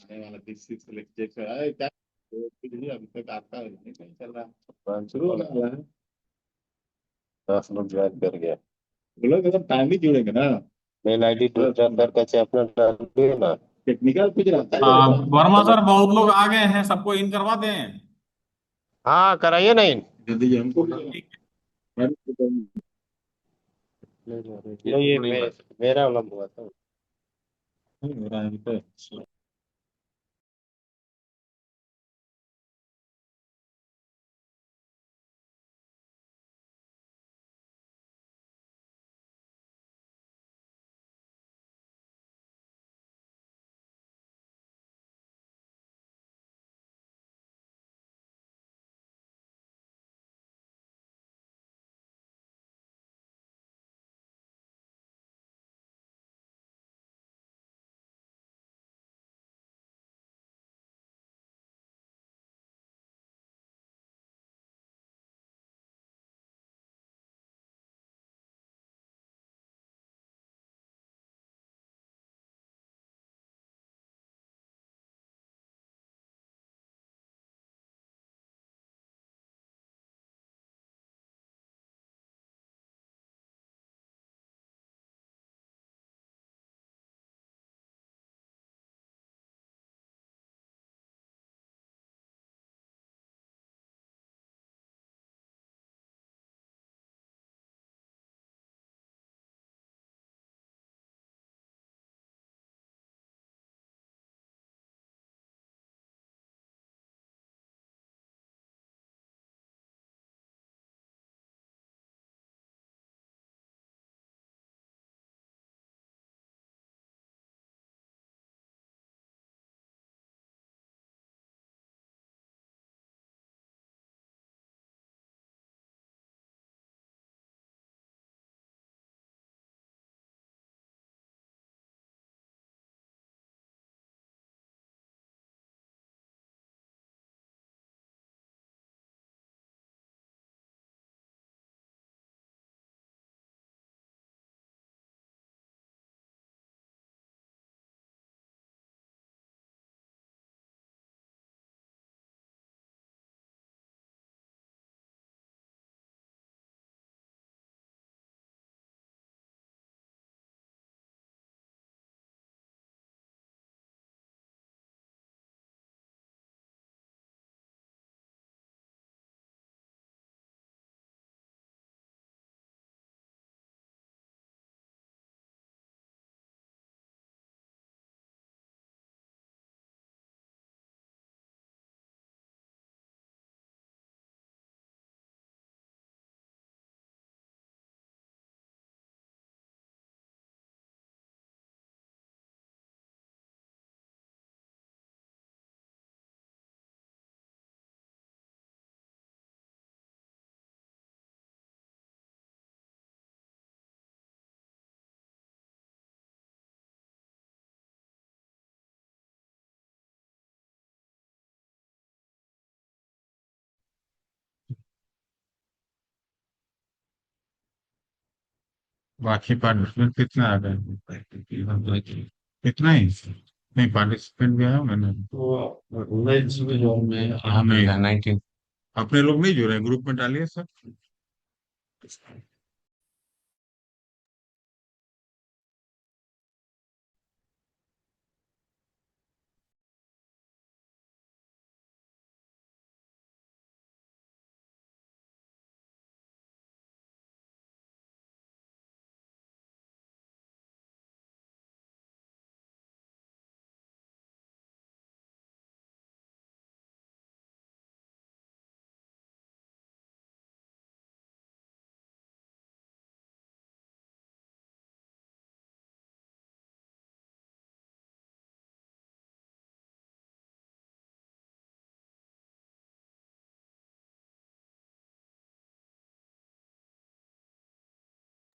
आने वाला 30 सिलेक्ट है क्या? तो कुछ नहीं अभी तक आपका नहीं कहीं चल रहा है, शुरू होने वाला है। 10 लोग ज्वाइन कर गया। बोलो एकदम टाइम ही जुड़ेंगे ना। मेल आईडी ट्विटर कर कैसे अपना डाल दिए ना। टेक्निकल कुछ रहता है वर्मा सर बहुत लोग आ गए हैं, सबको इन करवा दें। हाँ कराइए नहीं। जल्दी हमको ठीक है। ये मेरा वाला हुआ था। मेरा यहाँ पे बाकी पार्टिसिपेंट कितने आ गए? कितना ही नहीं, पार्टिसिपेंट भी आया मैंने। हाँ नहीं, 19 अपने लोग नहीं जुड़े, ग्रुप में डालिए सब।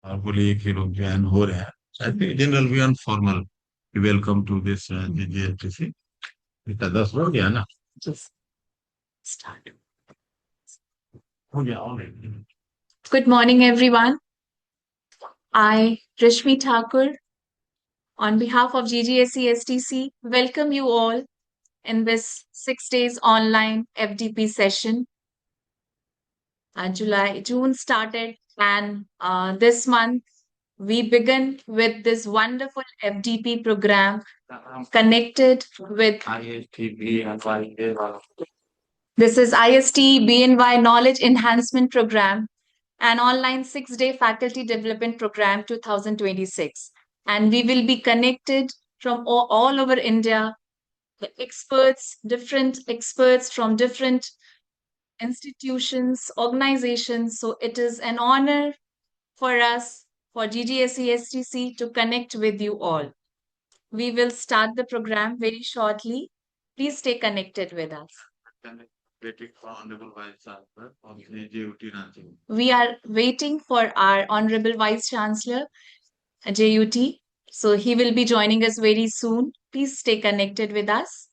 और बोलिए कि लोग ज्वाइन हो रहे हैं। General we formal welcome to this GGHTC. इतना 10 हो गया ना? हो गया already. Good morning, everyone. I, Rashmi Thakur, on behalf of GGSC STC, welcome you all in this 6 days online FDP session. June started, and this month we begin with this wonderful FDP program connected with this is ISTE BNY Knowledge Enhancement Program, an online 6-day faculty development program 2026. And we will be connected from all over India, the experts, different experts from different institutions, organizations. So it is an honor for us, for GGSE STC, to connect with you all. We will start the program very shortly. Please stay connected with us. Waiting for Honorable Vice Chancellor of the JUT Ranchi. We are waiting for our Honorable Vice Chancellor, JUT. So he will be joining us very soon. Please stay connected with us.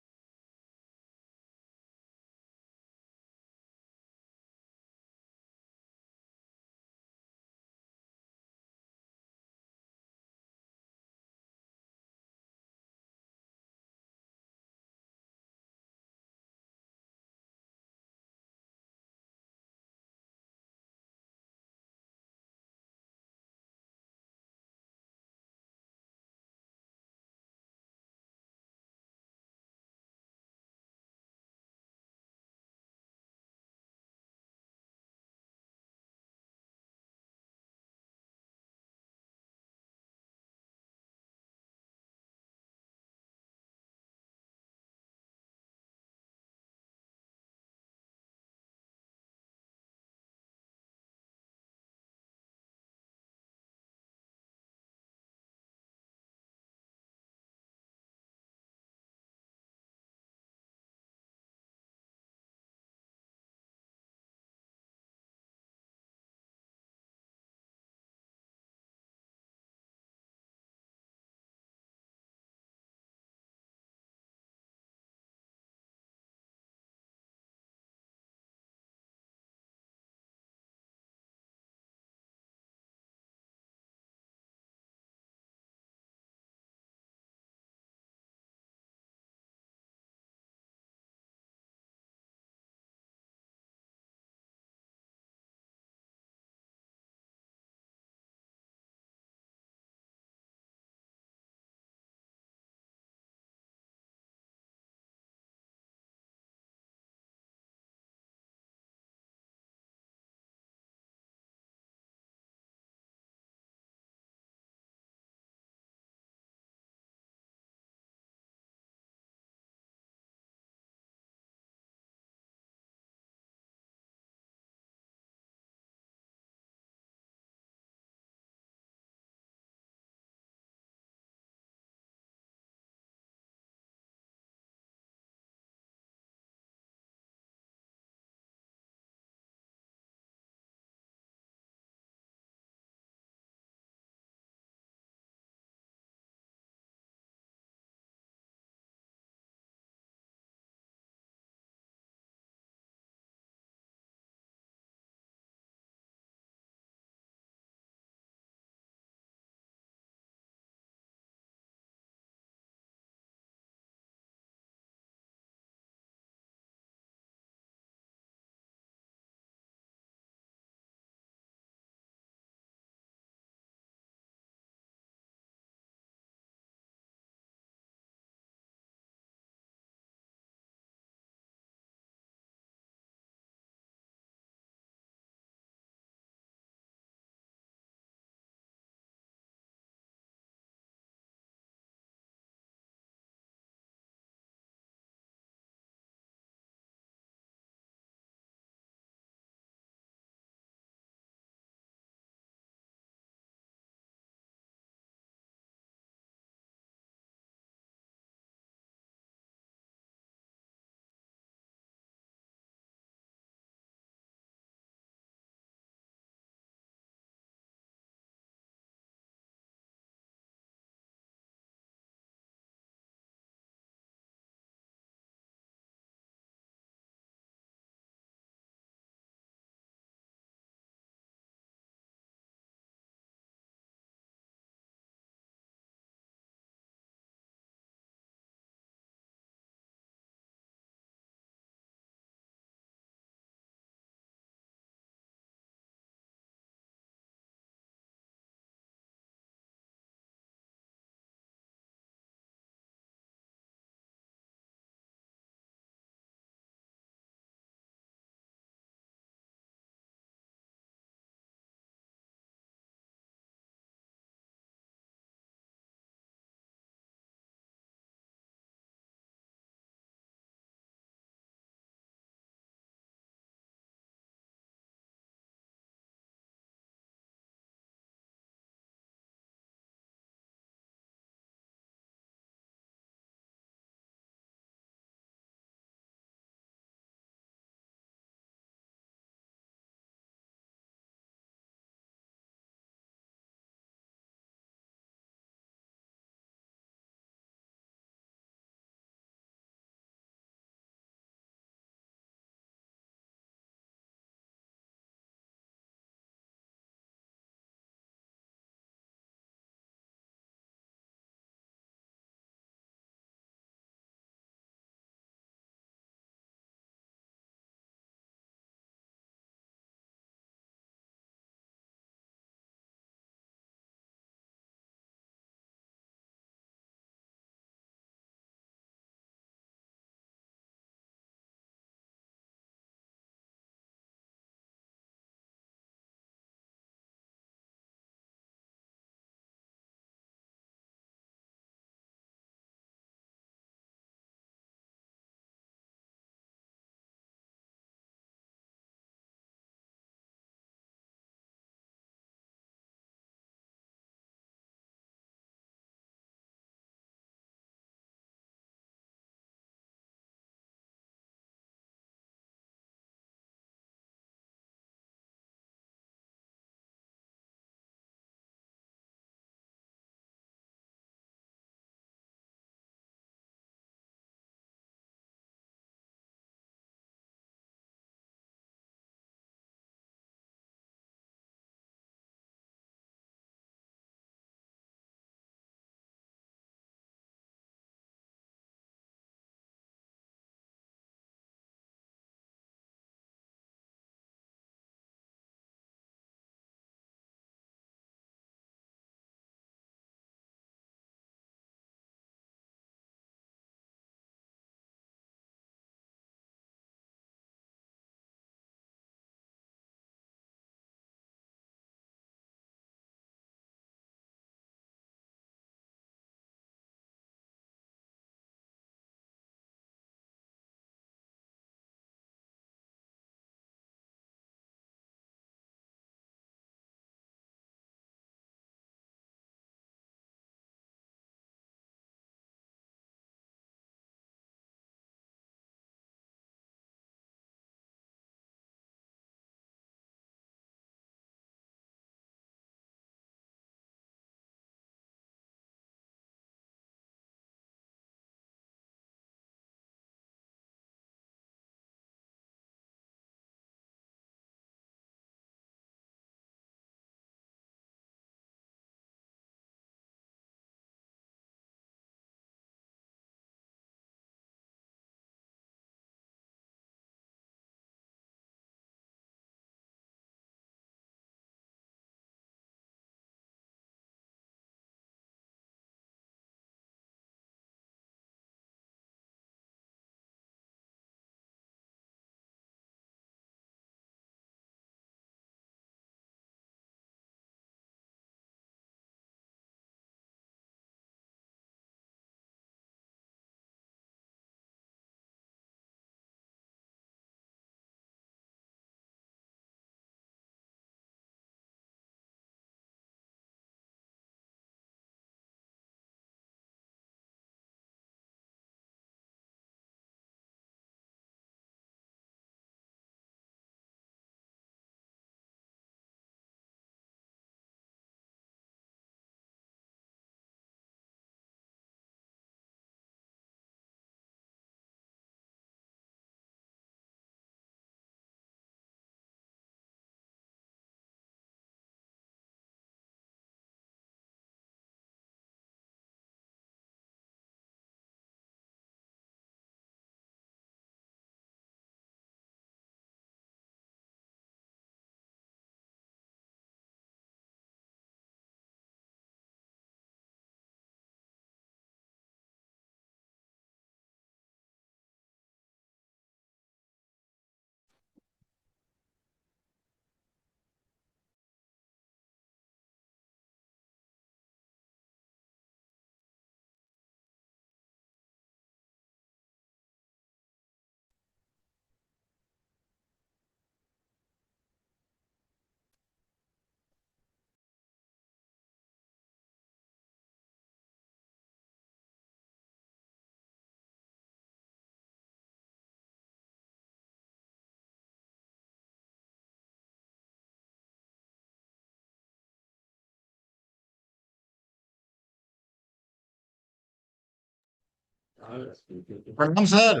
प्रणाम sir.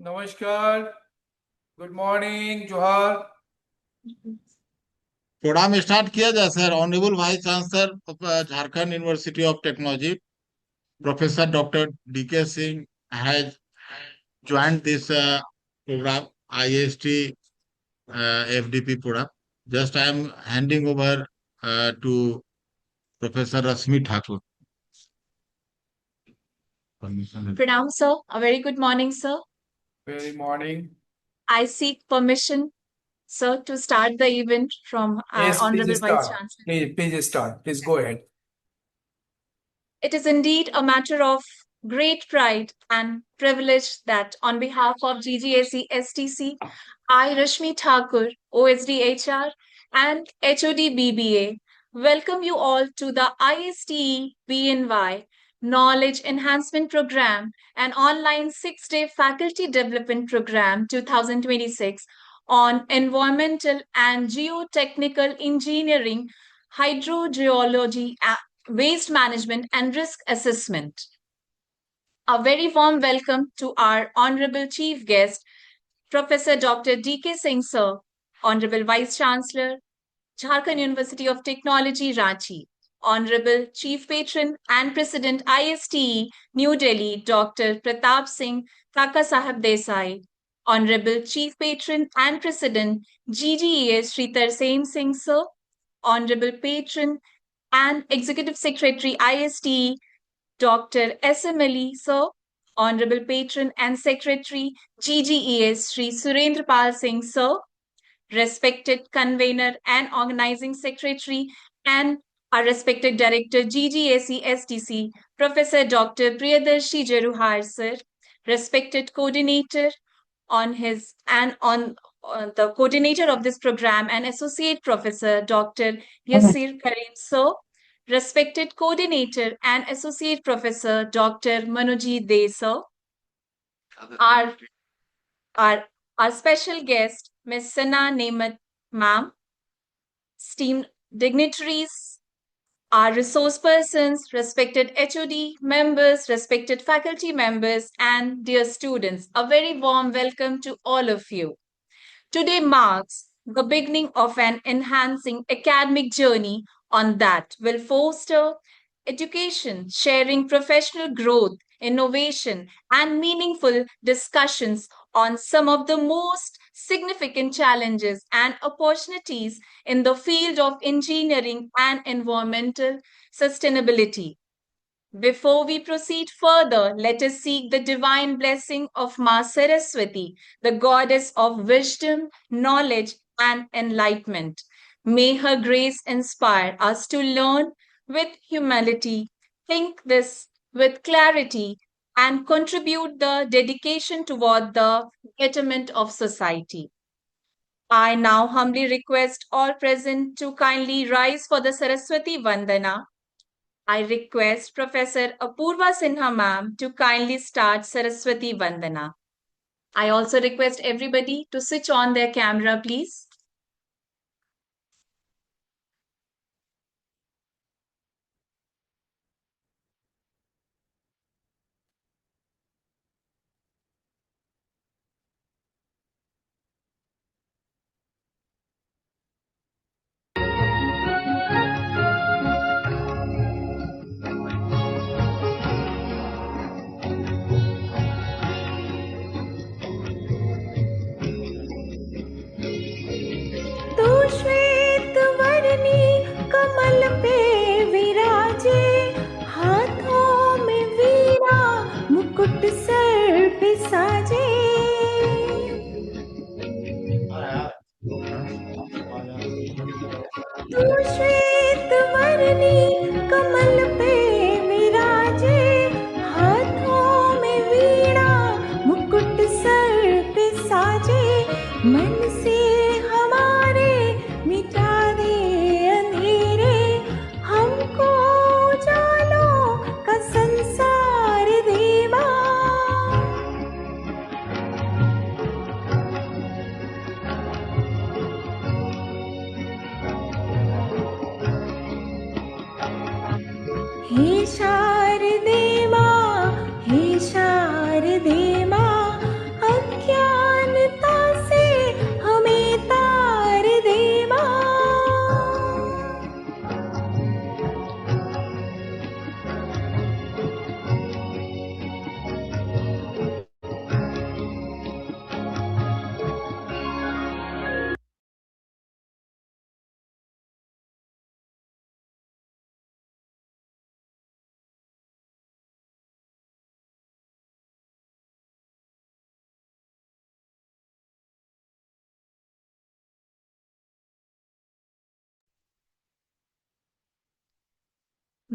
नमस्कार, good morning, जोहार। Program start किया जाए sir. Honourable vice chancellor Jharkhand university of technology professor doctor D K Singh has joined this program IST FDP program. Just I am handing over to Professor Rasmi Thakur. Pranam, sir. A very good morning, sir. Very morning. I seek permission, sir, to start the event from our Yes, Honorable please Vice start. Chancellor. Please start. Please go ahead. It is indeed a matter of great pride and privilege that on behalf of GGAC STC, I, Rashmi Thakur, OSD HR and HOD BBA, welcome you all to the ISTE BNY Knowledge Enhancement Program, an online 6-day faculty development program 2026 on environmental and geotechnical engineering, hydrogeology, waste management, and risk assessment. A very warm welcome to our Honorable Chief Guest, Professor Dr. D.K. Singh, Sir, Honorable Vice Chancellor, Jharkhand University of Technology, Ranchi, Honorable Chief Patron and President ISTE, New Delhi, Dr. Pratap Singh Kaka Sahab Desai, Honorable Chief Patron and President GGES Sri Tarsen Singh, Sir, Honorable Patron and Executive Secretary ISTE, Dr. S.M. Ali, Sir, Honorable Patron and Secretary GGES Sri Surendra Pal Singh, Sir, respected Convener and Organizing Secretary and our respected Director GGAC STC, Professor Dr. Priyadarshi Jaruhar, Sir, respected Coordinator on the coordinator of this program and Associate Professor Dr. Yassir Karim, Sir, respected Coordinator and Associate Professor Dr. Manojit De, Sir, our, our special guest, Ms. Sana Nemat, Ma'am, esteemed dignitaries, our resource persons, respected HOD members, respected faculty members, and dear students, a very warm welcome to all of you. Today marks the beginning of an enhancing academic journey on that will foster education, sharing professional growth, innovation, and meaningful discussions on some of the most significant challenges and opportunities in the field of engineering and environmental sustainability. Before we proceed further, let us seek the divine blessing of Ma Saraswati, the goddess of wisdom, knowledge, and enlightenment. May her grace inspire us to learn with humility, think this with clarity, and contribute the dedication toward the betterment of society. I now humbly request all present to kindly rise for the Saraswati Vandana. I request Professor Apurva Sinha ma'am to kindly start Saraswati Vandana. I also request everybody to switch on their camera, please. श्वेत वर्णी कमल पे विराजे, हाथों में वीणा मुकुट sir पे साजे। तू श्वेत वर्णी कमल पे विराजे, हाथों में वीणा मुकुट सर पे साजे। मन से हमारे मिटा दे अंधेरे, हमको उजालों का संसार देवा। हे शारदे माँ,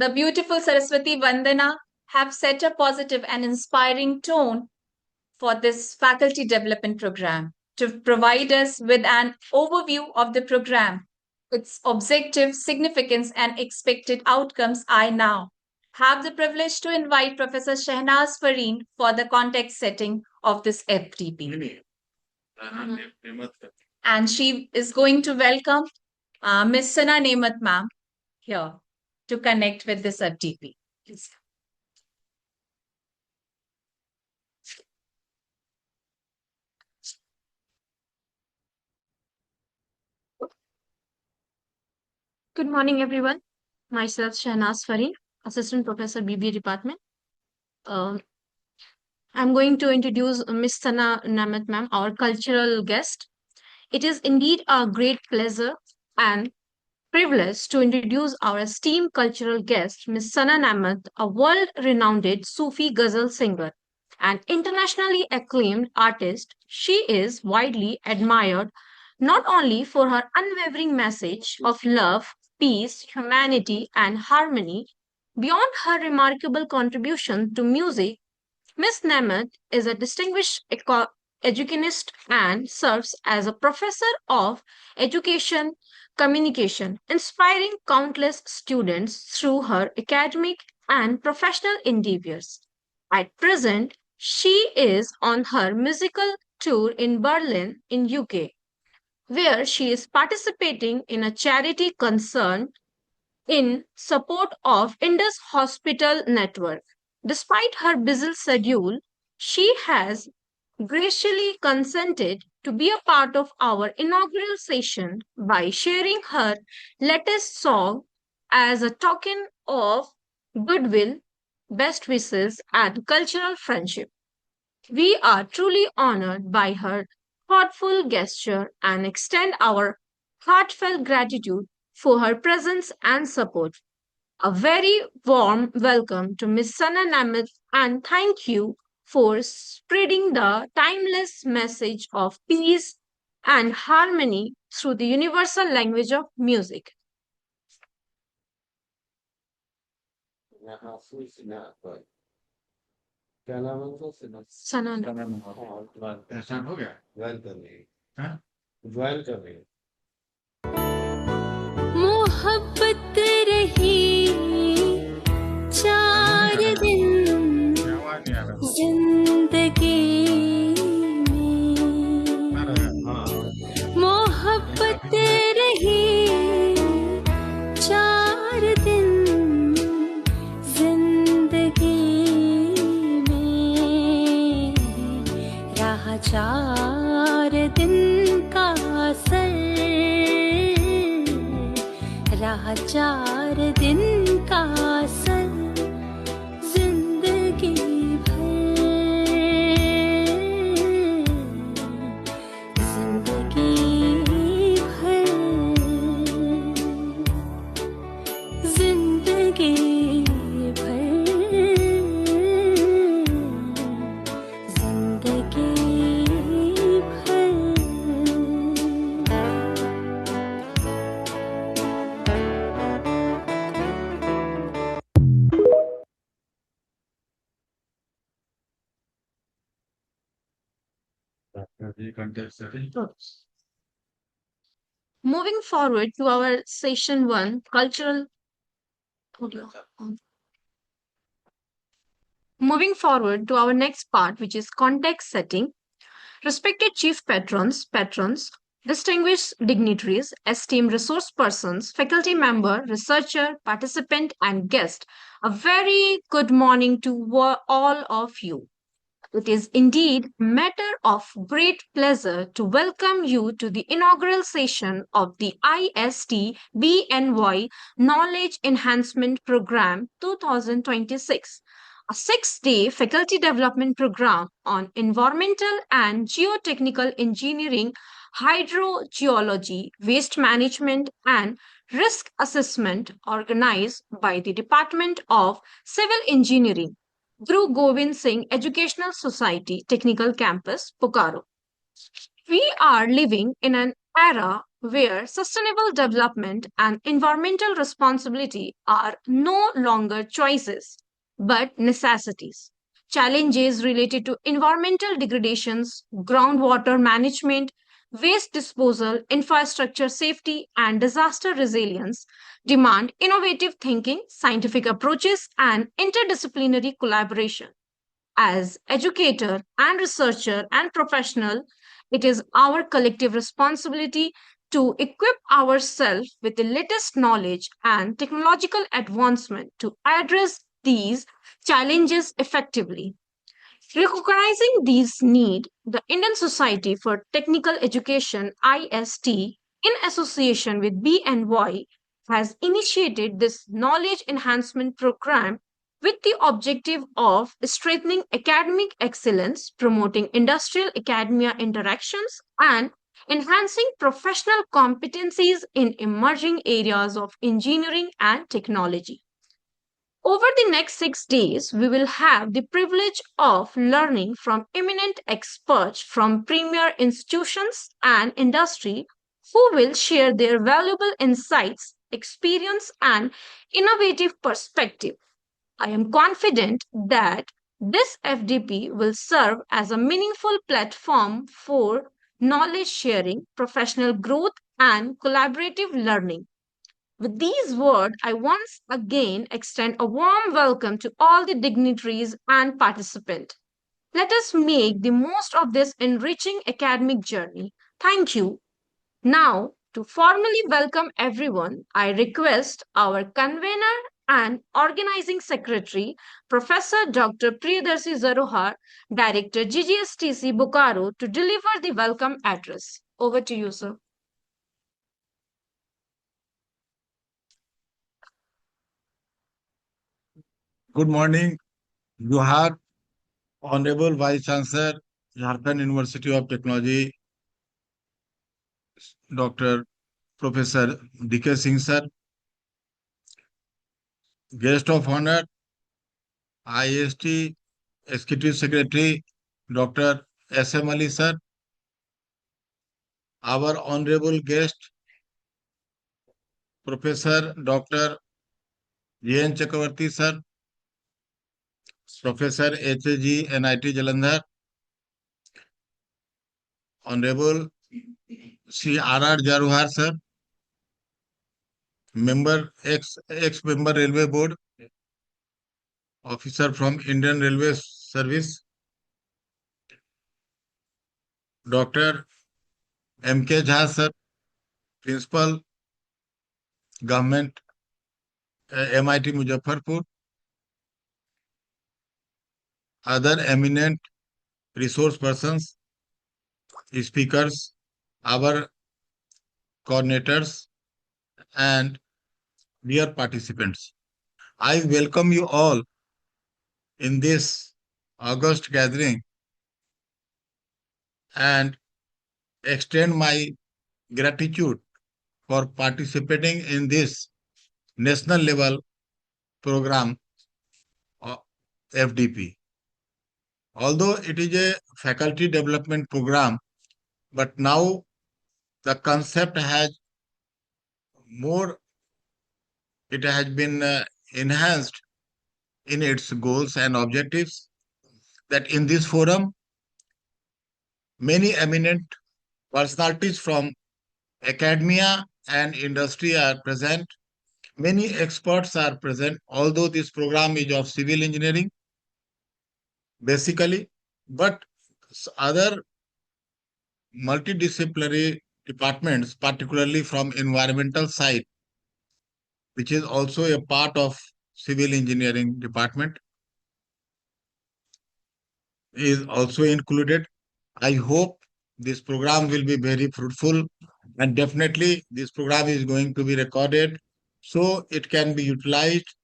the beautiful Saraswati Vandana have set a positive and inspiring tone for this faculty development program. To provide us with an overview of the program, its objectives, significance, and expected outcomes, I now have the privilege to invite Professor Shehnaz Fareen for the context setting of this FTP. And she is going to welcome Ms. Sana Nemat ma'am here to connect with this FTP. Please. Good morning, everyone. Myself, Shehnaz Fareen, Assistant Professor, BBA Department. I'm going to introduce Miss Sana Namat ma'am, our cultural guest. It is indeed a great pleasure and privilege to introduce our esteemed cultural guest, Miss Sana Namat, a world-renowned Sufi ghazal singer and internationally acclaimed artist. She is widely admired not only for her unwavering message of love, peace, humanity, and harmony. Beyond her remarkable contribution to music, Miss Namat is a distinguished educationist and serves as a professor of education communication, inspiring countless students through her academic and professional endeavors. At present, she is on her musical tour in Berlin, in UK, where she is participating in a charity concern in support of Indus Hospital Network. Despite her busy schedule, she has graciously consented to be a part of our inaugural session by sharing her latest song as a token of goodwill, best wishes, and cultural friendship. We are truly honored by her thoughtful gesture and extend our heartfelt gratitude for her presence and support. A very warm welcome to Miss Sana Namit and thank you for spreading the timeless message of peace and harmony through the universal language of music. Sana पहचान हो गया हाँ? मोहब्बत रही 4 दिन आवाज नहीं आ रहा जिंदगी में मोहब्बत रही 4 दिन जिंदगी में रहा 4 दिन का असर रहा 4 दिन का असर जिंदगी भर जिंदगी भर जिंदगी भर जिंदगी भर ये context setting Moving forward to our session 1, cultural. Moving forward to our next part, which is context setting. Respected chief patrons, distinguished dignitaries, esteemed resource persons, faculty member, researcher, participant, and guest, a very good morning to all of you. It is indeed a matter of great pleasure to welcome you to the inaugural session of the ISTE BNY Knowledge Enhancement Program 2026, a 6-day faculty development program on environmental and geotechnical engineering, hydrogeology, waste management, and risk assessment organized by the Department of Civil Engineering, Guru Gobind Singh Educational Society Technical Campus, Bokaro. We are living in an era where sustainable development and environmental responsibility are no longer choices but necessities. Challenges related to environmental degradations, groundwater management, waste disposal, infrastructure safety, and disaster resilience demand innovative thinking, scientific approaches, and interdisciplinary collaboration. As educator and researcher and professional, it is our collective responsibility to equip ourselves with the latest knowledge and technological advancement to address these challenges effectively. Recognizing these needs, the Indian Society for Technical Education IST in association with BNY has initiated this knowledge enhancement program with the objective of strengthening academic excellence, promoting industrial academia interactions, and enhancing professional competencies in emerging areas of engineering and technology. Over the next 6 days, we will have the privilege of learning from eminent experts from premier institutions and industry who will share their valuable insights, experience, and innovative perspective. I am confident that this FDP will serve as a meaningful platform for knowledge sharing, professional growth, and collaborative learning. With these words, I once again extend a warm welcome to all the dignitaries and participants. Let us make the most of this enriching academic journey. Thank you. Now, to formally welcome everyone, I request our convener and organizing secretary, Professor Dr. Priyadarshi Zarohar, Director GGSTC Bokaro, to deliver the welcome address. Over to you, sir. Good morning, Johar, Honorable Vice Chancellor, Jharkhand University of Technology, Dr. Professor D.K. Singh sir, Guest of Honor, IST Executive Secretary, Dr. S.M. Ali sir, our Honorable Guest, Professor Dr. J.N. Chakravarti sir, Professor H.A.G. NIT Jalandhar, Honorable Sri R.R. Jaruhar sir, ex-member Railway Board, officer from Indian Railway Service, Dr. M.K. Jha sir, Principal, Government, MIT Muzaffarpur, other eminent resource persons, speakers, our coordinators, and dear participants. I welcome you all in this August gathering and extend my gratitude for participating in this national level program of FDP. Although it is a faculty development program, but now the concept has been enhanced in its goals and objectives, that in this forum, many eminent personalities from academia and industry are present. Many experts are present, although this program is of civil engineering, basically, but other multidisciplinary departments, particularly from environmental side, which is also a part of civil engineering department, is also included. I hope this program will be very fruitful, and definitely this program is going to be recorded so it can be utilized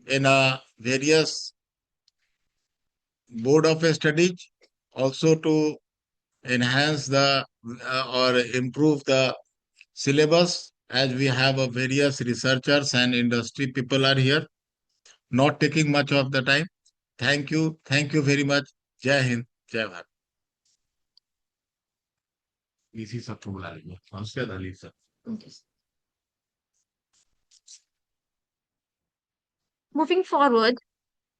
in various board of studies, also to enhance the or improve the syllabus, as we have a various researchers and industry people are here. Not taking much of the time. Thank you. Thank you very much. Jai Hind. Jai Bharat. इसी सब को बुला लेंगे, नमस्कार दलील sir. Moving forward,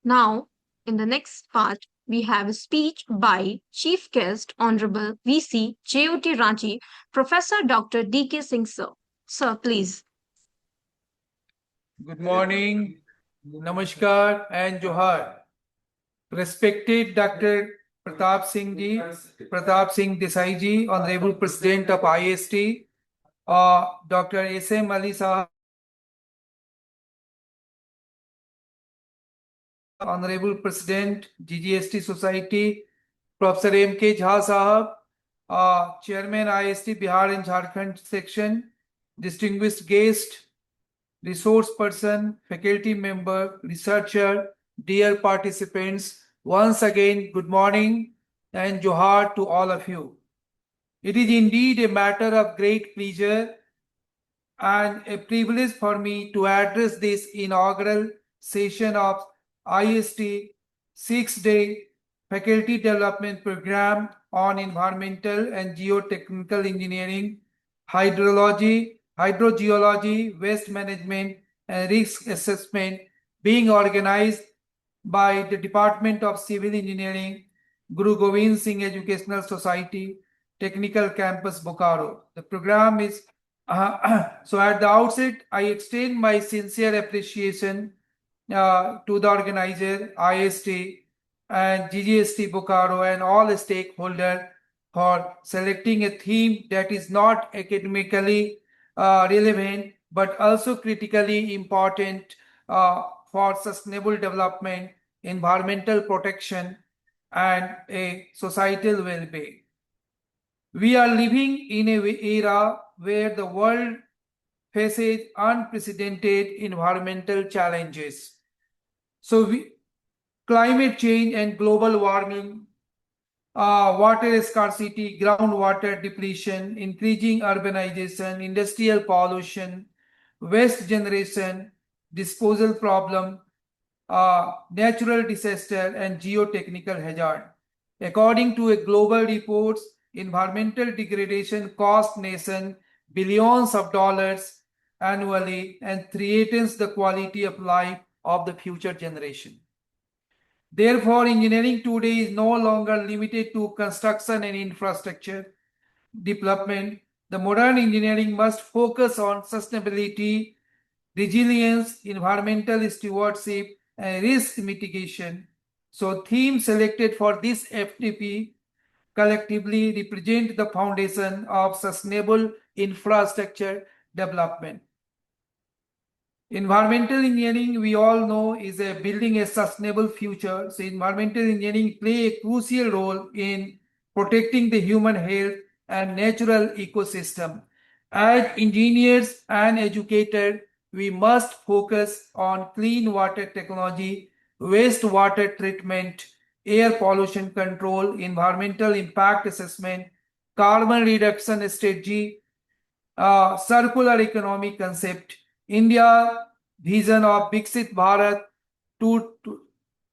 now in the next part, we have a speech by Chief Guest Honorable VC JOT Ranchi, Professor Dr. D.K. Singh sir. Sir, please. Good morning, Namaskar and Johar. Respected Dr. Pratap Singh Ji, Pratap Singh Desai Ji, Honorable President of ISTE, Dr. S.M. Ali Sahab, Honorable President, GGST Society, Professor M.K. Jha Sahab, Chairman ISTE Bihar and Jharkhand Section, distinguished guest, resource person, faculty member, researcher, dear participants, once again, good morning and Johar to all of you. It is indeed a matter of great pleasure and a privilege for me to address this inaugural session of ISTE 6-day faculty development program on environmental and geotechnical engineering, hydrology, hydrogeology, waste management, and risk assessment being organized by the Department of Civil Engineering, Guru Govind Singh Educational Society, Technical Campus, Bokaro. The program is so at the outset, I extend my sincere appreciation to the organizer, ISTE and GGST Bokaro and all the stakeholders for selecting a theme that is not academically relevant but also critically important for sustainable development, environmental protection, and a societal well-being. We are living in an era where the world faces unprecedented environmental challenges. So, climate change and global warming, water scarcity, groundwater depletion, increasing urbanization, industrial pollution, waste generation, disposal problem, natural disaster, and geotechnical hazard. According to a global report, environmental degradation costs nation billions of dollars annually and threatens the quality of life of the future generation. Therefore, engineering today is no longer limited to construction and infrastructure development. The modern engineering must focus on sustainability, resilience, environmental stewardship, and risk mitigation. So, themes selected for this FTP collectively represent the foundation of sustainable infrastructure development. Environmental engineering, we all know, is a building a sustainable future. So, environmental engineering play a crucial role in protecting the human health and natural ecosystem. As engineers and educators, we must focus on clean water technology, wastewater treatment, air pollution control, environmental impact assessment, carbon reduction strategy, circular economy concept, India vision of Viksit Bharat to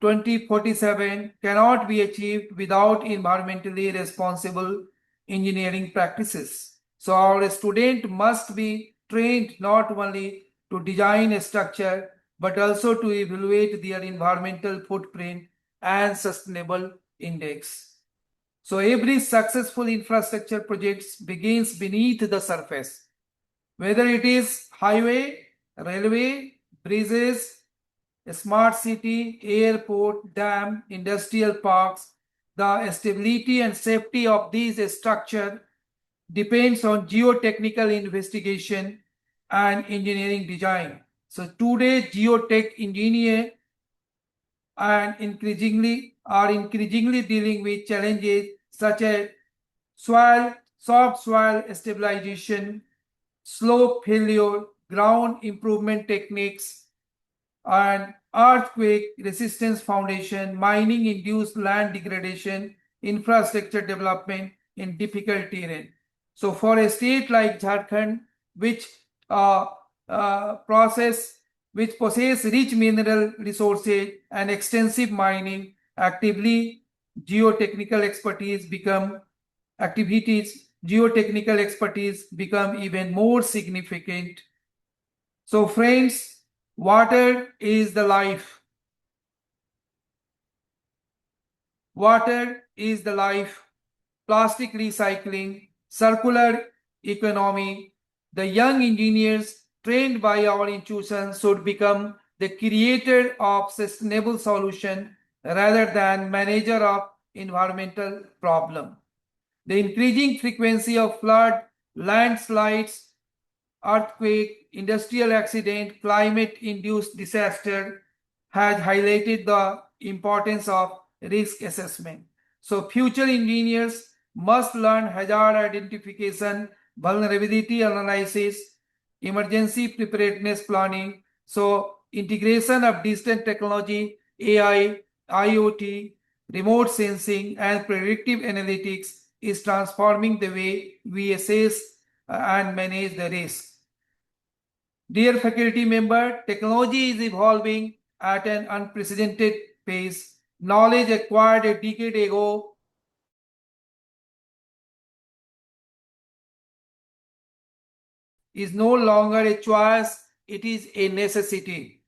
2047 cannot be achieved without environmentally responsible engineering practices. So our student must be trained not only to design a structure but also to evaluate their environmental footprint and sustainable index. So every successful infrastructure project begins beneath the surface. Whether it is highway, railway, bridges, a smart city, airport, dam, industrial parks, the stability and safety of these structures depends on geotechnical investigation and engineering design. So today, geotech engineers are increasingly dealing with challenges such as soft soil stabilization, slope failure, ground improvement techniques, and earthquake resistance foundation, mining induced land degradation, infrastructure development in difficult terrain. So for a state like Jharkhand, which possess rich mineral resources and extensive mining, geotechnical expertise activities geotechnical expertise become even more significant. So friends, water is the life. Water is the life. Plastic recycling, circular economy. The young engineers trained by our institutions should become the creator of sustainable solution rather than manager of environmental problem. The increasing frequency of flood, landslides, earthquake, industrial accident, climate-induced disaster has highlighted the importance of risk assessment. So future engineers must learn hazard identification, vulnerability analysis, emergency preparedness planning. So integration of digital technology, AI, IoT, remote sensing, and predictive analytics is transforming the way we assess and manage the risk. Dear faculty member, technology is evolving at an unprecedented pace. Knowledge acquired a decade ago is no longer a choice, it is a necessity.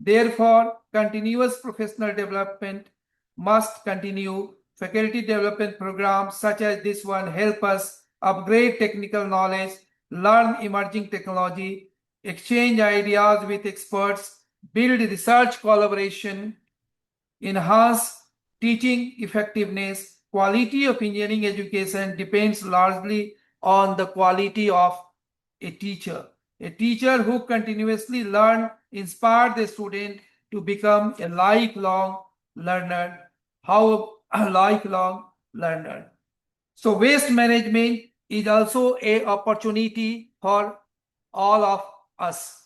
Therefore, continuous professional development must continue. Faculty development programs such as this one help us upgrade technical knowledge, learn emerging technology, exchange ideas with experts, build research collaboration, enhance teaching effectiveness. Quality of engineering education depends largely on the quality of a teacher. A teacher who continuously learns inspires the student to become a lifelong learner. How a lifelong learner. So waste management is also a opportunity for all of us.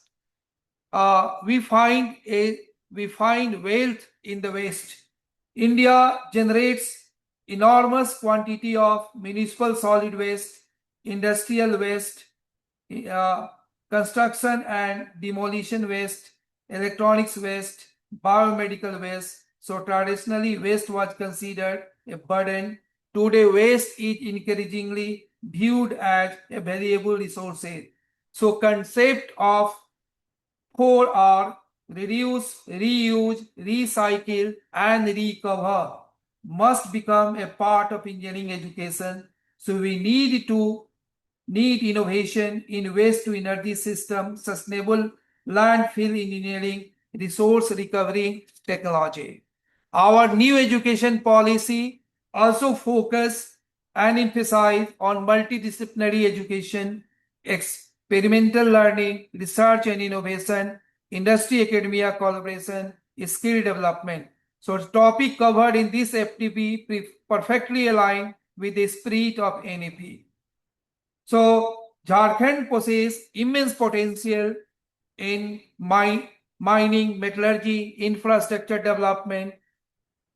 We find wealth in the waste. India generates enormous quantity of municipal solid waste, industrial waste, construction and demolition waste, electronics waste, biomedical waste. So traditionally waste was considered a burden. Today waste is increasingly viewed as a valuable resource. So concept of 4R, reduce, reuse, recycle, and recover must become a part of engineering education. So we need innovation in waste to energy system, sustainable landfill engineering, resource recovery technology. Our new education policy also focus and emphasize on multidisciplinary education, experimental learning, research and innovation, industry academia collaboration, skill development. So topic covered in this FTP perfectly aligned with the spirit of NAP. So Jharkhand possesses immense potential in mining, metallurgy, infrastructure development,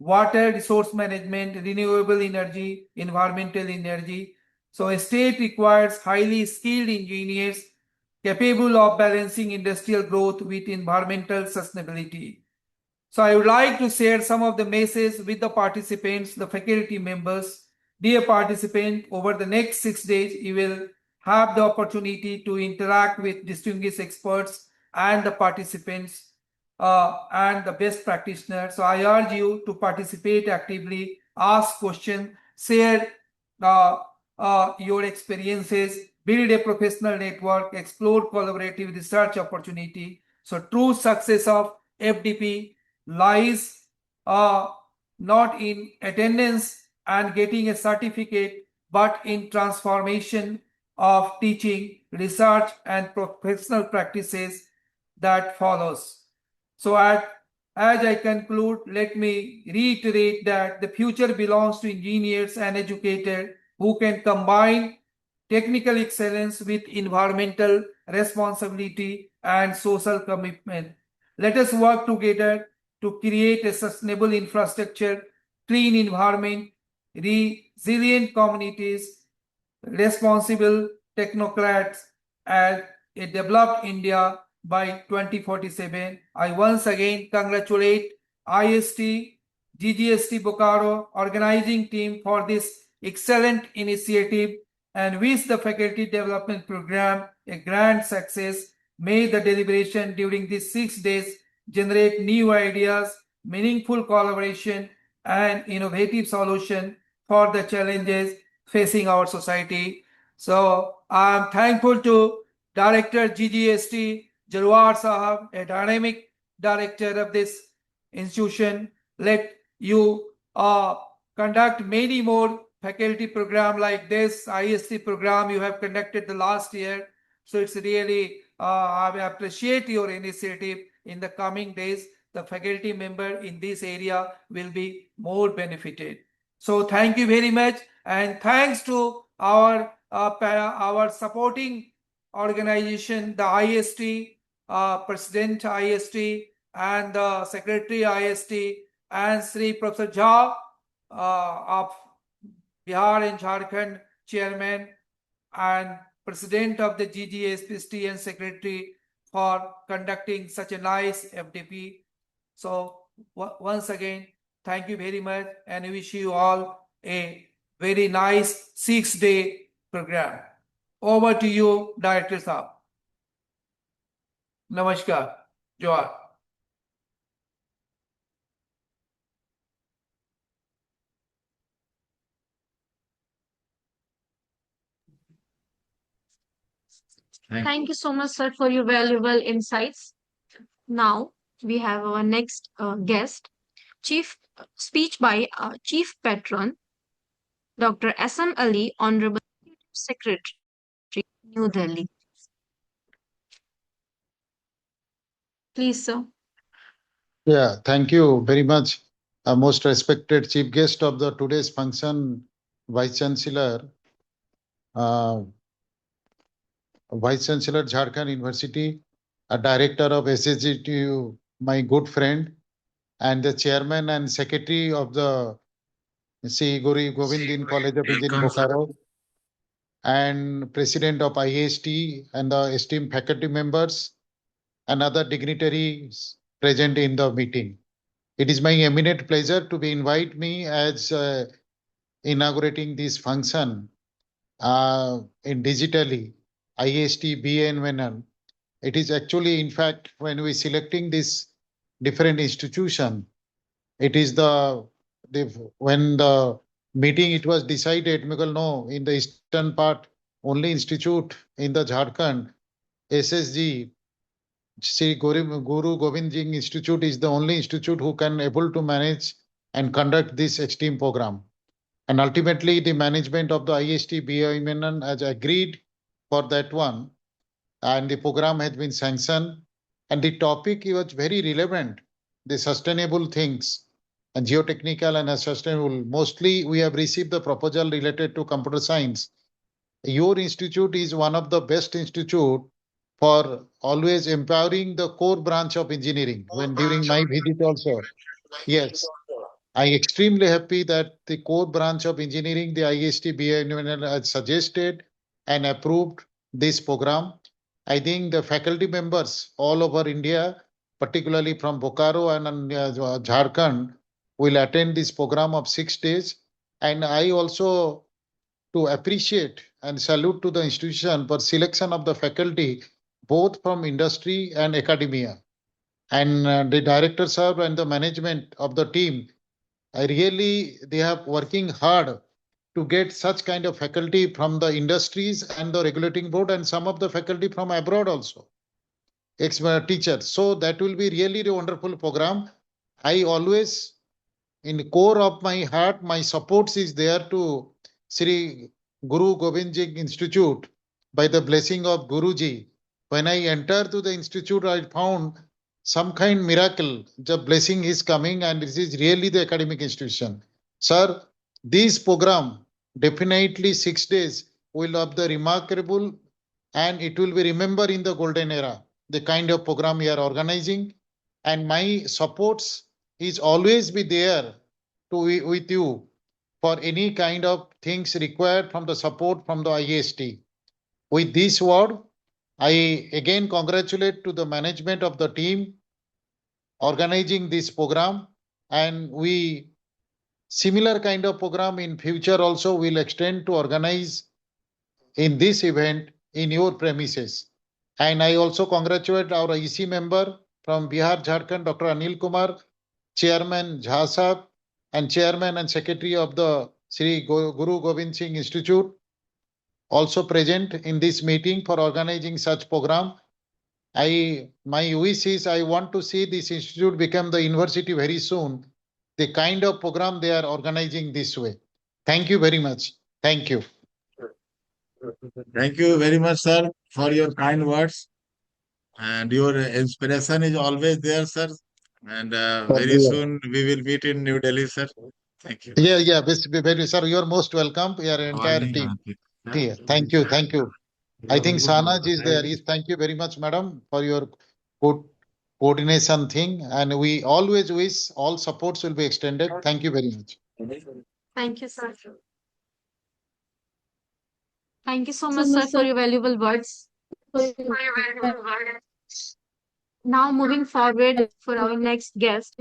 water resource management, renewable energy, environmental energy. So a state requires highly skilled engineers capable of balancing industrial growth with environmental sustainability. So I would like to share some of the messages with the participants, the faculty members. Dear participant, over the next 6 days, you will have the opportunity to interact with distinguished experts and the participants and the best practitioners. So I urge you to participate actively, ask questions, share your experiences, build a professional network, explore collaborative research opportunity. So true success of FDP lies not in attendance and getting a certificate, but in transformation of teaching, research, and professional practices that follows. So as I conclude, let me reiterate that the future belongs to engineers and educators who can combine technical excellence with environmental responsibility and social commitment. Let us work together to create a sustainable infrastructure, clean environment, resilient communities, responsible technocrats, and a developed India by 2047. I once again congratulate IST, GGST Bokaro organizing team for this excellent initiative and wish the faculty development program a grand success. May the deliberation during these 6 days generate new ideas, meaningful collaboration, and innovative solution for the challenges facing our society. So I'm thankful to Director GGST Jalwar Sahab, a dynamic director of this institution. Let you conduct many more faculty program like this IST program you have conducted the last year. So it's really, I appreciate your initiative. In the coming days, the faculty member in this area will be more benefited. So thank you very much, and thanks to our supporting organization, the IST, President IST, and the Secretary IST, and Sri Professor Jha of Bihar and Jharkhand, Chairman and President of the GGSPST and Secretary for conducting such a nice FDP. So once again, thank you very much, and I wish you all a very nice 6-day program. Over to you, Director Saab. Namaskar. Johar. Thank you so much, sir, for your valuable insights. Now we have our next guest, speech by Chief Patron, Dr. SM Ali, Honorable Secretary, New Delhi. Please, sir. Yeah, thank you very much. Most respected chief guest of the today's function, Vice Chancellor, Jharkhand University, a director of SSGTU, my good friend, and the chairman and secretary of the C. Guru Govindin College of Engineering, Bokaro, and president of ISTE, and the esteemed faculty members and other dignitaries present in the meeting. It is my eminent pleasure to be invite me as inaugurating this function in digitally ISTE BNY. It is actually, in fact, when we selecting this different institution, it is when the meeting it was decided, no, in the eastern part, only institute in the Jharkhand, SSG, Sri Guru Gobind Singh Institute is the only institute who can able to manage and conduct this extreme program. And ultimately, the management of the ISTE BNY has agreed for that one, and the program has been sanctioned. And the topic was very relevant, the sustainable things and geotechnical and sustainable. Mostly, we have received the proposal related to computer science. Your institute is one of the best institute for always empowering the core branch of engineering. When during my visit also, yes, I extremely happy that the core branch of engineering, the ISTE BNY has suggested and approved this program. I think the faculty members all over India, particularly from Bokaro and Jharkhand, will attend this program of 6 days. And I also to appreciate and salute to the institution for selection of the faculty, both from industry and academia. And the director sir and the management of the team, they have working hard to get such kind of faculty from the industries and the regulating board, and some of the faculty from abroad also, teachers. So that will be really a wonderful program. I always, in the core of my heart, my support is there to Sri Guru Gobind Singh Institute by the blessing of Guruji. When I entered to the institute, I found some kind miracle. The blessing is coming, and this is really the academic institution. Sir, this program definitely 6 days will have the remarkable, and it will be remembered in the golden era, the kind of program we are organizing. And my supports is always be there with you for any kind of things required from the support from the IST. With this word, I again congratulate to the management of the team organizing this program, and we similar kind of program in future also will extend to organize in this event in your premises. And I also congratulate our EC member from Bihar, Jharkhand, Dr. Anil Kumar, Chairman Jha Sahab, and Chairman and Secretary of the Sri Guru Gobind Singh Institute, also present in this meeting for organizing such program. My wish is I want to see this institute become the university very soon. The kind of program they are organizing this way. Thank you very much. Thank you. Thank you very much, sir, for your kind words. And your inspiration is always there, sir. And very soon we will meet in New Delhi, sir. Thank you. Yeah. Very, sir, you are most welcome. Your entire team. Yeah, thank you. I think Sanaj is there. Thank you very much, madam, for your good coordination thing. And we always wish all supports will be extended. Thank you very much. Thank you, sir. Thank you so much, sir, for your valuable words. Now moving forward for our next guest.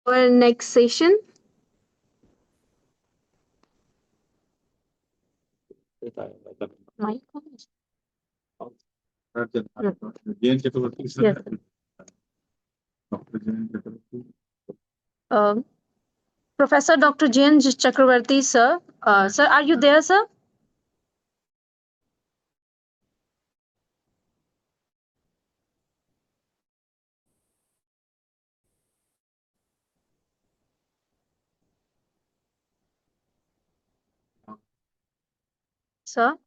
Our next session. Mic on? Jain Chakravarti, sir. Yes. Dr. Jain Chakravarti. Professor Dr. Jain Chakravarti, sir. Sir, are you there, sir? Sir?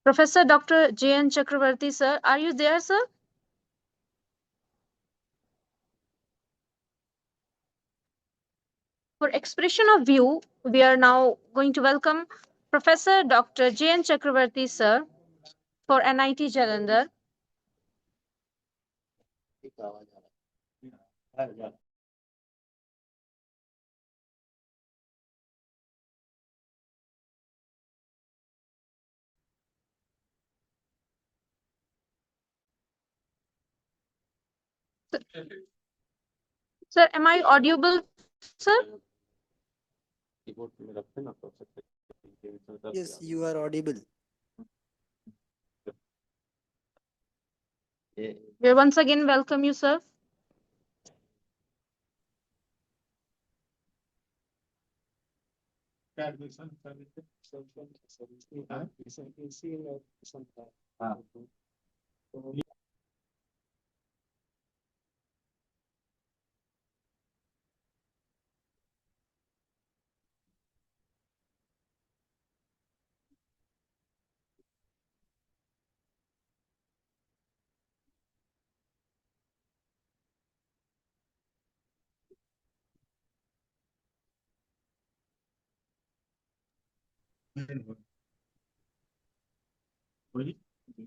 Professor Dr. Jain Chakravarti, sir, are you there, sir? For expression of view, we are now going to welcome Professor Dr. Jain Chakravarti, sir, for NIT Jalandhar. Sir, am I audible, sir? Yes, you are audible. We once again welcome you, sir.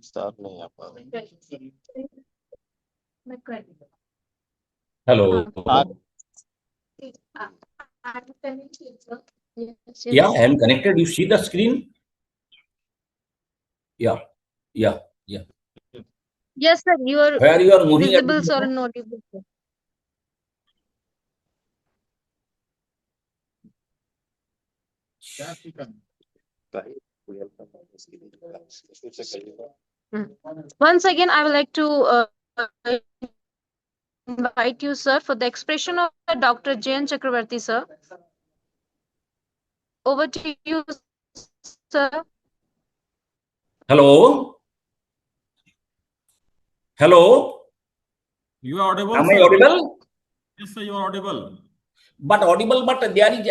Start नहीं आ पा रहा। Hello. Yeah, I am connected. You see the screen? Yeah. Yes, sir, you are Where you are moving at visible, the sir, moment? and audible, sir. Once again, I would like to invite you, sir, for the expression of Dr. Jain Chakravarti, sir. Over to you, sir. Hello. Hello. You are audible, Am sir. I audible? Yes, sir, you are audible. But there is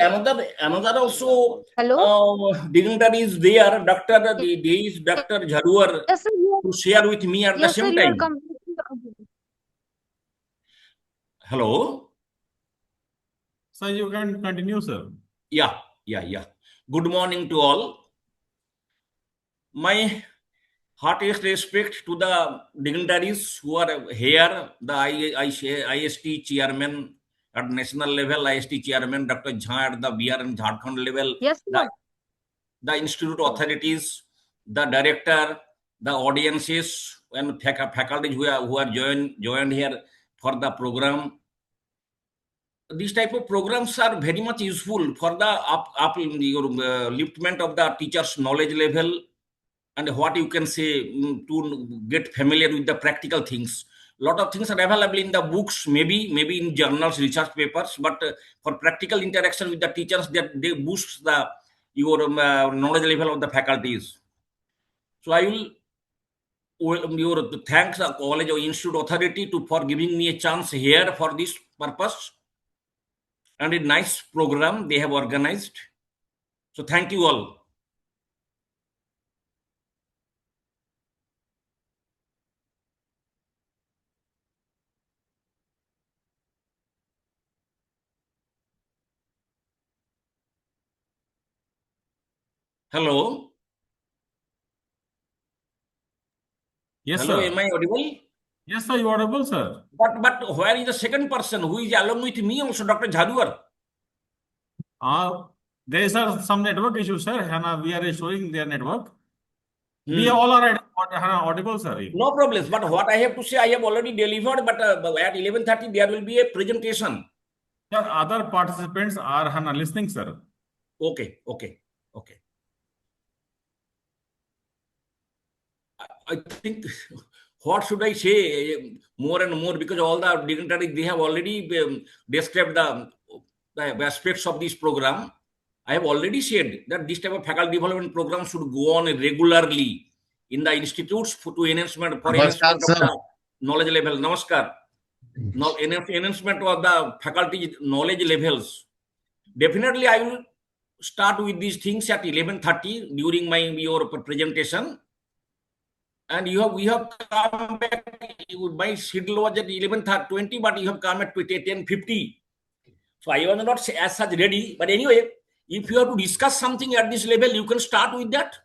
another also Hello. dignitary is there. There is Dr. Jharuar Yes, sir. to share with me at the Yes, sir, same you are time. completely audible. Hello. Sir, you can continue, sir. Yeah. Good morning to all. My Heartiest respect to the dignitaries who are here, the IST chairman at national level, IST chairman Dr. Jha at the BR and Jharkhand level, Yes, sir. the institute authorities, the director, the audiences, and faculty who are joined here for the program. These type of programs are very much useful for the liftment of the teacher's knowledge level, and what you can say, to get familiar with the practical things. Lot of things are available in the books, maybe in journals, research papers, but for practical interaction with the teachers, that they boost the your knowledge level of the faculties. So I will thanks the college or institute authority for giving me a chance here for this purpose, and a nice program they have organized. So thank you all. Hello. Yes, Hello, sir. am I audible? Yes, sir, you are audible, sir. But where is the second person who is along with me also, Dr. Jharuar? There is some network issue, sir. And we are showing their network. We all are audible, sir. No problems. But what I have to say, I have already delivered. But at 11:30, there will be a presentation. Sir, other participants are listening, sir. Okay. I think, what should I say more and more, because all the dignitaries, they have already described the aspects of this program. I have already said that this type of faculty development program should go on regularly in the institutes for enhancement of the knowledge level. Namaskar. Now, enhancement of the faculty knowledge levels. Definitely, I will start with these things at 11:30 during your presentation. And we have come back. My schedule was at 11:20, but you have come at 10:50. So I was not as such ready. But anyway, if you have to discuss something at this level, you can start with that.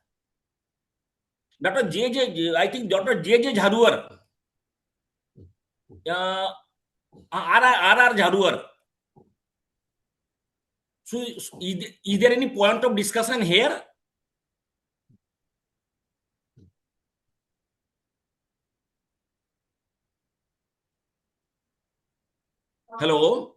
I think Dr. J.J. Jharuar, R.R. Jharuar. So is there any point of discussion here? Hello?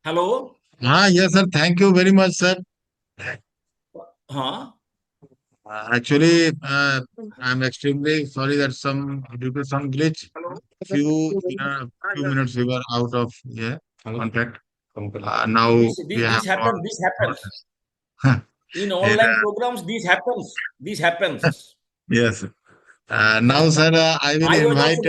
Hello? Yes, sir. Thank you very much, sir. Actually, I'm extremely sorry that due to some glitch, few minutes we were out of contact. Now This happens. In online programs, this happens. Yes. Now, sir, I will invite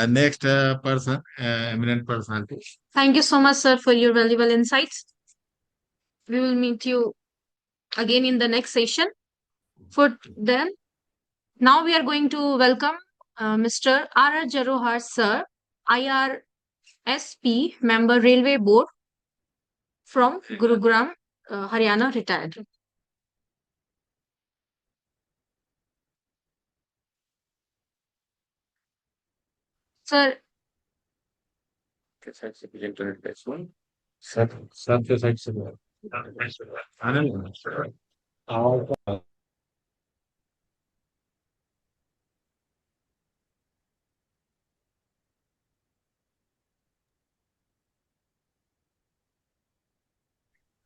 next person, eminent personality. Thank you so much, sir, for your valuable insights. We will meet you again in the next session. For then, now we are going to welcome Mr. R.R. Jarohar, sir, IRSP member, Railway Board from Gurugram, Haryana, retired. Sir,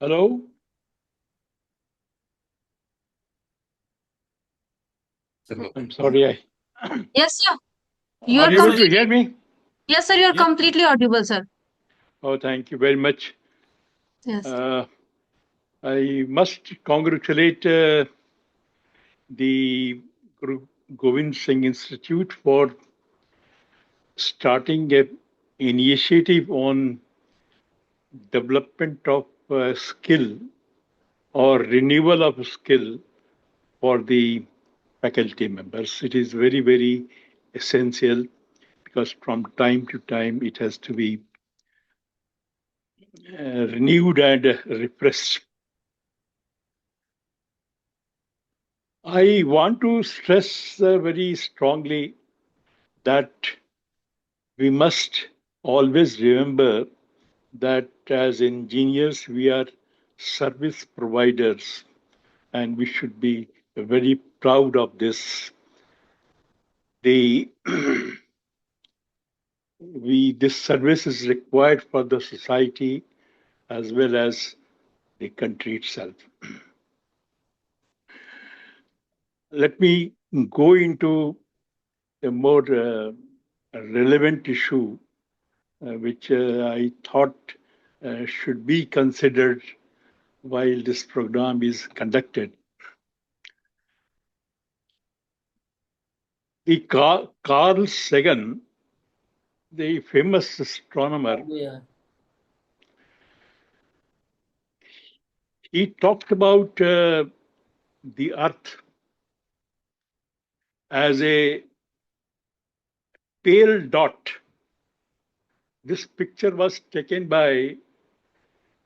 Hello? I'm sorry. yes, sir. You are able to hear me? Yes, sir. You are completely audible, sir. Oh, thank you very much. Yes. I must congratulate the Guru Govind Singh Institute for starting a initiative on development of skill or renewal of skill for the faculty members. It is very, very essential because from time to time it has to be renewed and refreshed. I want to stress very strongly that we must always remember that as engineers we are service providers and we should be very proud of this. This service is required for the society as well as the country itself. Let me go into a more relevant issue which I thought should be considered while this program is conducted. The Carl Sagan, the famous astronomer, he talked about the Earth as a pale dot. This picture was taken by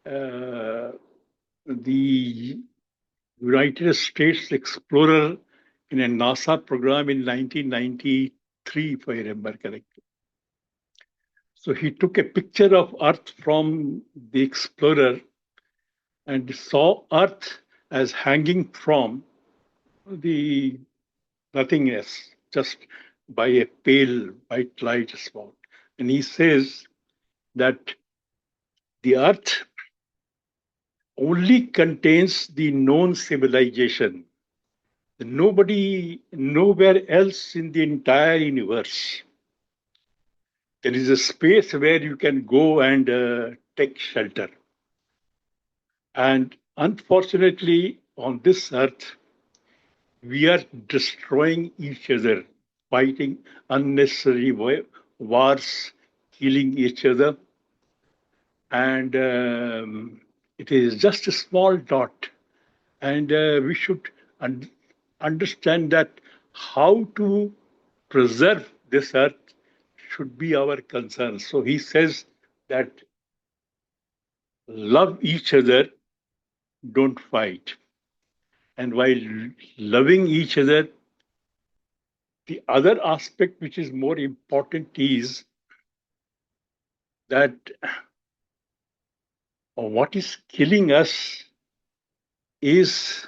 the United States explorer in a NASA program in 1993, if I remember correctly. So he took a picture of Earth from the explorer and saw Earth as hanging from the nothingness, just by a pale white light spot. And he says that the Earth only contains the known civilization. Nowhere else in the entire universe. There is a space where you can go and take shelter. And unfortunately, on this earth, we are destroying each other, fighting unnecessary wars, killing each other. And it is just a small dot. And we should understand that how to preserve this earth should be our concern. So he says that love each other, don't fight. And while loving each other, the other aspect which is more important is that what is killing us is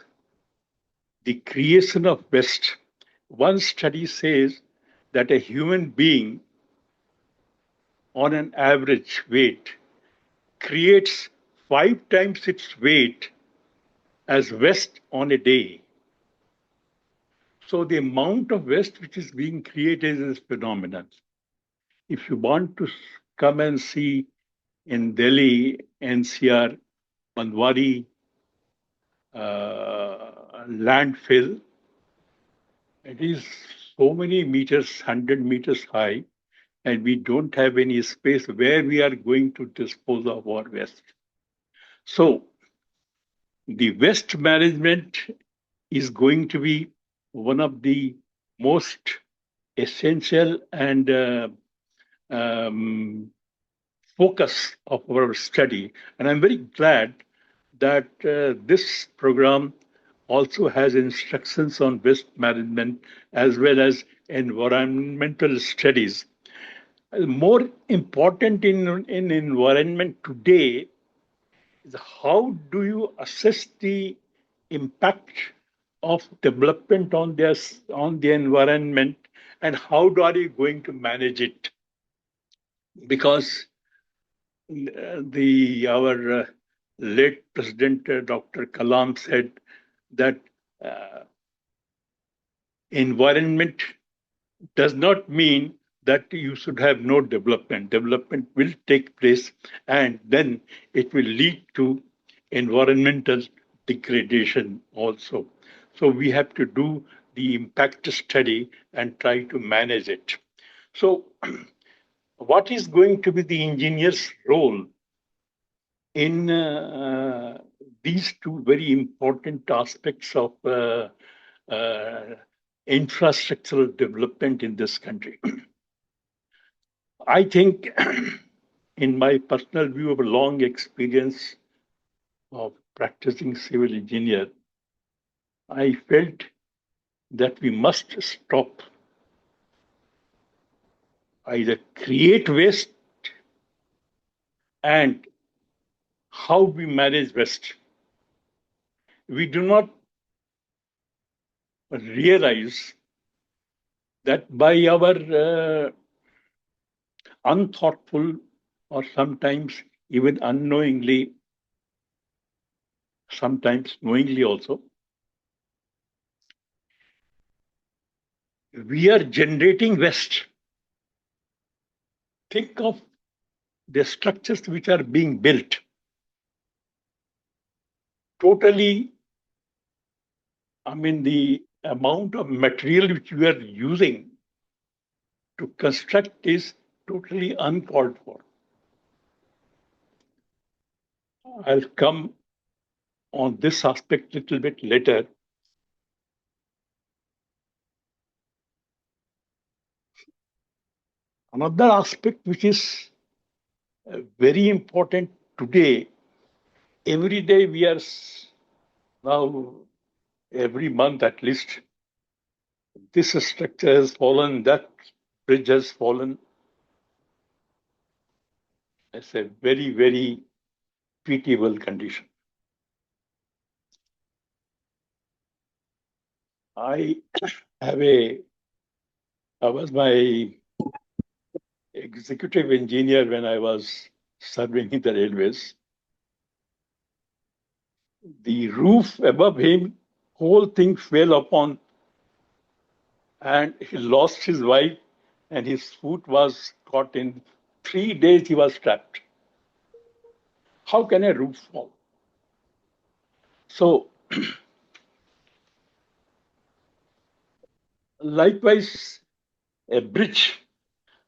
the creation of waste. One study says that a human being on an average weight creates 5 times its weight as waste on a day. So the amount of waste which is being created is phenomenal. If you want to come and see in Delhi, NCR, Bandwari landfill, it is so many meters, 100 meters high, and we don't have any space where we are going to dispose of our waste. So the waste management is going to be one of the most essential and focus of our study. And I'm very glad that this program also has instructions on waste management as well as environmental studies. More important in environment today is how do you assess the impact of development on the environment and how are you going to manage it? Because our late President Dr. Kalam said that environment does not mean that you should have no development. Development will take place and then it will lead to environmental degradation also. So we have to do the impact study and try to manage it. So what is going to be the engineer's role in these two very important aspects of infrastructural development in this country? I think, in my personal view of a long experience of practicing civil engineer, I felt that we must stop either create waste and how we manage waste. We do not realize that by our unthoughtful or sometimes even unknowingly, sometimes knowingly also, we are generating waste. Think of the structures which are being built. Totally, I mean, the amount of material which we are using to construct is totally uncalled for. I'll come on this aspect a little bit later. Another aspect which is very important today, every day we are now, every month at least, this structure has fallen, that bridge has fallen. It's a very, very pitiable condition. I was my executive engineer when I was serving in the railways. The roof above him, whole thing fell upon, and he lost his wife, and his foot was caught in 3 days. He was trapped. How can a roof fall? So, likewise, a bridge,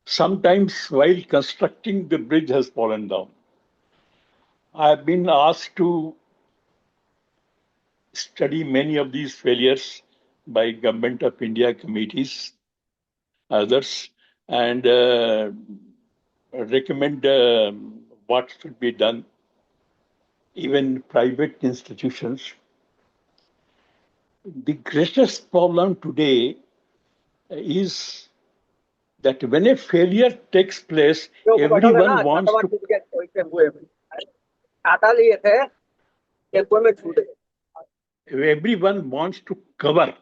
sometimes while constructing the bridge has fallen down. I have been asked to study many of these failures by Government of India committees, others, and recommend what should be done. Even private institutions. The greatest problem today is that when a failure takes place, everyone wants to cover.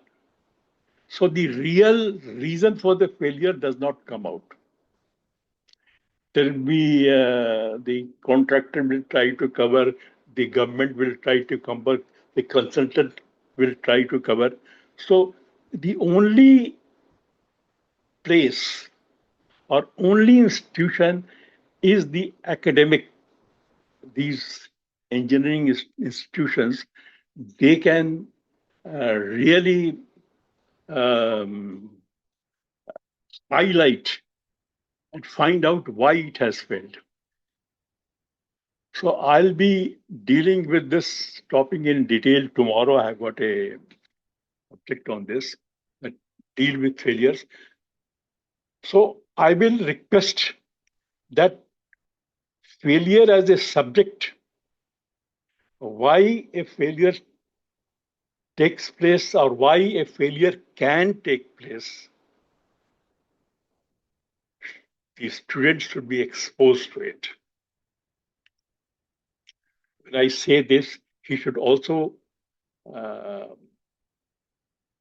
So the real reason for the failure does not come out. There will be the contractor will try to cover, the government will try to cover, the consultant will try to cover. So the only place or only institution is the academic. These engineering institutions, they can really highlight and find out why it has failed. So I'll be dealing with this topic in detail tomorrow. I have got a subject on this, deal with failures. So I will request that failure as a subject, why a failure takes place or why a failure can take place, the students should be exposed to it. When I say this, he should also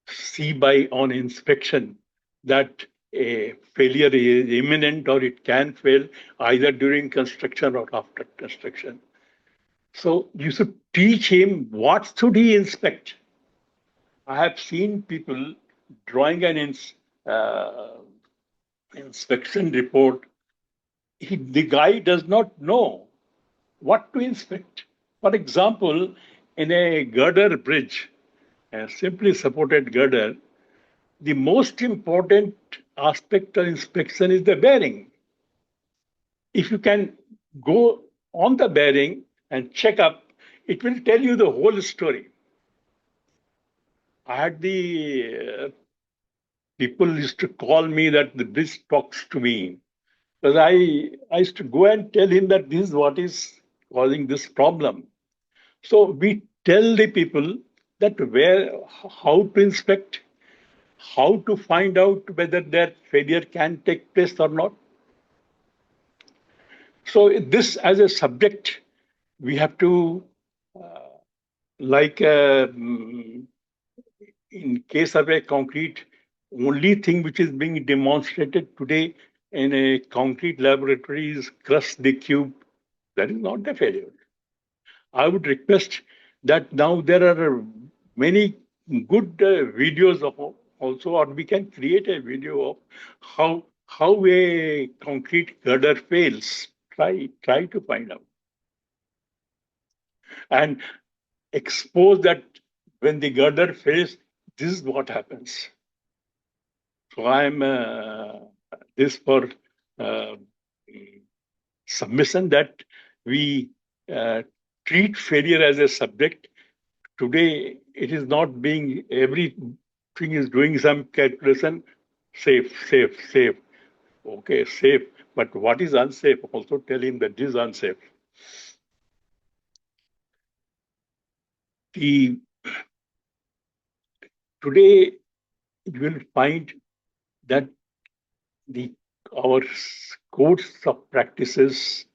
see by on inspection that a failure is imminent or it can fail either during construction or after construction. So you should teach him what should he inspect. I have seen people drawing an inspection report. The guy does not know what to inspect. For example, in a girder bridge, a simply supported girder, the most important aspect of inspection is the bearing. If you can go on the bearing and check up, it will tell you the whole story. I had the people used to call me that the bridge talks to me. Because I used to go and tell him that this is what is causing this problem. So we tell the people that how to inspect, how to find out whether their failure can take place or not. So this as a subject, we have to, in case of a concrete, only thing which is being demonstrated today in a concrete laboratory is crush the cube. That is not the failure. I would request that now there are many good videos of also, or we can create a video of how a concrete girder fails. Try to find out and expose that when the girder fails, this is what happens. So I'm this for submission that we treat failure as a subject. Today, it is not being, everything is doing some calculation, safe. Okay, safe. But what is unsafe? Also tell him that this is unsafe. Today, you will find that our codes of practices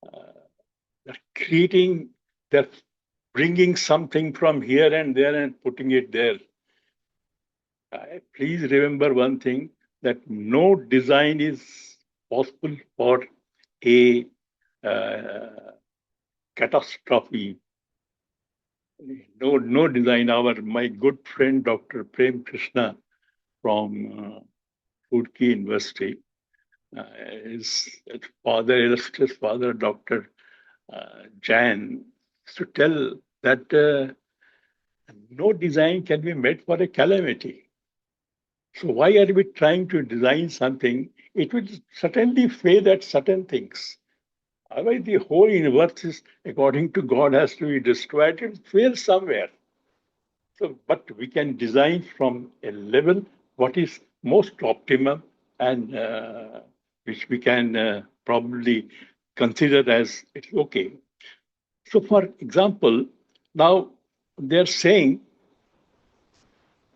are creating, they're bringing something from here and there and putting it there. Please remember one thing, that no design is possible for a catastrophe. No design. My good friend Dr. Prem Krishna from Roorkee University, his illustrious father, Dr. Jain, to tell that no design can be made for a calamity. So why are we trying to design something? It will certainly fail at certain things. Otherwise, the whole universe is, according to God, has to be destroyed. It will fail somewhere. So, but we can design from a level what is most optimum and which we can probably consider as it's okay. So, for example, now they're saying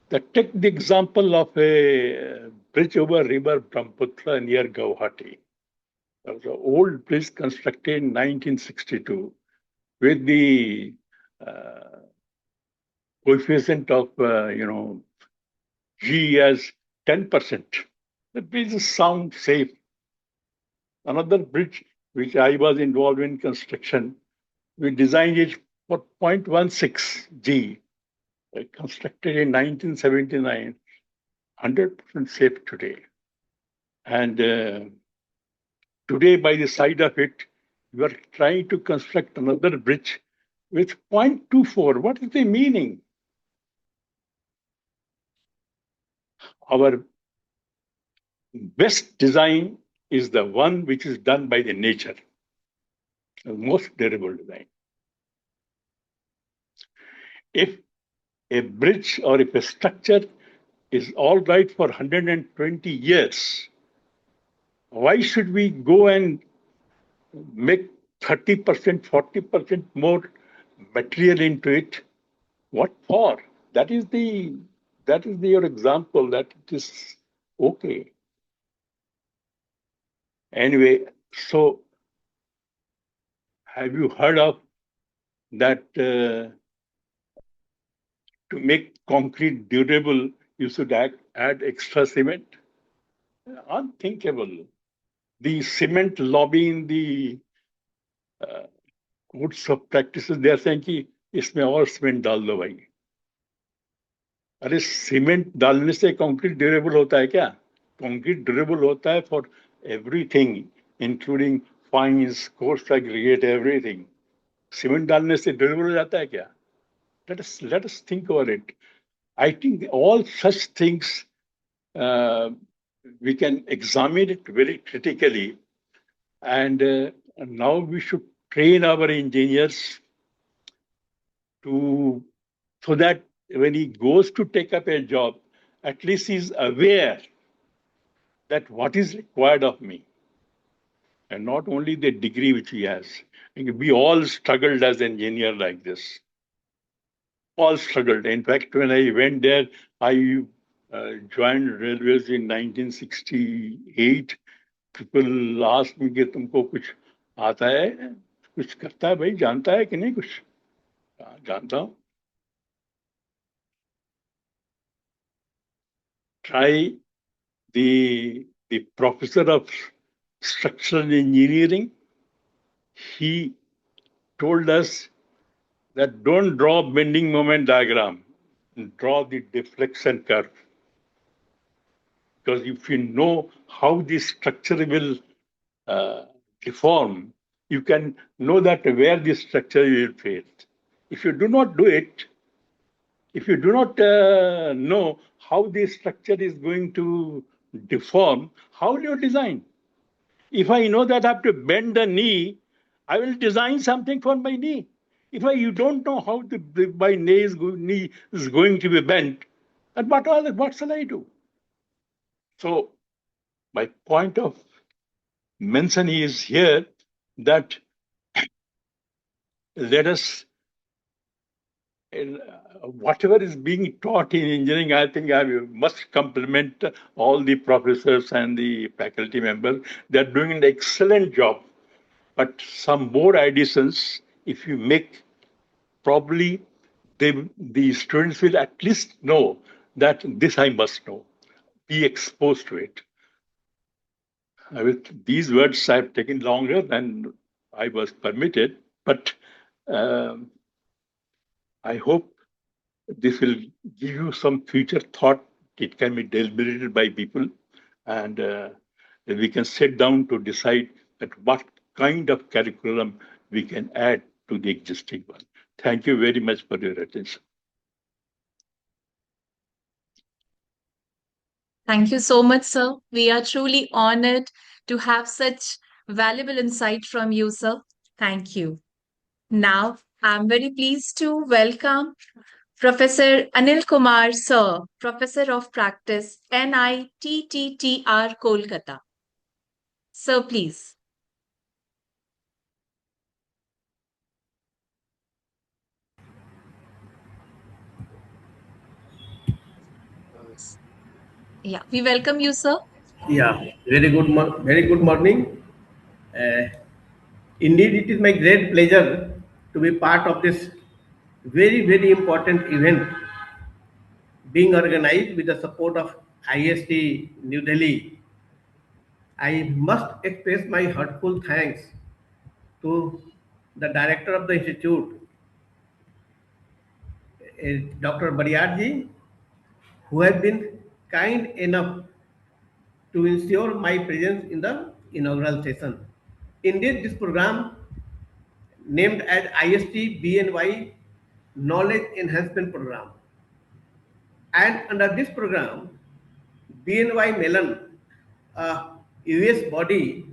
that take the example of a bridge over river Brahmaputra near Guwahati. There was an old bridge constructed in 1962 with the coefficient of, G as 10%. The bridge is sound, safe. Another bridge which I was involved in construction, we designed it for 0.16 G, constructed in 1979, 100% safe today. And today, by the side of it, we are trying to construct another bridge with 0.24. What is the meaning? Our best design is the one which is done by the nature, the most durable design. If a bridge or if a structure is all right for 120 years, why should we go and make 30%, 40% more material into it? What for? That is your example that it is okay. Anyway, so have you heard of that to make concrete durable, you should add extra cement? Unthinkable. The cement lobby in the codes of practices, they are saying कि इसमें और cement डाल दो भाई. अरे cement डालने से concrete durable होता है क्या? कंक्रीट ड्यूरेबल होता है for everything including फाइंस, coarse aggregate, everything. Cement डालने से ड्यूरेबल हो जाता है क्या? Let us think about it. I think all such things we can examine it very critically, and now we should train our engineers so that when he goes to take up a job, at least he's aware that what is required of me, and not only the degree which he has. We all struggled as engineer like this. All struggled. In fact, when I went there, I joined railways in 1968. People asked me कि तुमको कुछ आता है, कुछ करता है भाई, जानता है कि नहीं कुछ? जानता हूँ. Try the professor of structural engineering. He told us that don't draw bending moment diagram, draw the deflection curve. Because if you know how the structure will deform, you can know that where the structure will fail. If you do not do it, if you do not know how the structure is going to deform, how will you design? If I know that I have to bend the knee, I will design something for my knee. If you don't know how my knee is going to be bent, then what shall I do? So my point of mention is here that let us, whatever is being taught in engineering, I think I must compliment all the professors and the faculty members. They're doing an excellent job. But some more additions, if you make, probably the students will at least know that this I must know, be exposed to it. With these words, I've taken longer than I was permitted, but I hope this will give you some future thought. It can be deliberated by people, and we can sit down to decide that what kind of curriculum we can add to the existing one. Thank you very much for your attention. Thank you so much, sir. We are truly honored to have such valuable insight from you, sir. Thank you. Now, I'm very pleased to welcome Professor Anil Kumar, sir, Professor of Practice, NITTTR, Kolkata. Sir, please. Yeah, we welcome you, sir. Yeah, very good morning. Indeed, it is my great pleasure to be part of this very important event being organized with the support of ISTE New Delhi. I must express my heartfelt thanks to the director of the institute, Dr. Bariarji, who have been kind enough to ensure my presence in the inaugural session. Indeed, this program, named as ISTE BNY Knowledge Enhancement Program, and under this program, BNY Mellon, a US body,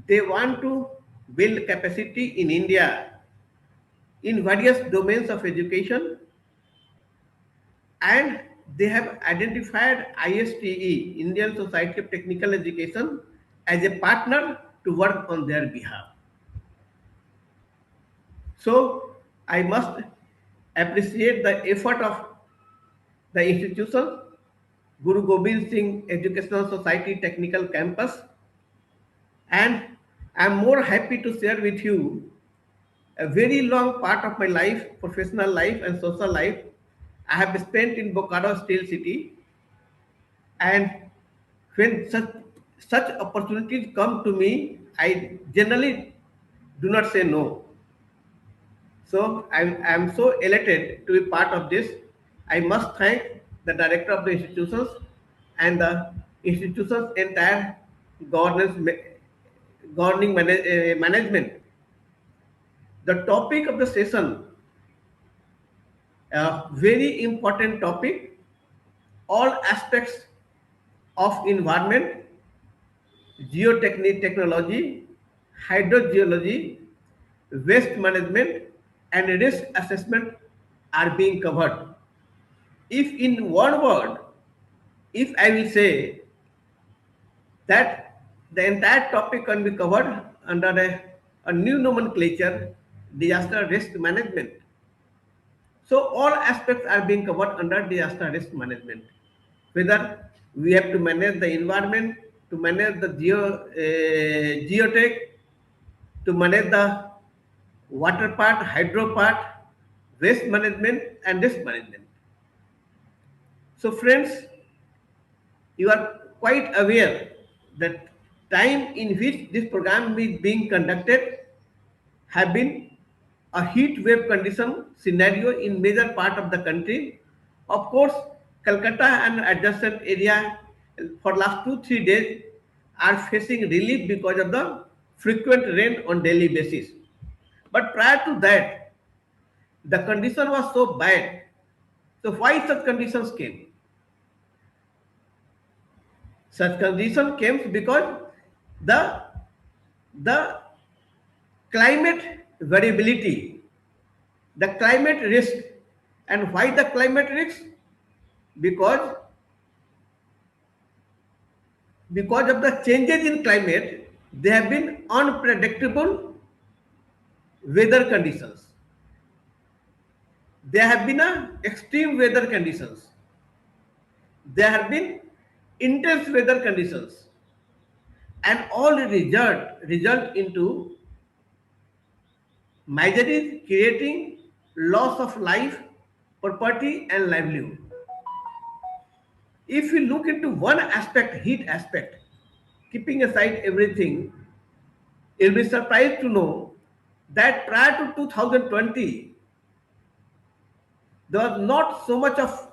they want to build capacity in India in various domains of education, and they have identified ISTE, Indian Society of Technical Education, as a partner to work on their behalf. So I must appreciate the effort of the institution, Guru Gobind Singh Educational Society Technical Campus, and I'm more happy to share with you a very long part of my life, professional life and social life, I have spent in Bokaro Steel City, and when such opportunities come to me, I generally do not say no. So I'm so elated to be part of this. I must thank the director of the institutions and the institution's entire governing management. The topic of the session a very important topic. All aspects of environment, geotechnology, hydrogeology, waste management, and risk assessment are being covered. If in one word, if I will say that the entire topic can be covered under a new nomenclature, disaster risk management. So all aspects are being covered under disaster risk management. Whether we have to manage the environment, to manage the geotech, to manage the water part, hydro part, waste management, and risk management. So friends, you are quite aware that time in which this program is being conducted have been a heat wave condition scenario in major part of the country. Of course, Calcutta and adjacent area for last 2-3 days are facing relief because of the frequent rain on daily basis. But prior to that, the condition was so bad. So why such conditions came? Such condition came because the climate variability, the climate risk. And why the climate risk? Because of the changes in climate, there have been unpredictable weather conditions. There have been extreme weather conditions. There have been intense weather conditions, and all result into majorly creating loss of life, property, and livelihood. If we look into one aspect, heat aspect, keeping aside everything, you'll be surprised to know that prior to 2020, there was not so much of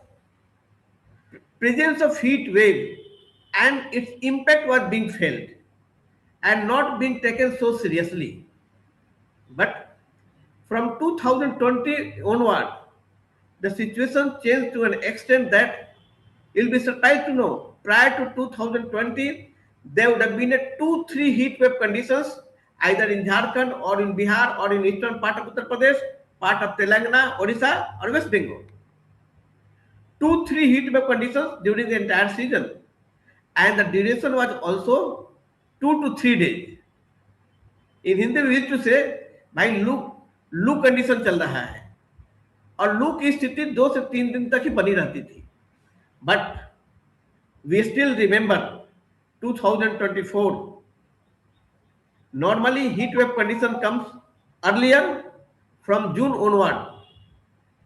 presence of heat wave, and its impact was being felt and not being taken so seriously. But from 2020 onward, the situation changed to an extent that you'll be surprised to know prior to 2020, there would have been a 2-3 heat wave conditions either in Jharkhand or in Bihar or in eastern part of Uttar Pradesh, part of Telangana, Odisha, or West Bengal. 2-3 heat wave conditions during the entire season, and the duration was also 2 to 3 days. In Hindi we used to say, भाई लू condition चल रहा है, और लू की स्थिति 2 से 3 दिन तक ही बनी रहती थी. But we still remember 2024. Normally heat wave condition comes earlier from June onward,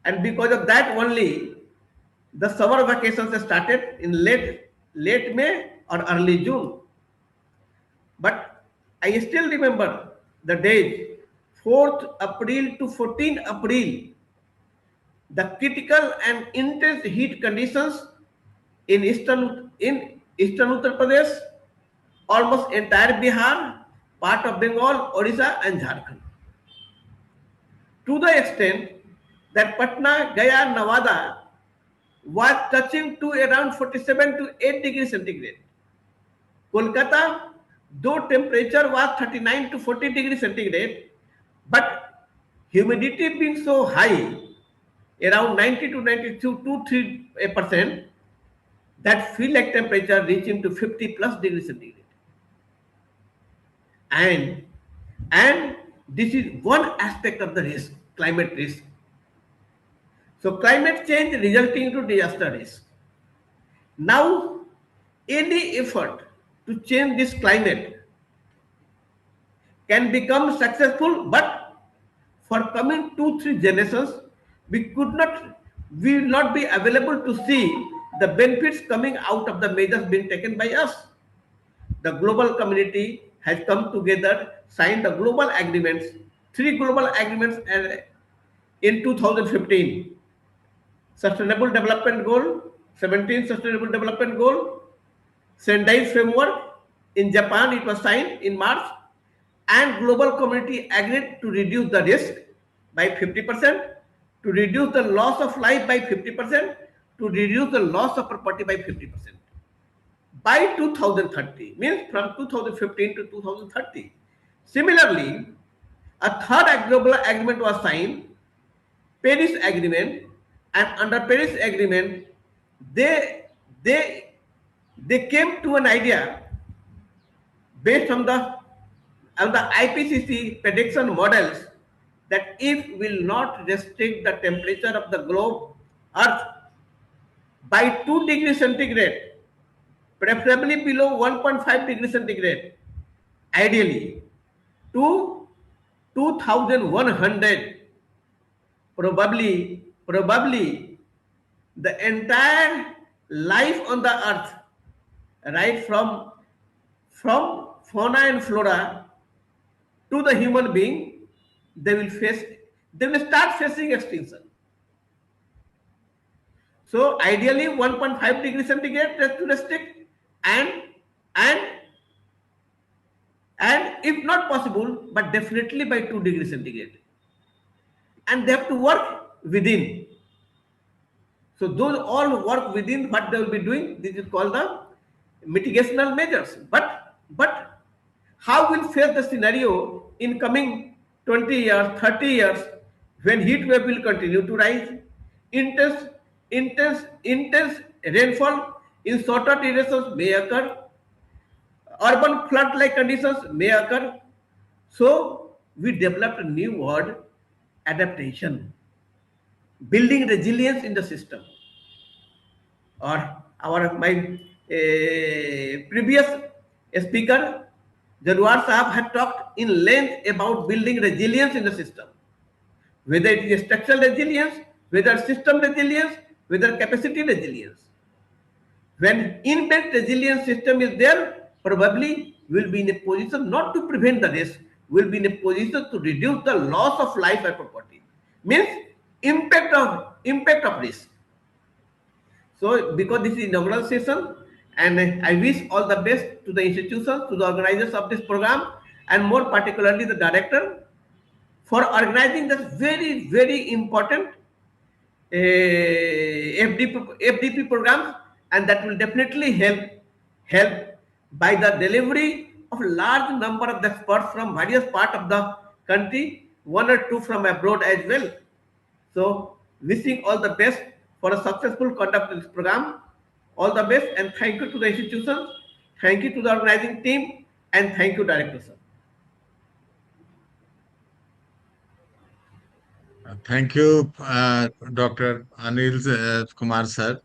and because of that only the summer vacations started in late May or early June. But I still remember the days 4th April to 14th April, the critical and intense heat conditions in eastern Uttar Pradesh, almost entire Bihar, part of Bengal, Odisha, and Jharkhand. To the extent that Patna, Gaya, Nevada was touching to around 47 to 8 degrees centigrade. Kolkata, though temperature was 39 to 40 degrees centigrade, but humidity being so high, around 90 to 92 to 3%, that feel like temperature reaching to 50 plus degrees centigrade. And this is one aspect of the risk, climate risk. So climate change resulting into disaster risk. Now, any effort to change this climate can become successful, but for coming 2-3 generations, we will not be available to see the benefits coming out of the measures being taken by us. The global community has come together, signed the global agreements, 3 global agreements in 2015. Sustainable Development Goal, 17th Sustainable Development Goal, Sendai Framework, in Japan it was signed in March, and global community agreed to reduce the risk by 50%, to reduce the loss of life by 50%, to reduce the loss of property by 50% by 2030, means from 2015 to 2030. Similarly, a third global agreement was signed, Paris Agreement, and under Paris Agreement, they came to an idea based on the IPCC prediction models that if we will not restrict the temperature of the globe Earth by 2 degrees centigrade, preferably below 1.5 degrees centigrade, ideally to 2100, probably the entire life on the earth, right from fauna and flora to the human being, they will start facing extinction. So ideally 1.5 degrees centigrade to restrict, and if not possible, but definitely by 2 degrees centigrade. And they have to work within. So those all work within what they will be doing. This is called the mitigational measures. But how will face the scenario in coming 20 years, 30 years, when heat wave will continue to rise, intense rainfall in shorter durations may occur, urban flood-like conditions may occur. So we developed a new word, adaptation, building resilience in the system. Or my previous speaker, Jadwar Sahab, had talked in length about building resilience in the system. Whether it is structural resilience, whether system resilience, whether capacity resilience. When inbuilt resilience system is there, probably we'll be in a position not to prevent the risk, we'll be in a position to reduce the loss of life and property. Means impact of risk. So because this is inaugural session, and I wish all the best to the institutions, to the organizers of this program, and more particularly the director, for organizing this very, very important FDP program, and that will definitely help by the delivery of large number of the experts from various parts of the country, 1 or 2 from abroad as well. So wishing all the best for a successful conduct of this program. All the best, and thank you to the institutions, thank you to the organizing team, and thank you, Director Sir. Thank you, Dr. Anil Kumar sir,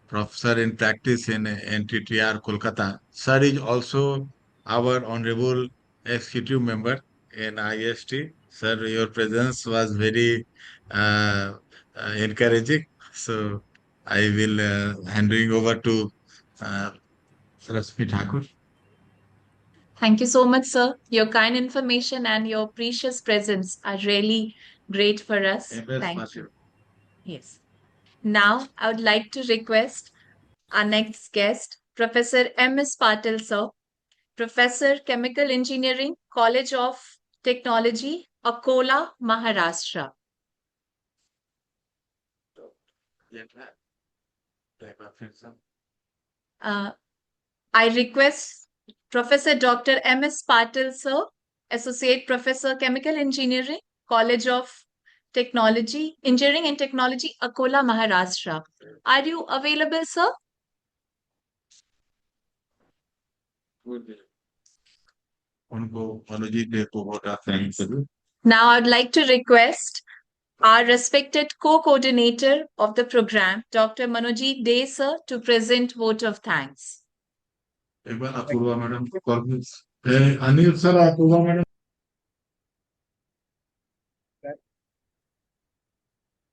professor in practice in NTTR Kolkata. Sir is also our honorable executive member in IST. Sir, your presence was very encouraging. So I will handing over to Saraswati Thakur. Thank you so much, sir. Your kind information and your precious presence are really great for us. Thank you. Yes. Now, I would like to request our next guest, Professor M.S. Patil, sir, Professor Chemical Engineering, College of Technology, Akola, Maharashtra. I request Professor Dr. M.S. Patil, sir, Associate Professor, Chemical Engineering, College of Technology, Engineering and Technology, Akola, Maharashtra. Are you available, sir? Now I'd like to request our respected co-coordinator of the program, Dr. Manojit Dey, sir, to present vote of thanks. Anil sir, Apurva madam.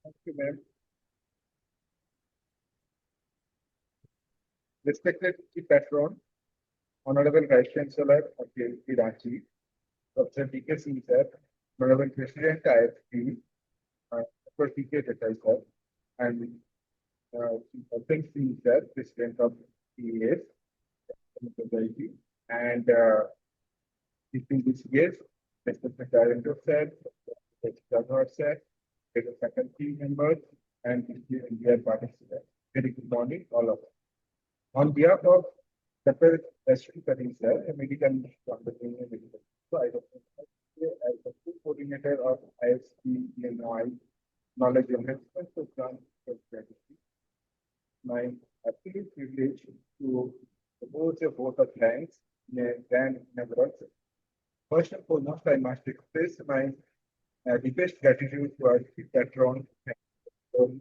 Thank you, ma'am. Respected Chief Patron, Honorable Vice Chancellor of ISTE Ranchi, Professor D.K. Singh sir, Honorable President ISTE, Dr. D.K. Desai sir, and Dr. Singh sir, President of EAS, Society, and distinguished guests, Mr. Director sir, Mr. Jadwar sir, the faculty members, and dear participants. Very good morning, all of us. On behalf of Dr. Rashmi Karim sir, a medical from the Junior Medical, so I represent as the co-coordinator of ISTE BNY Knowledge Enhancement Program. My absolute privilege to propose a vote of thanks in a grand inaugural. First and foremost, I must express my deepest gratitude to our chief patron and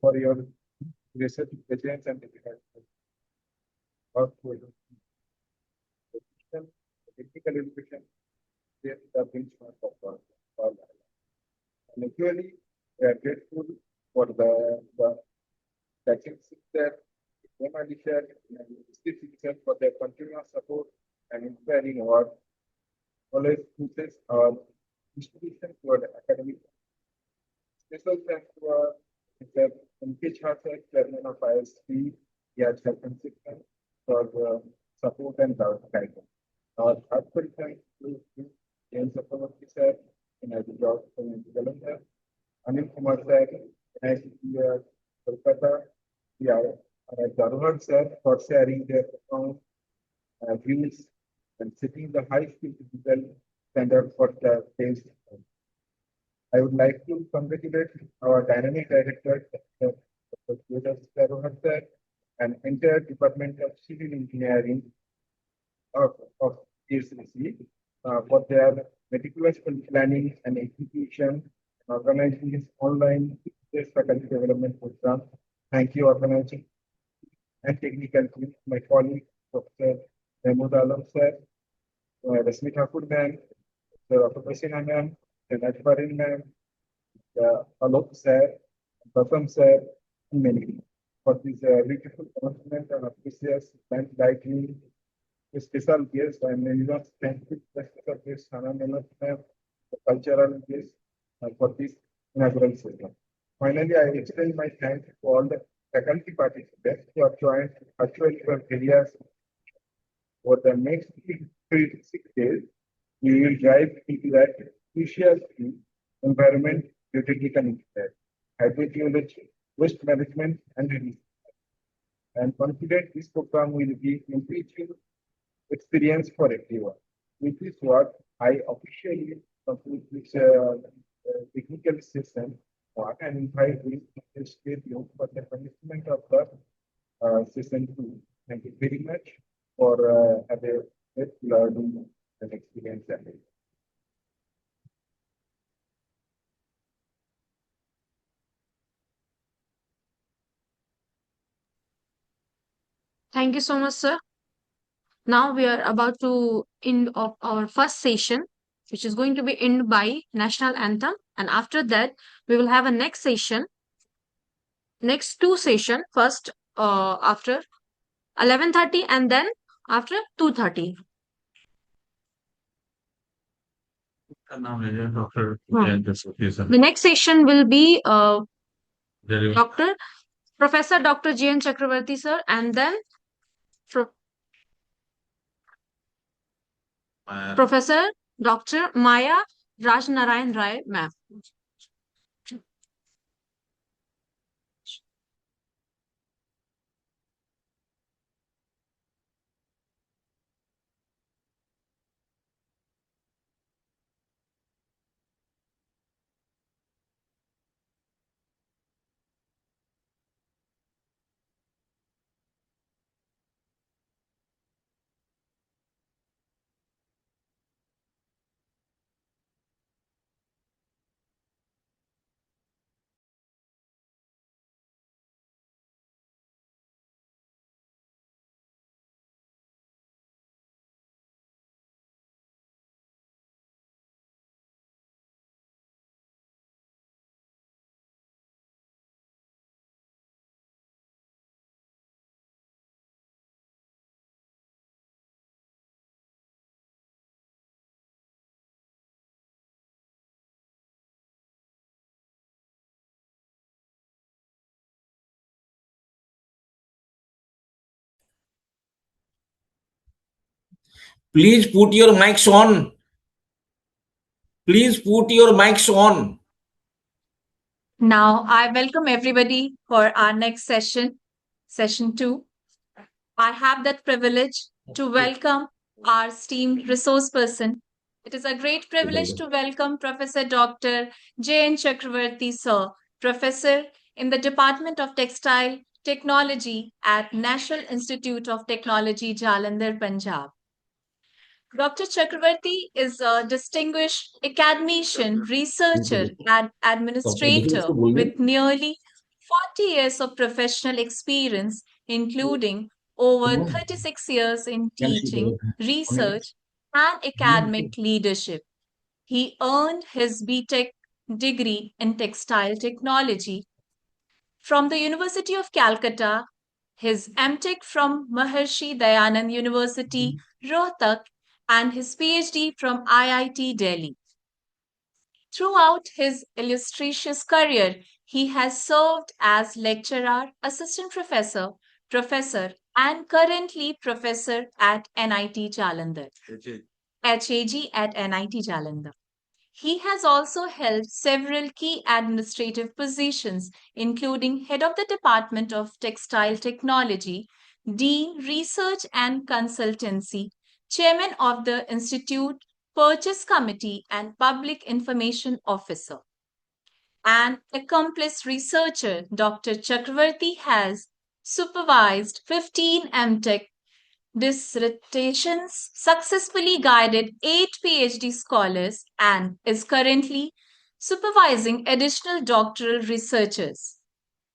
for your research presence and work for technical education is the benchmark of all. And actually, we are grateful for the teaching system, and for their continuous support and inspiring work. Always pushes our institution toward academic. Special thanks to our Mr. Mukesh Hasek, Chairman of ISTE, for the support and guidance. Our heartfelt thanks to James Chakravarti sir, NIT Job from Jalandhar, Anil Kumar sir, NIT Kolkata, Daruhar sir for sharing their profound views and setting the high digital standard for the phase. I would like to congratulate our dynamic director, Dr. Daruhar sir, and entire Department of Civil Engineering of TSCC for their meticulous planning and execution and organizing this online faculty development program. Thank you, organizing and technical team, my colleague, Dr. Mahmood Alam sir, Rasmi Thakur ma'am, Dr. Prasinha ma'am, Najbarin ma'am, Alok sir, Basam sir, and many for this beautiful announcement and appreciation and lightning. Special guest, I may not thank you, special guest, Hana Melat ma'am, the cultural guest for this inaugural session. Finally, I extend my thanks to all the faculty participants who have joined virtually for areas. For the next 6 days, we will dive into that crucial environment, geotechnical engineering, hydrogeology, waste management, and research. I'm confident this program will be enriching experience for everyone. With this work, I officially conclude this technical session and invite you to stay tuned for the commencement of the session 2. Thank you very much for having learning and experience. Thank you so much, sir. Now we are about to end of our first session, which is going to be ended by national anthem, and after that we will have a next session, next two session, first after 11:30 and then after 2:30. The next session will be Professor Dr. J.N. Chakravarti sir, and then Professor Dr. Maya Rajnarayan Rai ma'am. Please put your mics on. Please put your mics on. Now, I welcome everybody for our next session, session 2. I have that privilege to welcome our esteemed resource person. It is a great privilege to welcome Professor Dr. J.N. Chakravarti, sir, Professor in the Department of Textile Technology at National Institute of Technology, Jalandhar, Punjab. Dr. Chakravarti is a distinguished academician, researcher, and administrator with nearly 40 years of professional experience, including over 36 years in teaching, research, and academic leadership. He earned his BTech degree in textile technology from the University of Calcutta, his MTech from Maharshi Dayanand University, Rohtak, and his PhD from IIT Delhi. Throughout his illustrious career, he has served as lecturer, assistant professor, professor, and currently professor at NIT Jalandhar. HAG at NIT Jalandhar. He has also held several key administrative positions, including Head of the Department of Textile Technology, Dean Research and Consultancy, Chairman of the Institute Purchase Committee, and Public Information Officer. An accomplished researcher, Dr. Chakravarti has supervised 15 MTech dissertations, successfully guided 8 PhD scholars, and is currently supervising additional doctoral researchers.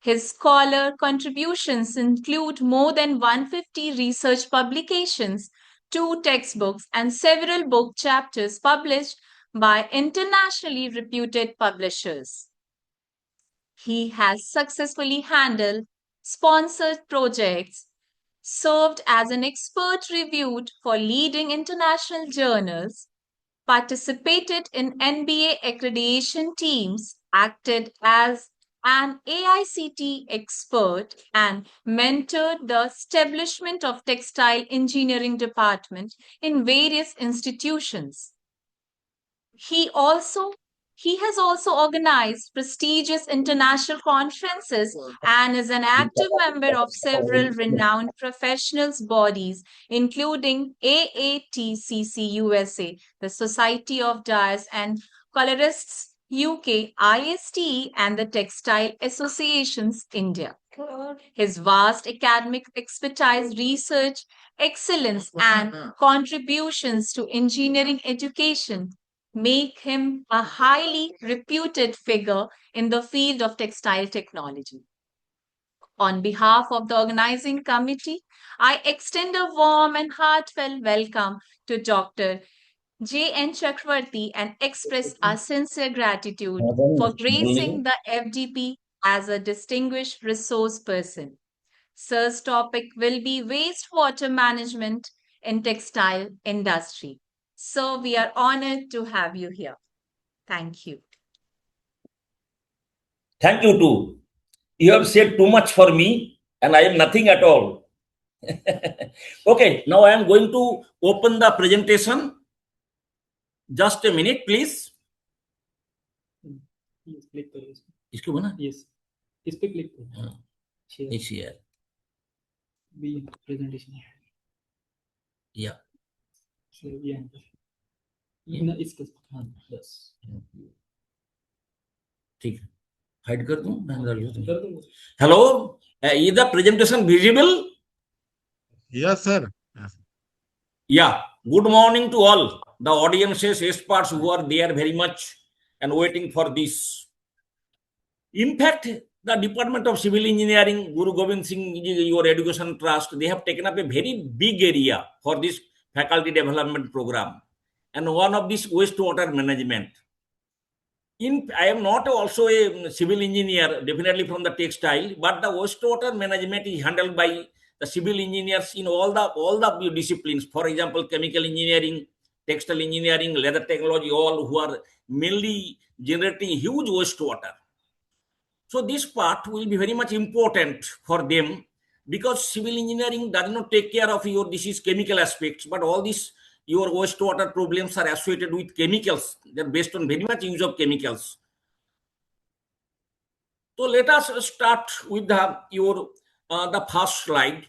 His scholar contributions include more than 150 research publications, 2 textbooks, and several book chapters published by internationally reputed publishers. He has successfully handled sponsored projects, served as an expert reviewed for leading international journals, participated in NBA accreditation teams, acted as an AICT expert, and mentored the establishment of textile engineering department in various institutions. He has also organized prestigious international conferences and is an active member of several renowned professionals bodies, including AATCC USA, the Society of Dyers and Colorists UK, ISTE, and the Textile Associations India. His vast academic expertise, research, excellence, and contributions to engineering education make him a highly reputed figure in the field of textile technology. On behalf of the organizing committee, I extend a warm and heartfelt welcome to Dr. J.N. Chakravarti and express our sincere gratitude for gracing the FDP as a distinguished resource person. Sir's topic will be wastewater management in textile industry. So we are honored to have you here. Thank you. Thank you too. You have said too much for me, and I am nothing at all. Okay, now I am going to open the presentation. Just a minute, please. Yes, click करो इसको. इसको बना? Yes, इस पे click करो. हाँ. Share. It's here. Be presentation. Yeah. So yeah. ना इसके हाँ बस. ठीक है. Hide कर दूं? कर दूँगा. Hello, is the presentation visible? Yes, sir. Yes. Yeah. Good morning to all the audiences, experts who are there very much and waiting for this. In fact, the Department of Civil Engineering, Guru Gobind Singh, your education trust, they have taken up a very big area for this faculty development program. And one of this wastewater management. I am not also a civil engineer, definitely from the textile, but the wastewater management is handled by the civil engineers in all the disciplines. For example, chemical engineering, textile engineering, leather technology, all who are mainly generating huge wastewater. So this part will be very much important for them because civil engineering does not take care of your chemical aspects, but all this your wastewater problems are associated with chemicals. They're based on very much use of chemicals. So let us start with the first slide.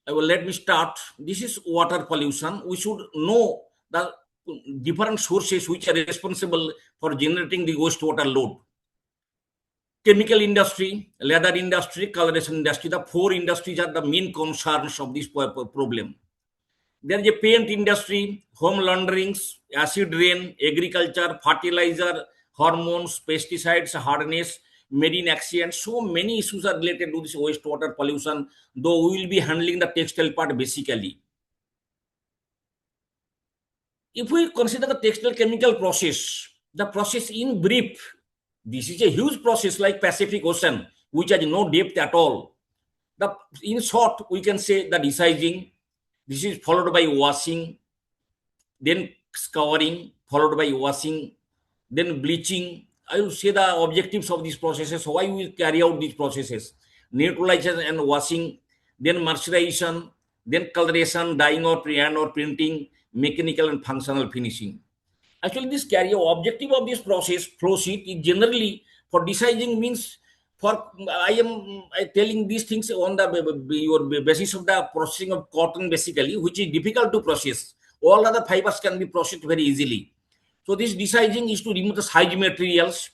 Let me start. This is water pollution. We should know the different sources which are responsible for generating the wastewater load. Chemical industry, leather industry, coloration industry, the four industries are the main concerns of this problem. There is a paint industry, home launderings, acid rain, agriculture, fertilizer, hormones, pesticides, hardness, marine accidents. So many issues are related to this wastewater pollution, though we will be handling the textile part basically. If we consider the textile chemical process, the process in brief, this is a huge process like Pacific Ocean, which has no depth at all. In short, we can say the decising. This is followed by washing, then scouring, followed by washing, then bleaching. I will say the objectives of these processes, why we carry out these processes. Neutralization and washing, then mercerization, then coloration, dyeing or printing, mechanical and functional finishing. Actually, this objective of this process flow sheet is generally for deciding means for I am telling these things on your basis of the processing of cotton basically, which is difficult to process. All other fibers can be processed very easily. So this deciding is to remove the size materials.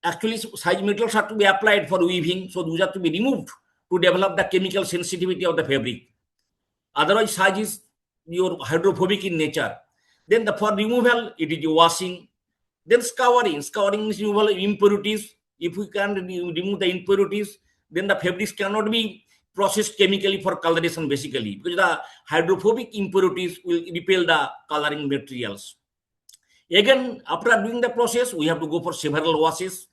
Actually, size materials are to be applied for weaving, so those are to be removed to develop the chemical sensitivity of the fabric. Otherwise, size is your hydrophobic in nature. Then for removal, it is washing. Then scouring. Scouring is removal of impurities. If we can remove the impurities, then the fabrics cannot be processed chemically for coloration basically, because the hydrophobic impurities will repel the coloring materials. Again, after doing the process, we have to go for several washes.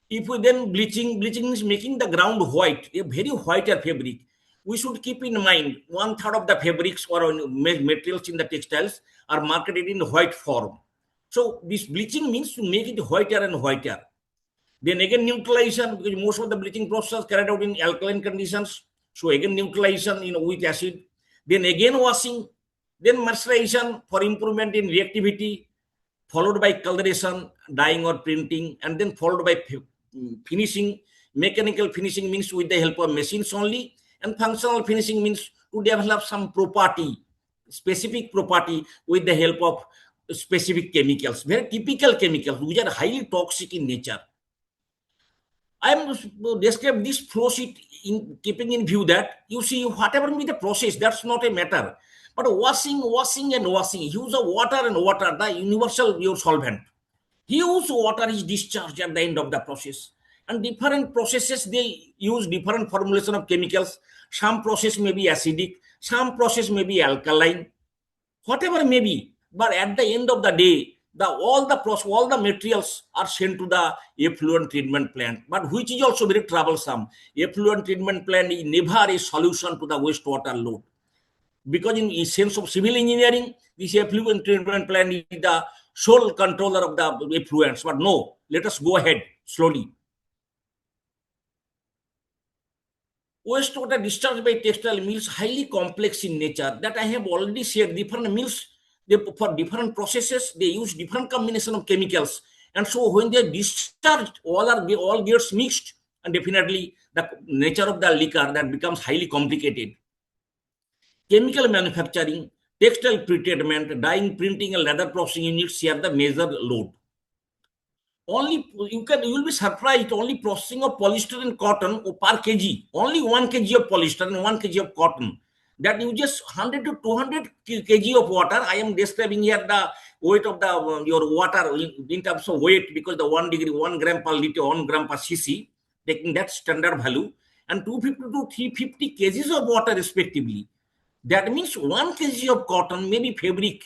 If we then bleaching is making the ground white, a very whiter fabric. We should keep in mind 1/3 of the fabrics or materials in the textiles are marketed in white form. So this bleaching means to make it whiter and whiter. Then again neutralization, because most of the bleaching process is carried out in alkaline conditions. So again neutralization with acid. Then again washing. Then mercerization for improvement in reactivity, followed by coloration, dyeing or printing, and then followed by finishing. Mechanical finishing means with the help of machines only, and functional finishing means to develop some property, specific property with the help of specific chemicals, very typical chemicals which are highly toxic in nature. I am describe this flow sheet in keeping in view that you see whatever be the process, that's not a matter. But washing and washing, use of water and water, the universal your solvent. Huge water is discharged at the end of the process. And different processes, they use different formulation of chemicals. Some process may be acidic, some process may be alkaline, whatever may be. But at the end of the day, all the materials are sent to the effluent treatment plant, but which is also very troublesome. Effluent treatment plant is never a solution to the wastewater load. Because in the sense of civil engineering, this effluent treatment plant is the sole controller of the effluents. But no, let us go ahead slowly. Wastewater discharged by textile mills highly complex in nature. That I have already said. Different mills, for different processes, they use different combination of chemicals, and so when they are discharged, all gets mixed, and definitely the nature of the liquor that becomes highly complicated. Chemical manufacturing, textile pretreatment, dyeing, printing, and leather processing units share the major load. You will be surprised, only processing of polyester and cotton per kg, only 1 kg of polyester and 1 kg of cotton, that uses 100 to 200 kg of water. I am describing here the weight of your water in terms of weight, because the 1 gram per liter, 1 gram per cc, taking that standard value, and 250 to 350 kgs of water respectively. That means 1 kg of cotton, maybe fabric,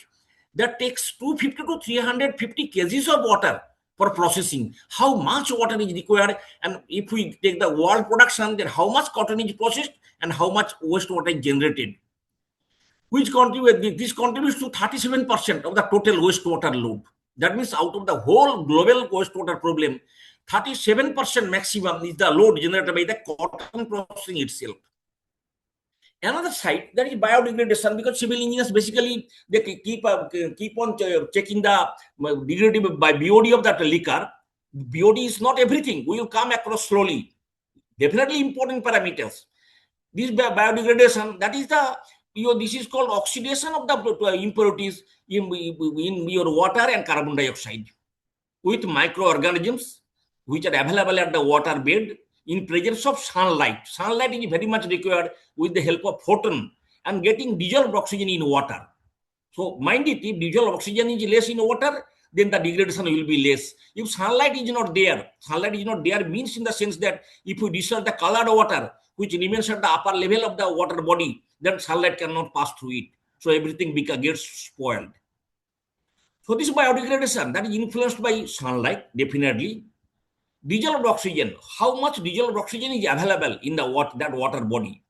that takes 250 to 350 kgs of water for processing. How much water is required? And if we take the world production, then how much cotton is processed and how much wastewater is generated? This contributes to 37% of the total wastewater load. That means out of the whole global wastewater problem, 37% maximum is the load generated by the cotton processing itself. Another side, that is biodegradation, because civil engineers basically they keep on checking the degradable by BOD of that liquor. BOD is not everything. We will come across slowly. Definitely important parameters. This biodegradation, that is the this is called oxidation of the impurities in your water and carbon dioxide with microorganisms which are available at the water bed in presence of sunlight. Sunlight is very much required with the help of photon and getting dissolved oxygen in water. So mind it, if dissolved oxygen is less in water, then the degradation will be less. If sunlight is not there means in the sense that if you dissolve the colored water, which remains at the upper level of the water body, then sunlight cannot pass through it. So everything gets spoiled. So this biodegradation, that is influenced by sunlight, definitely. Dissolved oxygen, how much dissolved oxygen is available in the water body?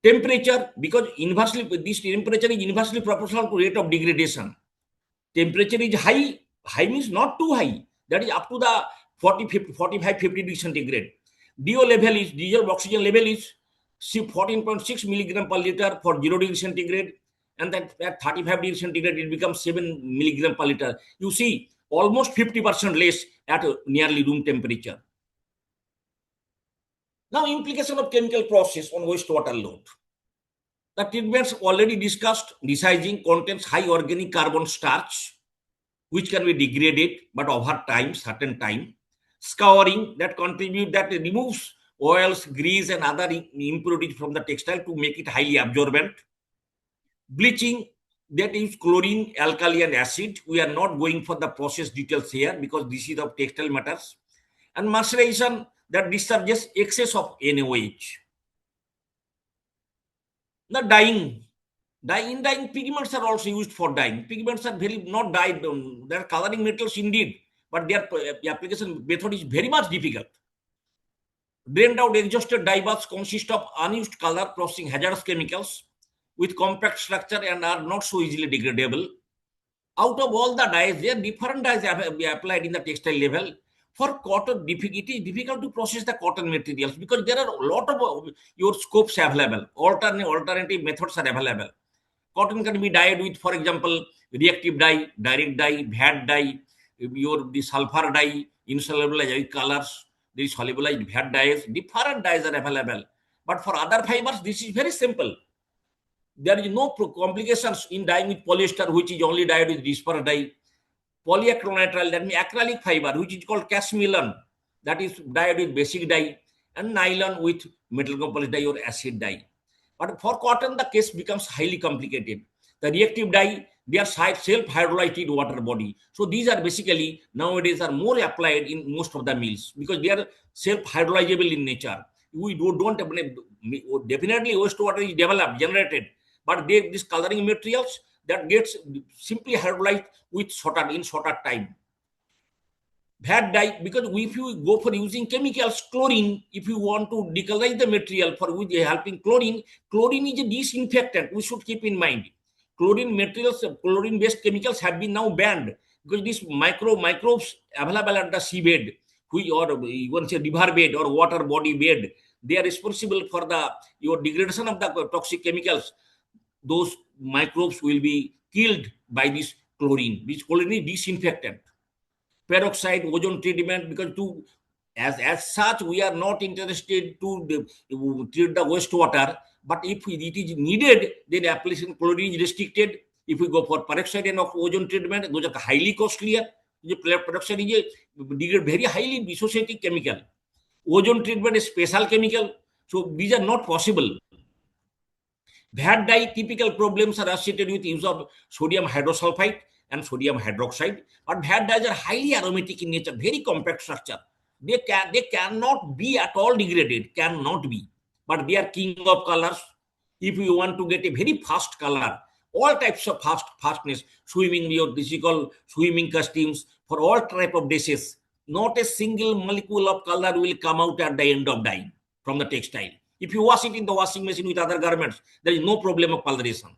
Temperature, because this temperature is inversely proportional to rate of degradation. Temperature is high means not too high, that is up to the 45, 50 degrees centigrade. dissolved oxygen level is 14.6 milligram per liter for 0 degree centigrade, and that at 35 degrees centigrade it becomes 7 milligram per liter. You see, almost 50% less at nearly room temperature. Now, implication of chemical process on wastewater load. The treatments already discussed. Desizing contains high organic carbon starch, which can be degraded, but over time, certain time. Scouring, that removes oils, grease, and other impurities from the textile to make it highly absorbent. Bleaching, that is chlorine, alkali, and acid. We are not going for the process details here because this is of textile matters. And mercerization, that discharges excess of NaOH. The dyeing, pigments are also used for dyeing. Pigments are very not dyed, they are coloring materials indeed, but their application method is very much difficult. Drained out exhausted dye baths consist of unused color processing hazardous chemicals with compact structure and are not so easily degradable. Out of all the dyes, there are different dyes applied in the textile level. For cotton, it is difficult to process the cotton materials because there are a lot of your scopes available. Alternative methods are available. Cotton can be dyed with, for example, reactive dye, direct dye, VAT dye, the sulfur dye, insolubilized colors, the solubilized VAT dyes. Different dyes are available. But for other fibers, this is very simple. There is no complications in dyeing with polyester, which is only dyed with disper dye. Polyacrylonitrile, that means acrylic fiber, which is called cashmelan, that is dyed with basic dye, and nylon with metal composite dye or acid dye. But for cotton, the case becomes highly complicated. The reactive dye, they are self-hydrolyzed water body. So these are basically nowadays are more applied in most of the mills because they are self-hydrolyzable in nature. We don't definitely wastewater is developed, generated, but these coloring materials that gets simply hydrolyzed with shorter time. VAT dye, because if you go for using chemicals, chlorine, if you want to decolorize the material for with helping chlorine is a disinfectant. We should keep in mind. Chlorine-based chemicals have been now banned because these microbes available at the seabed, or you want to say river bed or water body bed, they are responsible for your degradation of the toxic chemicals. Those microbes will be killed by this chlorine. This chlorine is disinfectant. Peroxide, ozone treatment, because as such we are not interested to treat the wastewater, but if it is needed, then application chlorine is restricted. If we go for peroxide and ozone treatment, those are highly costlier. Peroxide is a very highly dissociative chemical. Ozone treatment is special chemical, so these are not possible. VAT dye, typical problems are associated with use of sodium hydrosulfide and sodium hydroxide. But VAT dyes are highly aromatic in nature, very compact structure. They cannot be at all degraded, cannot be. But they are king of colors. If you want to get a very fast color, all types of fastness, swimming, this is called swimming costumes for all type of dishes. Not a single molecule of color will come out at the end of dyeing from the textile. If you wash it in the washing machine with other garments, there is no problem of coloration.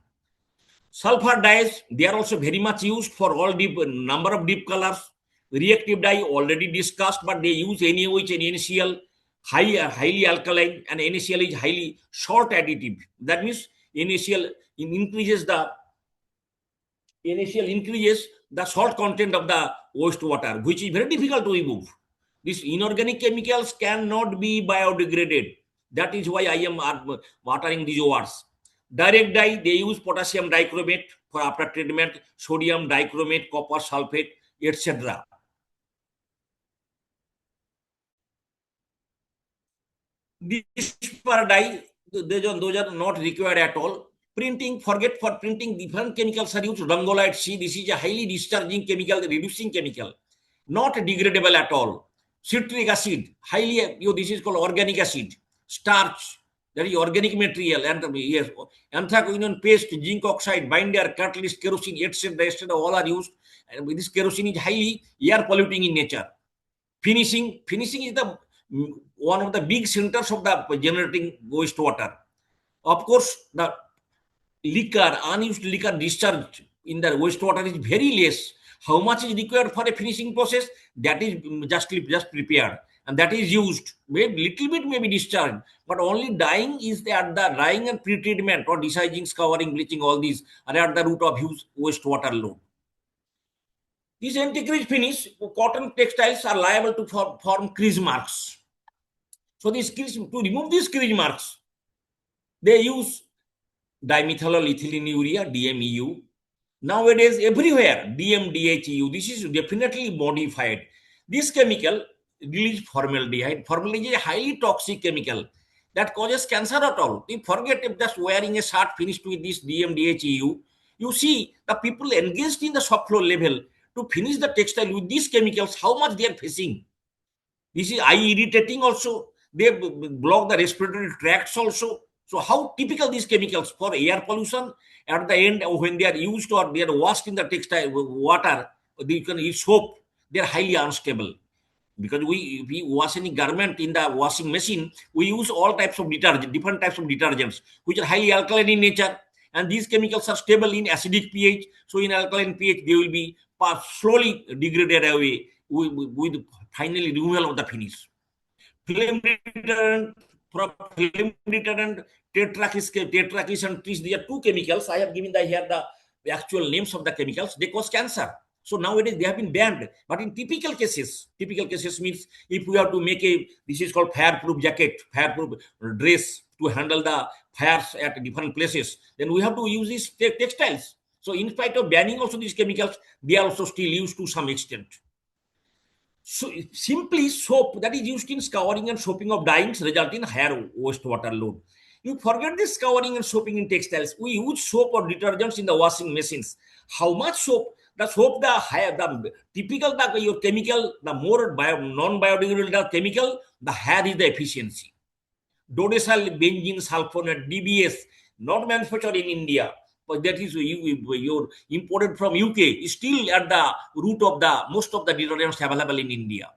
Sulfur dyes, they are also very much used for all number of deep colors. Reactive dye already discussed, but they use NaOH and NaCl. highly alkaline, and NaCl is highly short additive. That means NaCl increases the salt content of the wastewater, which is very difficult to remove. These inorganic chemicals cannot be biodegraded. That is why I am watering these ores. Direct dye, they use potassium dichromate for after treatment, sodium dichromate, copper sulfate, etc. These per dye, those are not required at all. Printing, forget for printing, different chemicals are used. Rangolite C, this is a highly discharging chemical, reducing chemical, not degradable at all. Citric acid, highly, this is called organic acid. Starch, that is organic material, and yes, anthraquinone paste, zinc oxide, binder, catalyst, kerosene, etc., all are used. And this kerosene is highly air polluting in nature. Finishing is the one of the big centers of the generating wastewater. Of course, the unused liquor discharge in the wastewater is very less. How much is required for a finishing process? That is just prepared, and that is used. Maybe little bit may be discharged, but only dyeing is at the dyeing and pre-treatment or designing, scouring, bleaching, all these are at the root of huge wastewater load. These anti-crease finish, cotton textiles are liable to form crease marks. So these to remove these crease marks, they use dimethylethylene DMEU. Nowadays, everywhere DMDHEU. This is definitely modified. This chemical releases formaldehyde. Formaldehyde is a highly toxic chemical that causes cancer at all. You forget if just wearing a shirt finished with this DMDHEU. You see the people engaged in the shop floor level to finish the textile with these chemicals, how much they are facing. This is eye irritating also. They block the respiratory tracts also. So how typical these chemicals for air pollution at the end when they are used or they are washed in the textile water, you can use soap, they are highly unstable. Because we wash any garment in the washing machine, we use all types of detergent, different types of detergents, which are highly alkaline in nature. And these chemicals are stable in acidic pH. So in alkaline pH, they will be slowly degraded away with finally removal of the finish. Flame retardant, tetrakis and tris, these are two chemicals. I have given here the actual names of the chemicals. They cause cancer. So nowadays they have been banned. But in typical cases means if we have to make this is called fireproof jacket, fireproof dress to handle the fires at different places, then we have to use these textiles. So in spite of banning also these chemicals, they are also still used to some extent. So simply soap that is used in scouring and soaping of dyes result in higher wastewater load. You forget this scouring and soaping in textiles. We use soap or detergents in the washing machines. How much soap? The soap, the higher, the typical, your chemical, the more non-biodegradable chemical, the higher is the efficiency. Dodecyl benzene sulfonate, DBS, not manufactured in India, but that is you're imported from UK, is still at the root of the most of the detergents available in India.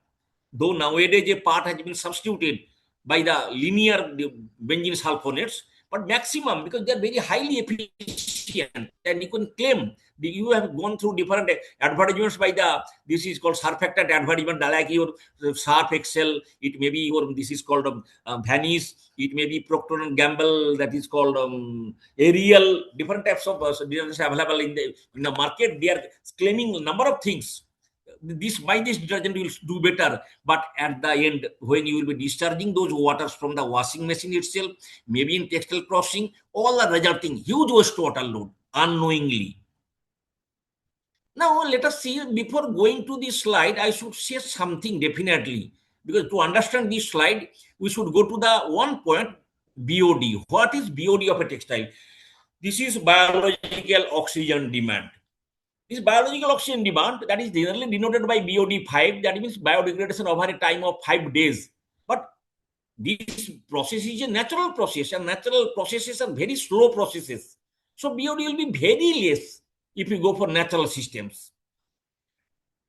Though nowadays a part has been substituted by the linear benzene sulfonates, but maximum because they are very highly efficient, and you can claim you have gone through different advertisements by this is called surfactant advertisement, like your Surf Excel, it may be your this is called Vanish, it may be Procter and Gamble, that is called Ariel, different types of detergents available in the market. They are claiming a number of things. This detergent will do better, but at the end when you will be discharging those waters from the washing machine itself, maybe in textile crossing, all are resulting huge wastewater load unknowingly. Now let us see, before going to this slide, I should say something definitely, because to understand this slide we should go to the one point, BOD. What is BOD of a textile? This is biological oxygen demand. This biological oxygen demand, that is generally denoted by BOD 5, that means biodegradation over a time of 5 days. But this process is a natural process, and natural processes are very slow processes. So BOD will be very less if you go for natural systems.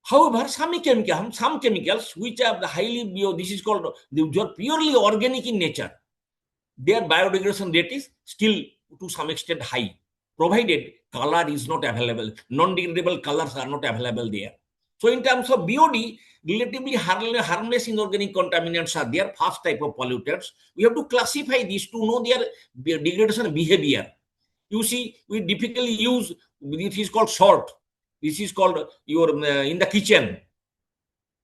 However, some chemicals which are the highly this is called, which are purely organic in nature, their biodegradation rate is still to some extent high, provided color is not available. Non-degradable colors are not available there. So in terms of BOD, relatively harmless inorganic contaminants are their first type of pollutants. We have to classify these to know their degradation behavior. You see, we typically use, it is called salt. This is called in the kitchen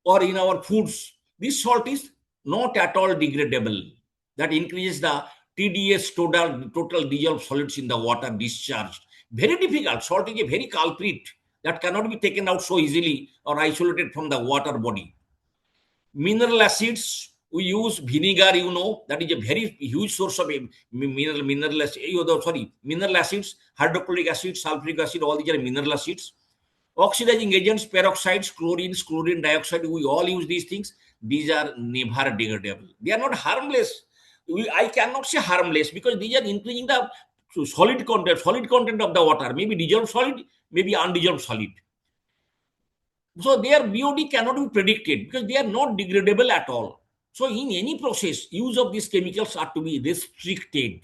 or in our foods. This salt is not at all degradable. That increases the TDS, total dissolved solids in the water discharged. Very difficult. Salt is a very culprit that cannot be taken out so easily or isolated from the water body. Mineral acids, we use vinegar, that is a very huge source of mineral acids, hydrochloric acid, sulfuric acid, all these are mineral acids. Oxidizing agents, peroxides, chlorine dioxide, we all use these things. These are never degradable. They are not harmless. I cannot say harmless because these are increasing the solid content of the water, maybe dissolved solid, maybe undissolved solid. So their BOD cannot be predicted because they are not degradable at all. So in any process, use of these chemicals are to be restricted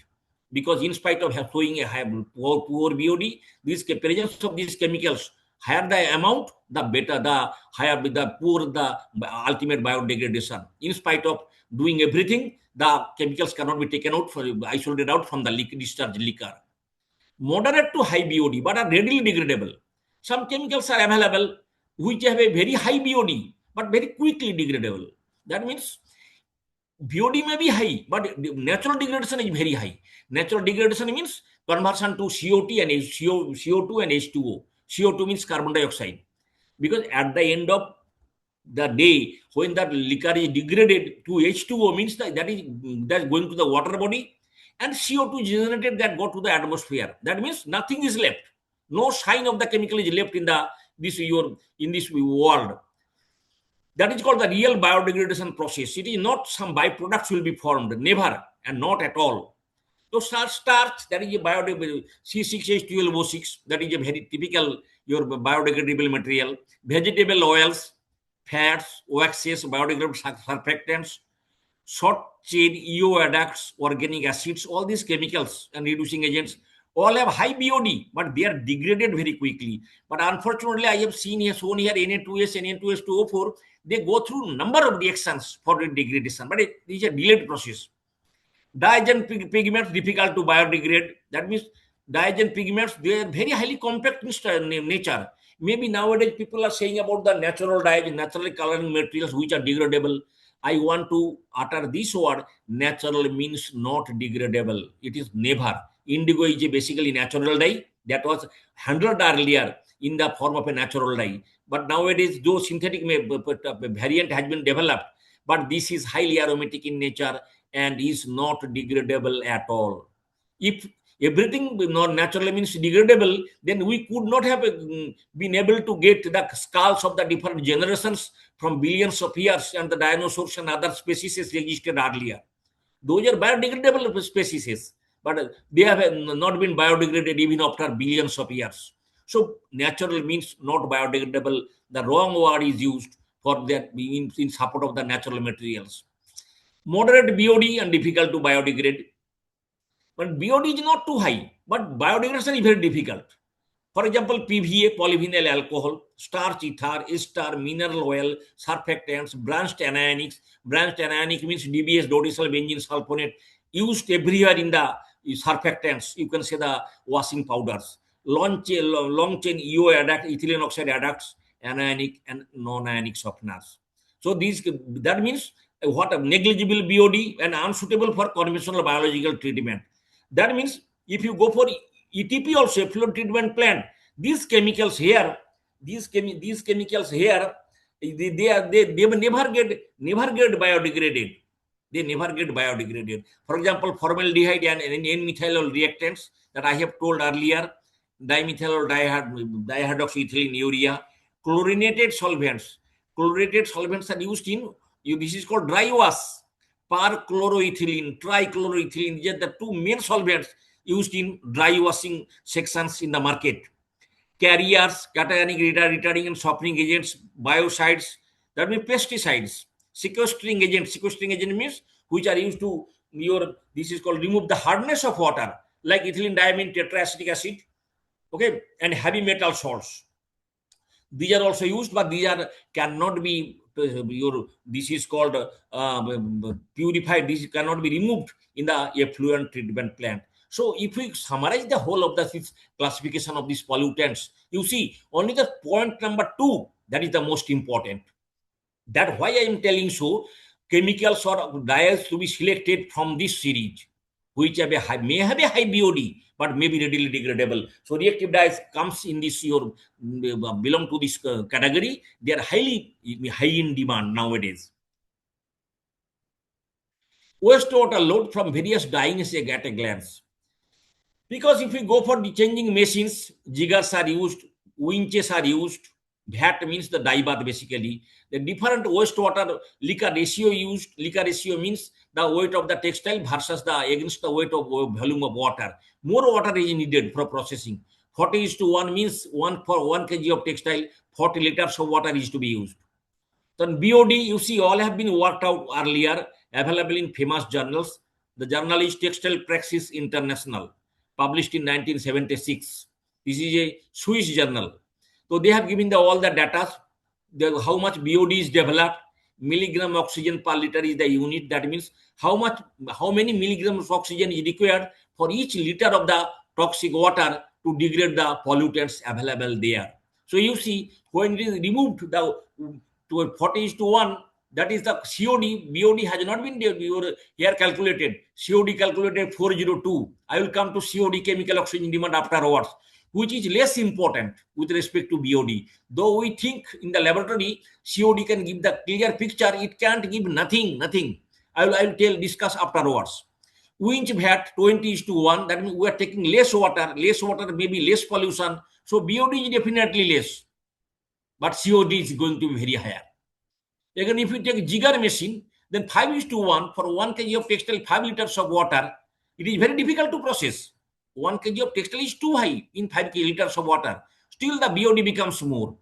because in spite of showing a poor BOD, these presence of these chemicals, higher the amount, the better, the higher the poor the ultimate biodegradation. In spite of doing everything, the chemicals cannot be taken out, isolated out from the discharge liquor. Moderate to high BOD, but are readily degradable. Some chemicals are available which have a very high BOD, but very quickly degradable. That means BOD may be high, but natural degradation is very high. Natural degradation means conversion to CO2 and CO2 and H2O. CO2 means carbon dioxide. Because at the end of the day, when that liquor is degraded to H2O, means that's going to the water body, and CO2 generated that go to the atmosphere. That means nothing is left. No sign of the chemical is left in this world. That is called the real biodegradation process. It is not some byproducts will be formed, never and not at all. So starch, that is a biodegradable C6H12O6, that is a very typical your biodegradable material. Vegetable oils, fats, waxes, biodegradable surfactants, short chain EO adducts, organic acids, all these chemicals and reducing agents all have high BOD, but they are degraded very quickly. But unfortunately, I have shown here Na2S, Na2S2O4, they go through number of reactions for degradation, but it is a delayed process. Dye-agent pigments difficult to biodegrade. That means dye-agent pigments, they are very highly compact in nature. Maybe nowadays people are saying about the natural dyes, naturally coloring materials which are degradable. I want to utter this word. Natural means not degradable. It is never. Indigo is basically natural dye that was handled earlier in the form of a natural dye. But nowadays, those synthetic variant has been developed. But this is highly aromatic in nature and is not degradable at all. If everything not naturally means degradable, then we could not have been able to get the skulls of the different generations from billions of years, and the dinosaurs and other species existed earlier. Those are biodegradable species, but they have not been biodegraded even after billions of years. So natural means not biodegradable. The wrong word is used for that in support of the natural materials. Moderate BOD and difficult to biodegrade. But BOD is not too high, but biodegradation is very difficult. For example, PVA, polyvinyl alcohol, starch ether, ester, mineral oil, surfactants, branched anionics. Branched anionic means DBS, dodecyl benzene sulfonate, used everywhere in the surfactants. You can say the washing powders. Long chain EO adduct, ethylene oxide adducts, anionic and non-ionic softeners. So that means what a negligible BOD and unsuitable for conventional biological treatment. That means if you go for ETP also, effluent treatment plant, these chemicals here, they never get biodegraded. They never get biodegraded. For example, formaldehyde and N-methyl reactants that I have told earlier, dimethyl dihydroxyethylene urea, chlorinated solvents. Chlorinated solvents are used in, this is called dry wash. Perchloroethylene, trichloroethylene, these are the two main solvents used in dry washing sections in the market. Carriers, cationic retarding and softening agents, biocides, that means pesticides. Sequestering agent means which are used to this is called remove the hardness of water, like ethylene diamine tetraacetic acid, okay, and heavy metal salts. These are also used, but these are cannot be this is called purified. This cannot be removed in the effluent treatment plant. So if we summarize the whole of this classification of these pollutants, you see only the point number 2 that is the most important. That's why I am telling so. Chemicals or dyes to be selected from this series, which have may have a high BOD, but may be readily degradable. So reactive dyes comes in this belong to this category. They are highly high in demand nowadays. Wastewater load from various dyeing is at a glance. Because if we go for the changing machines, jiggers are used, winches are used. VAT means the dye bath basically. The different wastewater liquor ratio used. Liquor ratio means the weight of the textile versus the against the weight of volume of water. More water is needed for processing. 40:1 means 1 for 1 kg of textile, 40 liters of water is to be used. Then BOD, you see, all have been worked out earlier, available in famous journals. The journal is Textile Praxis International, published in 1976. This is a Swiss journal. So they have given all the data, how much BOD is developed, milligram oxygen per liter is the unit. That means how many milligrams of oxygen is required for each liter of the toxic water to degrade the pollutants available there. So you see, when it is removed the to 40:1, that is the COD. BOD has not been here calculated. COD calculated 402. I will come to COD, chemical oxygen demand, afterwards, which is less important with respect to BOD. Though we think in the laboratory COD can give the clear picture, it can't give nothing. I will discuss afterwards. Winch VAT 20:1, that means we are taking less water may be less pollution. So BOD is definitely less, but COD is going to be very higher. Again, if you take jigger machine, then 5:1 for 1 kg of textile, 5 liters of water, it is very difficult to process. 1 kg of textile is too high in 5 liters of water. Still the BOD becomes more.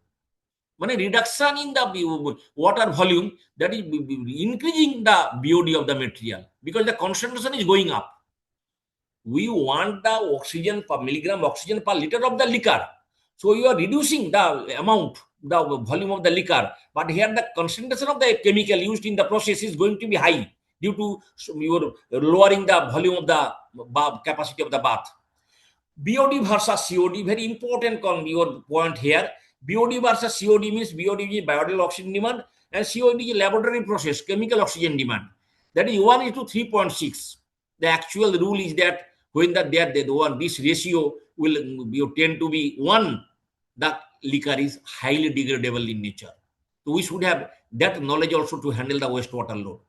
When a reduction in the water volume, that is increasing the BOD of the material because the concentration is going up. We want the oxygen per milligram, oxygen per liter of the liquor. So you are reducing the amount, the volume of the liquor, but here the concentration of the chemical used in the process is going to be high due to your lowering the volume of the capacity of the bath. BOD versus COD, very important your point here. BOD versus COD means BOD is biological oxygen demand and COD is laboratory process, chemical oxygen demand. That is 1:3.6. The actual rule is that when this ratio will tend to be 1, the liquor is highly degradable in nature. So we should have that knowledge also to handle the wastewater load.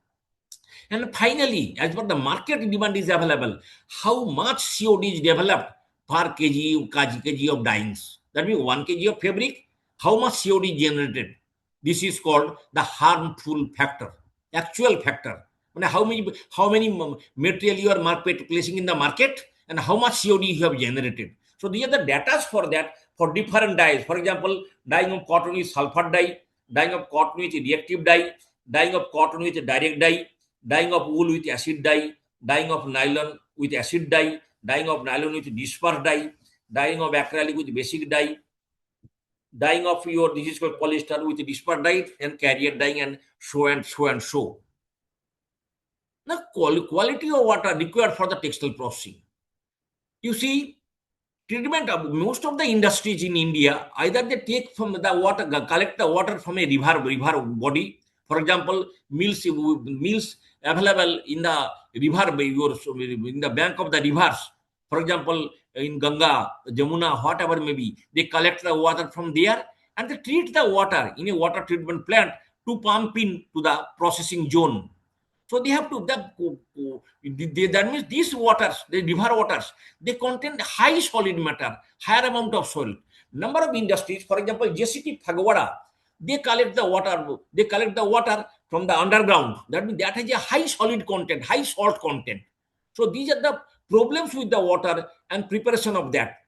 And finally, as per the market demand is available, how much COD is developed per kg of dyes. That means 1 kg of fabric, how much COD is generated. This is called the harmful factor, actual factor. How many material you are placing in the market and how much COD you have generated. So these are the data for that for different dyes. For example, dyeing of cotton with sulfur dye, dyeing of cotton with reactive dye, dyeing of cotton with direct dye, dyeing of wool with acid dye, dyeing of nylon with acid dye, dyeing of nylon with dispersed dye, dyeing of acrylic with basic dye, dyeing of this is called polyester with dispersed dye, and carrier dyeing, and so and so and so. Now, quality of water required for the textile processing. You see, treatment of most of the industries in India, either they take from the water, collect the water from a river body. For example, mills available in the river, in the bank of the rivers. For example, in Ganga, Jamuna, whatever may be, they collect the water from there and they treat the water in a water treatment plant to pump in to the processing zone. So they have to, that means these waters, the river waters, they contain high solid matter, higher amount of soil. Number of industries, for example, JCT Phagwara, they collect the water from the underground. That means that has a high solid content, high salt content. So these are the problems with the water and preparation of that.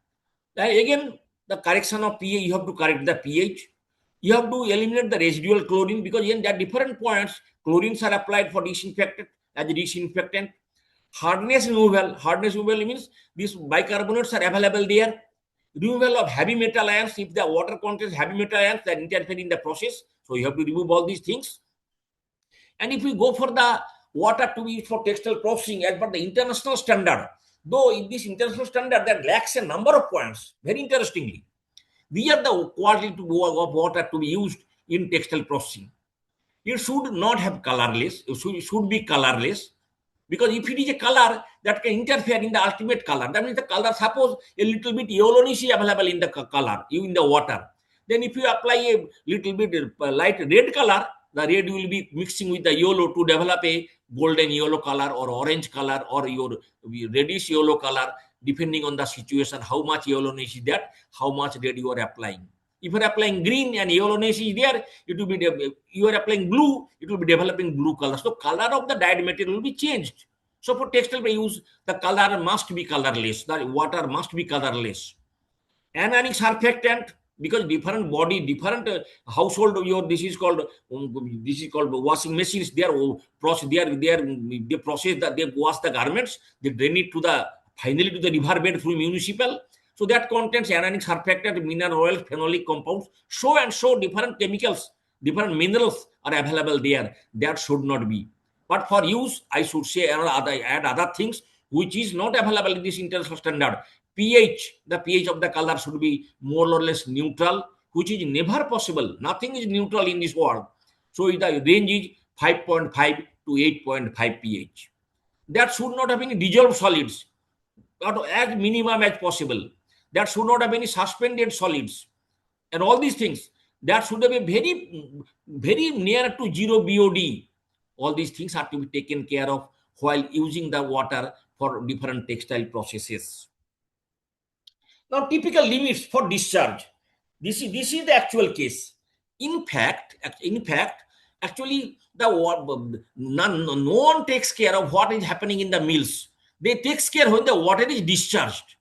Again, the correction of pH, you have to correct the pH. You have to eliminate the residual chlorine because in at different points, chlorines are applied for disinfectant as a disinfectant. Hardness removal means these bicarbonates are available there. Removal of heavy metal ions. If the water contains heavy metal ions that interfere in the process, so you have to remove all these things. And if we go for the water to be used for textile processing as per the international standard, though in this international standard that lacks a number of points, very interestingly, these are the quality of water to be used in textile processing. It should not have colorless, it should be colorless, because if it is a color that can interfere in the ultimate color, that means the color, suppose a little bit yellowish available in the color, in the water, then if you apply a little bit light red color, the red will be mixing with the yellow to develop a golden yellow color or orange color or your reddish yellow color, depending on the situation, how much yellowness is there, how much red you are applying. If you are applying green and yellowness is there, it will be, you are applying blue, it will be developing blue color. So color of the dyed material will be changed. So for textile use, the color must be colorless, the water must be colorless. Anionic surfactant, because different body, different household, your this is called washing machines. They process, they process that, they wash the garments, they drain it to the finally to the river bed through municipal. So that contains anionic surfactant, mineral oils, phenolic compounds, so and so different chemicals, different minerals are available there. That should not be. But for use, I should say add other things which is not available in this international standard. pH, the pH of the color should be more or less neutral, which is never possible. Nothing is neutral in this world. So the range is 5.5 to 8.5 pH. That should not have any dissolved solids, not as minimum as possible. That should not have any suspended solids. And all these things, that should have a very near to zero BOD. All these things have to be taken care of while using the water for different textile processes. Now, typical limits for discharge. This is the actual case. In fact, actually, no one takes care of what is happening in the mills. They take care when the water is discharged,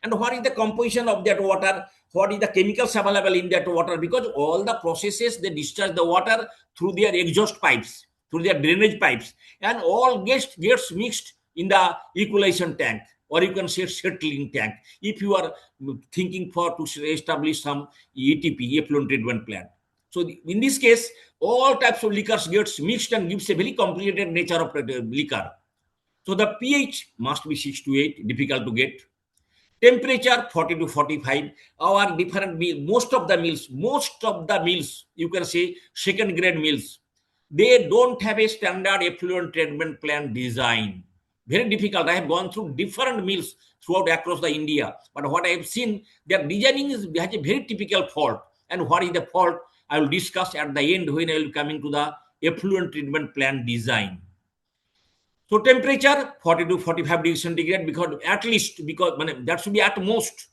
and what is the composition of that water, what is the chemicals available in that water, because all the processes, they discharge the water through their exhaust pipes, through their drainage pipes, and all gets mixed in the equalization tank, or you can say settling tank, if you are thinking for to establish some ETP, effluent treatment plant. So in this case, all types of liquors gets mixed and gives a very complicated nature of liquor. So the pH must be 6 to 8, difficult to get. Temperature 40 to 45. Our different most of the mills, you can say second grade mills, they don't have a standard effluent treatment plant design. Very difficult. I have gone through different mills throughout across the India, but what I have seen, their designing has a very typical fault. And what is the fault, I will discuss at the end when I will coming to the effluent treatment plant design. So temperature 40 to 45 degrees centigrade, because at least, because that should be at most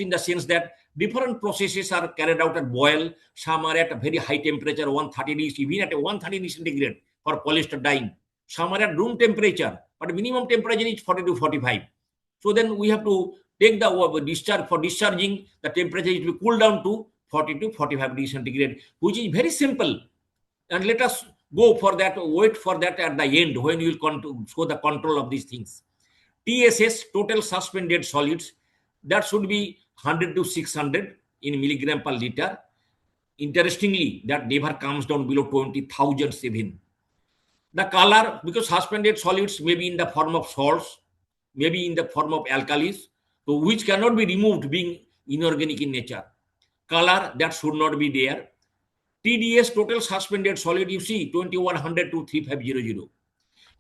in the sense that different processes are carried out at boil. Some are at a very high temperature, 130 degrees, even at 130 degrees centigrade for polyester dyeing. Some are at room temperature, but minimum temperature is 40 to 45. So then we have to take the discharge. For discharging, the temperature is to be cooled down to 40 to 45 degrees centigrade, which is very simple. And let us go for that, wait for that at the end when you will show the control of these things. TSS, total suspended solids, that should be 100 to 600 in milligram per liter. Interestingly, that never comes down below 20,000 even. The color, because suspended solids may be in the form of salts, maybe in the form of alkalis, so which cannot be removed being inorganic in nature. Color, that should not be there. TDS, total suspended solid, you see 2100 to 3500.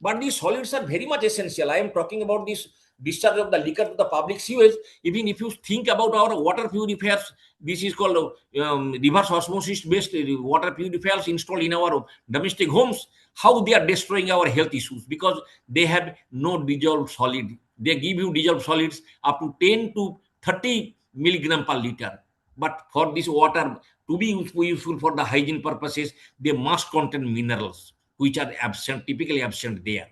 But these solids are very much essential. I am talking about this discharge of the liquor to the public sewage. Even if you think about our water purifiers, this is called reverse osmosis based water purifiers installed in our domestic homes, how they are destroying our health issues, because they have no dissolved solid. They give you dissolved solids up to 10 to 30 milligram per liter. But for this water to be useful for the hygiene purposes, they must contain minerals, which are absent, typically absent there.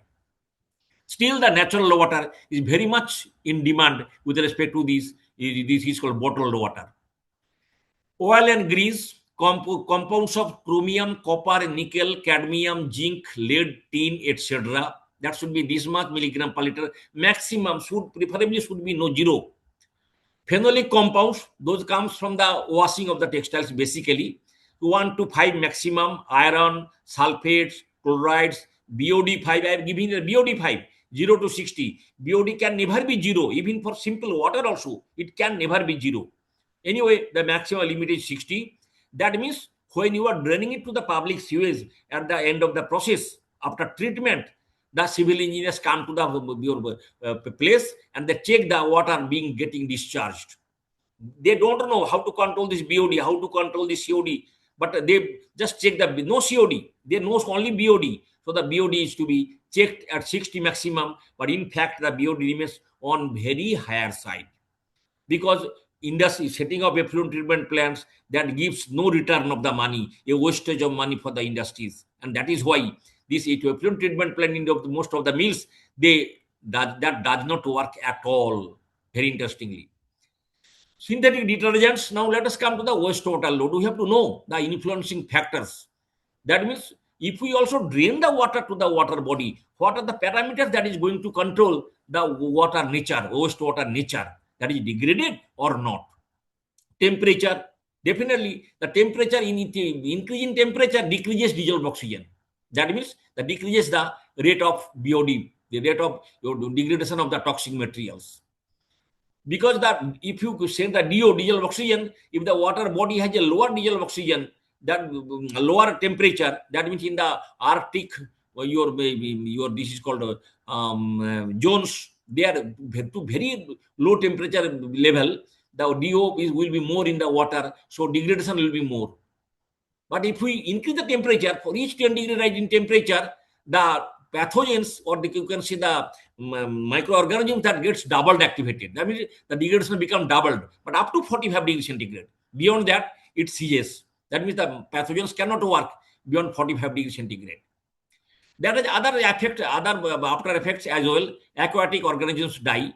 Still, the natural water is very much in demand with respect to this is called bottled water. Oil and grease, compounds of chromium, copper, nickel, cadmium, zinc, lead, tin, etc. That should be this much milligram per liter. Maximum preferably should be no zero. Phenolic compounds, those comes from the washing of the textiles basically. 1 to 5 maximum, iron, sulfates, chlorides, BOD5. I have given the BOD5, 0 to 60. BOD can never be 0, even for simple water also, it can never be 0. Anyway, the maximum limit is 60. That means when you are draining it to the public sewage at the end of the process, after treatment, the civil engineers come to the place and they check the water being getting discharged. They don't know how to control this BOD, how to control this COD, but they just check the no COD. They know only BOD. So the BOD is to be checked at 60 maximum, but in fact the BOD remains on very higher side, because industry setting up effluent treatment plants, that gives no return of the money, a wastage of money for the industries. And that is why this effluent treatment plant in most of the mills, that does not work at all. Very interestingly, synthetic detergents. Now let us come to the wastewater load. We have to know the influencing factors. That means if we also drain the water to the water body, what are the parameters that is going to control the water nature, wastewater nature, that is degraded or not? Temperature, definitely the temperature, increase in temperature decreases dissolved oxygen. That means that decreases the rate of BOD, the rate of degradation of the toxic materials. Because that if you send the DO, dissolved oxygen, if the water body has a lower dissolved oxygen, that lower temperature, that means in the Arctic, your this is called zones, they are to very low temperature level, the DO will be more in the water, so degradation will be more. But if we increase the temperature, for each 10 degree rise in temperature, the pathogens, or you can see the microorganisms, that gets doubled activated. That means the degradation become doubled, but up to 45 degrees centigrade. Beyond that, it ceases. That means the pathogens cannot work beyond 45 degrees centigrade. There is other effect, other after effects as well. Aquatic organisms die.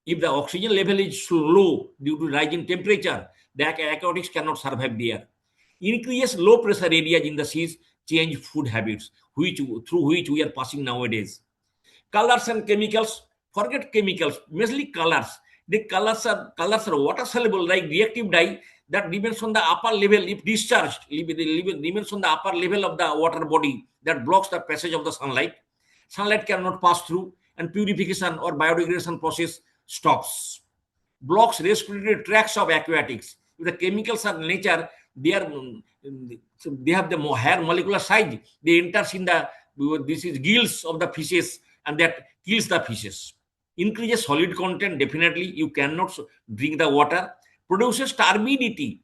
If the oxygen level is low due to rise in temperature, the aquatics cannot survive there. Increase low pressure areas in the seas change food habits, through which we are passing nowadays. Colors and chemicals, forget chemicals, mostly colors. The colors are water soluble, like reactive dye, that remains on the upper level if discharged, remains on the upper level of the water body, that blocks the passage of the sunlight. Sunlight cannot pass through, and purification or biodegradation process stops. Blocks respiratory tracts of aquatics. If the chemicals are nature, they have the higher molecular size. They enters in the gills of the fishes, and that kills the fishes. Increases solid content, definitely. You cannot drink the water. Produces turbidity.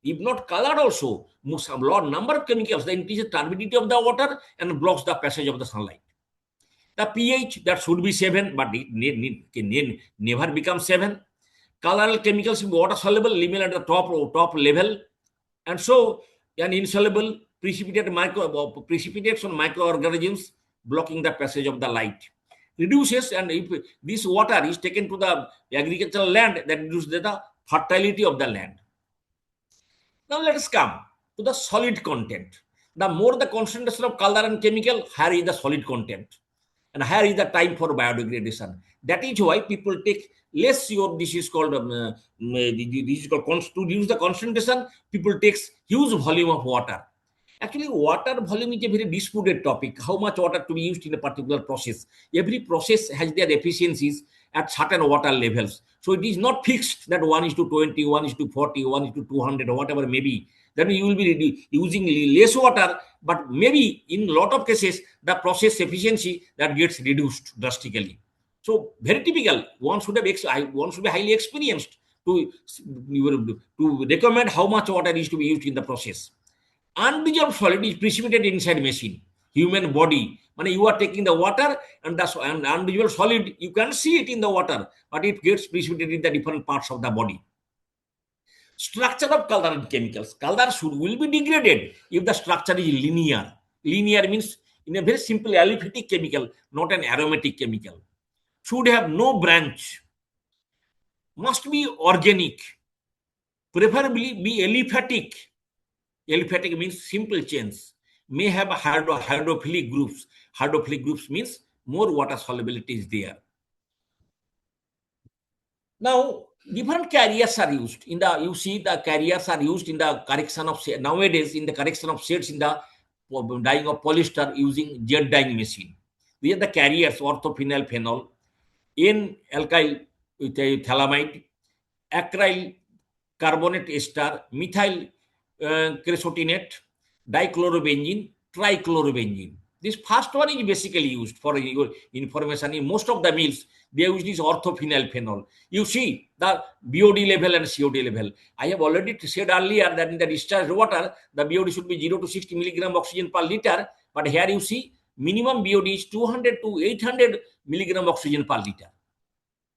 If not colored also, number of chemicals, that increases turbidity of the water and blocks the passage of the sunlight. The pH, that should be 7, but it can never become 7. Coloral chemicals in water soluble remain at the top level, and so an insoluble precipitates on microorganisms, blocking the passage of the light. Reduces, and if this water is taken to the agricultural land, that reduces the fertility of the land. Now let us come to the solid content. The more the concentration of color and chemical, higher is the solid content, and higher is the time for biodegradation. That is why people take less. This is called to reduce the concentration. People takes huge volume of water. Actually, water volume is a very disputed topic. How much water to be used in a particular process? Every process has their efficiencies at certain water levels. So it is not fixed that 1:20, 1:40, 1:200, or whatever may be. Then you will be using less water, but maybe in a lot of cases, the process efficiency that gets reduced drastically. So very typical. One should be highly experienced to recommend how much water is to be used in the process. Undissolved solid is precipitated inside machine. Human body, when you are taking the water and the undissolved solid, you can see it in the water, but it gets precipitated in the different parts of the body. Structure of color and chemicals. Color will be degraded if the structure is linear. Linear means in a very simple aliphatic chemical, not an aromatic chemical. Should have no branch. Must be organic. Preferably be aliphatic. Aliphatic means simple chains. May have hydrophilic groups. Hydrophilic groups means more water solubility is there. Now, different carriers are used in the, you see the carriers are used in the correction of, nowadays in the correction of shades in the dyeing of polyester using jet dyeing machine. These are the carriers: orthophenol, phenol, N-alkyl with a phthalimide, acryl carbonate ester, methyl cresotinate, dichlorobenzene, trichlorobenzene. This first one is basically used for your information. In most of the mills, they use this orthophenol phenol. You see the BOD level and COD level. I have already said earlier that in the discharged water, the BOD should be 0 to 60 milligram oxygen per liter. But here you see minimum BOD is 200 to 800 milligram oxygen per liter.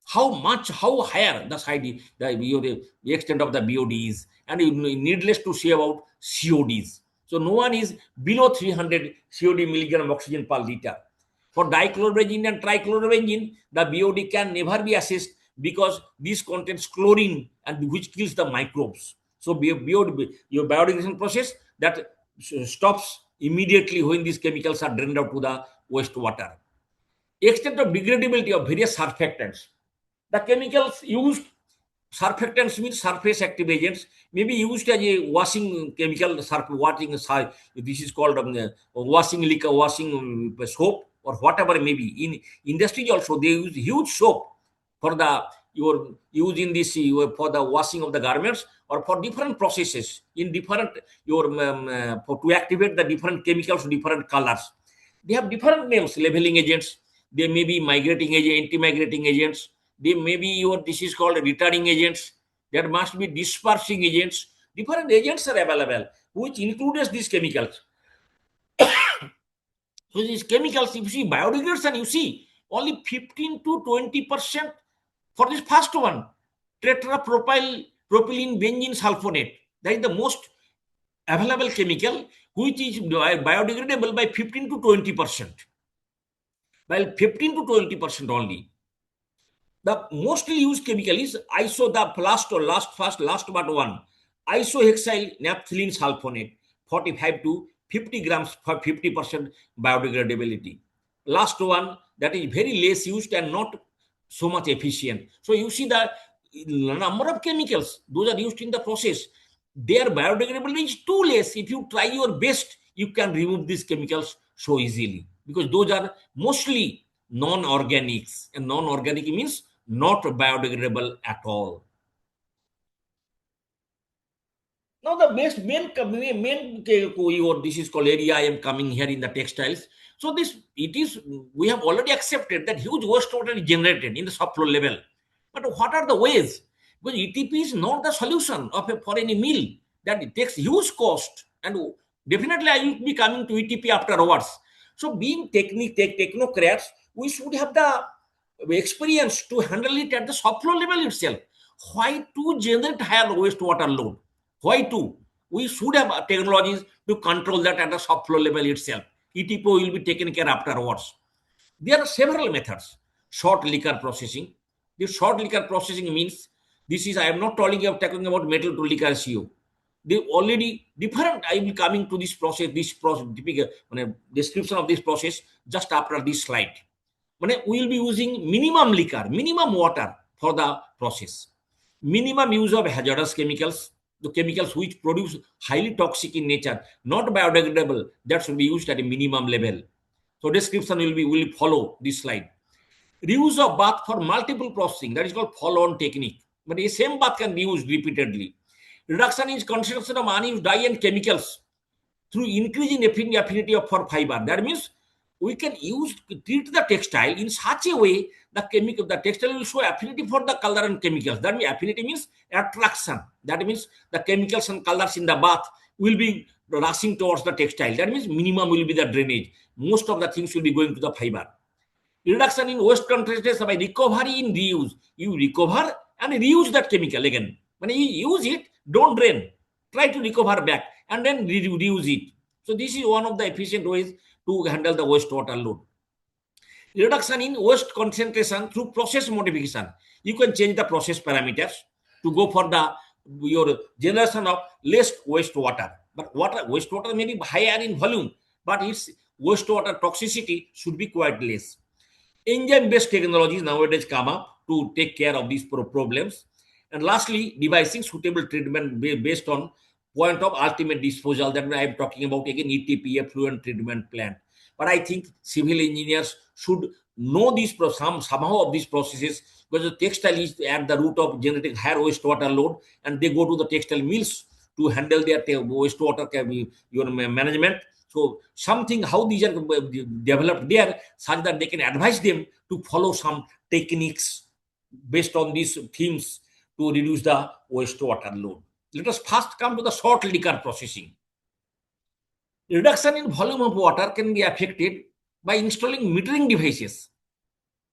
How much, how higher the side, the extent of the BOD is, and needless to say about CODs. So no one is below 300 COD milligram oxygen per liter. For dichlorobenzene and trichlorobenzene, the BOD can never be assessed because this contains chlorine and which kills the microbes. So BOD, your biodegradation process that stops immediately when these chemicals are drained out to the wastewater. Extent of degradability of various surfactants. The chemicals used, surfactants means surface active agents, may be used as a washing chemical, this is called washing liquor, washing soap, or whatever it may be. In industry also, they use huge soap for the your use in this for the washing of the garments or for different processes in different to activate the different chemicals, different colors. They have different names: leveling agents, they may be migrating agent, anti-migrating agents, they may be this is called retarding agents, there must be dispersing agents. Different agents are available which includes these chemicals. So these chemicals, if you see biodegradation, you see only 15 to 20% for this first one, tetrapropylene benzene sulfonate. That is the most available chemical which is biodegradable by 15 to 20%. While 15 to 20% only. The mostly used chemical is last but one, isohexyl naphthalene sulfonate, 45 to 50 grams for 50% biodegradability. Last one, that is very less used and not so much efficient. So you see the number of chemicals, those are used in the process. Their biodegradability is too less. If you try your best, you can remove these chemicals so easily because those are mostly non-organics, and non-organic means not biodegradable at all. Now the main this is called area I am coming here in the textiles. So we have already accepted that huge wastewater is generated in the subfloor level. But what are the ways? Because ETP is not the solution for any mill. That it takes huge cost, and definitely I will be coming to ETP afterwards. So being technocrats, we should have the experience to handle it at the subfloor level itself. Why to generate higher wastewater load? Why to? We should have technologies to control that at the subfloor level itself. ETP will be taken care afterwards. There are several methods. Short liquor processing. This short liquor processing means I am not talking about metal to liquor CO. They already different. I will coming to this process, typical description of this process just after this slide. We will be using minimum liquor, minimum water for the process. Minimum use of hazardous chemicals, the chemicals which produce highly toxic in nature, not biodegradable, that should be used at a minimum level. So description will follow this slide. Reuse of bath for multiple processing, that is called follow-on technique. But the same bath can be used repeatedly. Reduction in concentration of unused dye and chemicals through increasing affinity for fiber. That means we can treat the textile in such a way the textile will show affinity for the color and chemicals. That means affinity means attraction. That means the chemicals and colors in the bath will be rushing towards the textile. That means minimum will be the drainage. Most of the things will be going to the fiber. Reduction in waste concentration by recovery in reuse. You recover and reuse that chemical again. When you use it, don't drain. Try to recover back and then reuse it. So this is one of the efficient ways to handle the wastewater load. Reduction in waste concentration through process modification. You can change the process parameters to go for your generation of less wastewater. But wastewater may be higher in volume, but its wastewater toxicity should be quite less. Enzyme-based technologies nowadays come up to take care of these problems. And lastly, devising suitable treatment based on point of ultimate disposal. That I am talking about again ETP, effluent treatment plant. But I think civil engineers should know these somehow of these processes, because the textile is at the root of generating higher wastewater load, and they go to the textile mills to handle their wastewater management. So something how these are developed there, such that they can advise them to follow some techniques based on these themes to reduce the wastewater load. Let us first come to the salt liquor processing. Reduction in volume of water can be affected by installing metering devices.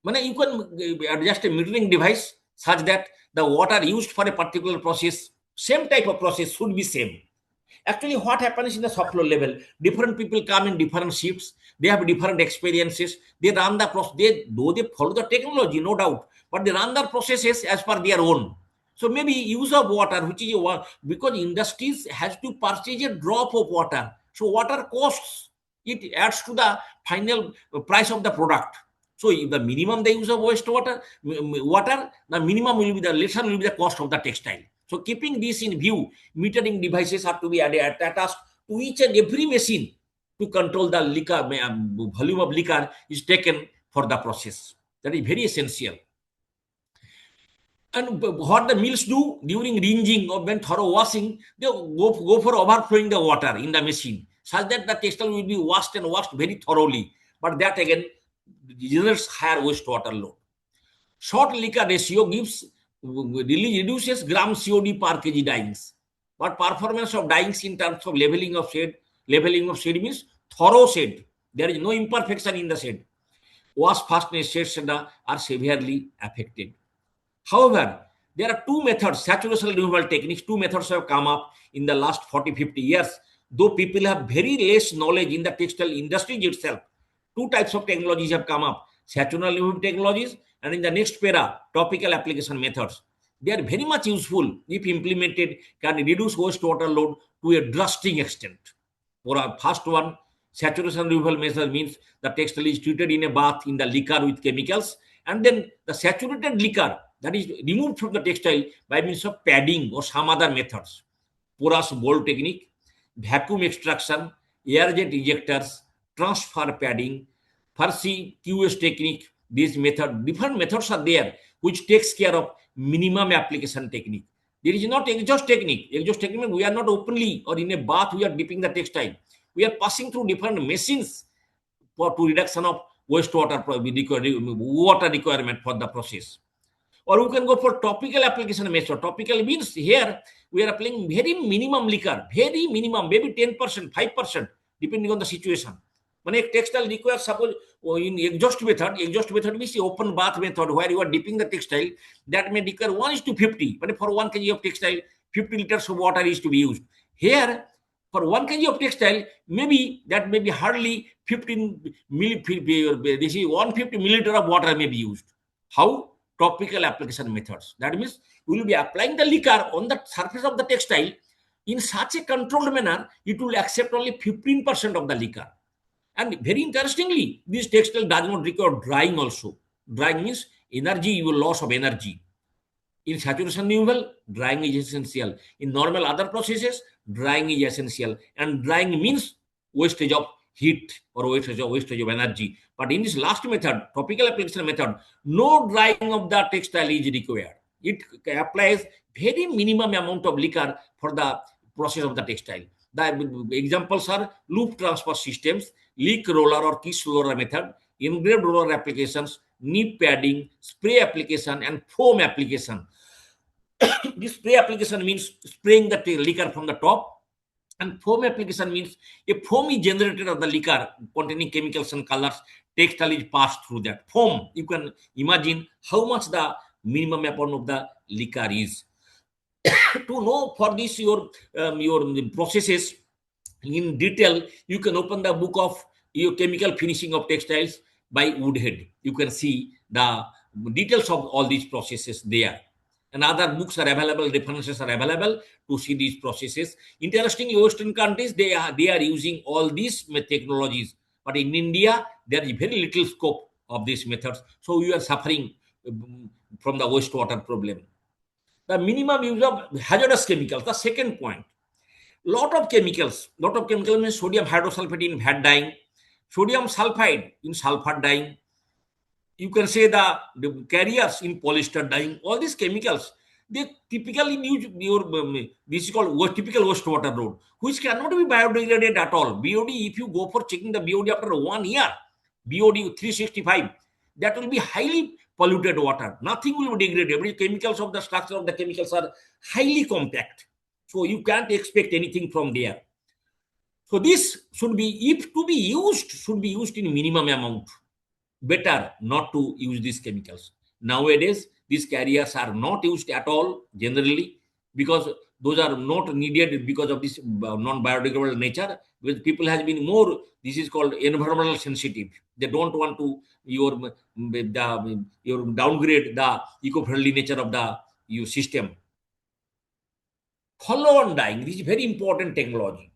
You can adjust a metering device such that the water used for a particular process, same type of process, should be same. Actually, what happens in the soft floor level, different people come in different shifts, they have different experiences, they run the process, they follow the technology, no doubt, but they run the processes as per their own. So maybe use of water, which is because industries has to purchase a drop of water, so water costs, it adds to the final price of the product. So if the minimum the use of wastewater, water, the minimum will be the lesser will be the cost of the textile. So keeping this in view, metering devices are to be attached to each and every machine to control the liquor, volume of liquor is taken for the process. That is very essential. And what the mills do during rinsing or when thorough washing, they go for overflowing the water in the machine, such that the textile will be washed and washed very thoroughly. But that again generates higher wastewater load. Short liquor ratio reduces gram COD per kg dyings. But performance of dyings in terms of leveling of shade means thorough shade. There is no imperfection in the shade. Wash fastness shades are severely affected. However, there are two methods, saturation removal techniques, two methods have come up in the last 40-50 years. Though people have very less knowledge in the textile industry itself, two types of technologies have come up, saturation removal technologies, and in the next para, topical application methods. They are very much useful if implemented, can reduce wastewater load to a drastic extent. For our first one, saturation removal method means the textile is treated in a bath in the liquor with chemicals, and then the saturated liquor that is removed from the textile by means of padding or some other methods. Porous bowl technique, vacuum extraction, air jet ejectors, transfer padding, Farsi QS technique. These different methods are there which takes care of minimum application technique. There is not exhaust technique. Exhaust technique, we are not openly or in a bath, we are dipping the textile. We are passing through different machines to reduction of wastewater water requirement for the process. Or we can go for topical application method. Topical means here we are applying very minimum liquor, very minimum, maybe 10%, 5%, depending on the situation. When a textile requires, suppose in exhaust method means the open bath method where you are dipping the textile, that may require 1:50. But for 1 kg of textile, 50 liters of water is to be used. Here, for 1 kg of textile, maybe that may be hardly 15 this is 150 milliliter of water may be used. How? Topical application methods. That means we will be applying the liquor on the surface of the textile in such a controlled manner, it will accept only 15% of the liquor. And very interestingly, this textile does not require drying also. Drying means energy, you will loss of energy. In saturation removal, drying is essential. In normal other processes, drying is essential. And drying means wastage of heat or wastage of energy. But in this last method, topical application method, no drying of the textile is required. It applies very minimum amount of liquor for the process of the textile. The examples are loop transfer systems, leak roller or kiss roller method, engraved roller applications, nip padding, spray application, and foam application. This spray application means spraying the liquor from the top, and foam application means a foam is generated of the liquor containing chemicals and colors. Textile is passed through that foam. You can imagine how much the minimum amount of the liquor is. To know for this your processes in detail, you can open the book of your chemical finishing of textiles by Woodhead. You can see the details of all these processes there. And other books are available, references are available to see these processes. Interestingly, Western countries, they are using all these technologies. But in India, there is very little scope of these methods. So we are suffering from the wastewater problem. the minimum use of hazardous chemicals. The second point, lot of chemicals means sodium hydrosulfate in VAT dyeing, sodium sulfide in sulfur dyeing. You can say the carriers in polyester dyeing. All these chemicals, they typically use this is called typical wastewater road, which cannot be biodegraded at all. BOD, if you go for checking the BOD after 1 year, BOD 365, that will be highly polluted water. Nothing will be degraded. Every chemicals of the structure of the chemicals are highly compact. So you can't expect anything from there. So this should be, if to be used, should be used in minimum amount. Better not to use these chemicals. Nowadays, these carriers are not used at all generally, because those are not needed because of this non-biodegradable nature. Because people has been more, this is called environmental sensitive. They don't want to your downgrade the eco-friendly nature of the your system. Follow-on dyeing, this is very important technology.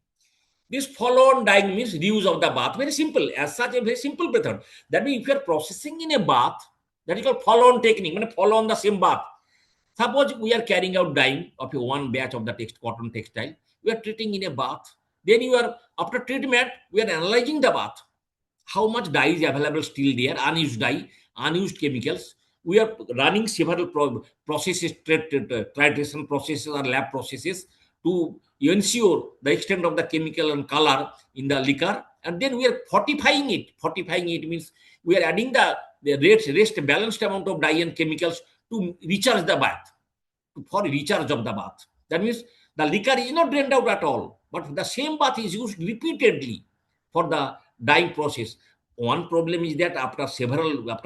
This follow-on dyeing means reuse of the bath. Very simple. As such, a very simple method. That means if you are processing in a bath, that is called follow-on technique. Follow on the same bath. Suppose we are carrying out dyeing of one batch of the cotton textile. We are treating in a bath. Then you are, after treatment, we are analyzing the bath. How much dye is available still there, unused dye, unused chemicals. We are running several processes, titration processes or lab processes to ensure the extent of the chemical and color in the liquor. And then we are fortifying it. Fortifying it means we are adding the rest balanced amount of dye and chemicals to recharge the bath, for recharge of the bath. That means the liquor is not drained out at all, but the same bath is used repeatedly for the dyeing process. One problem is that after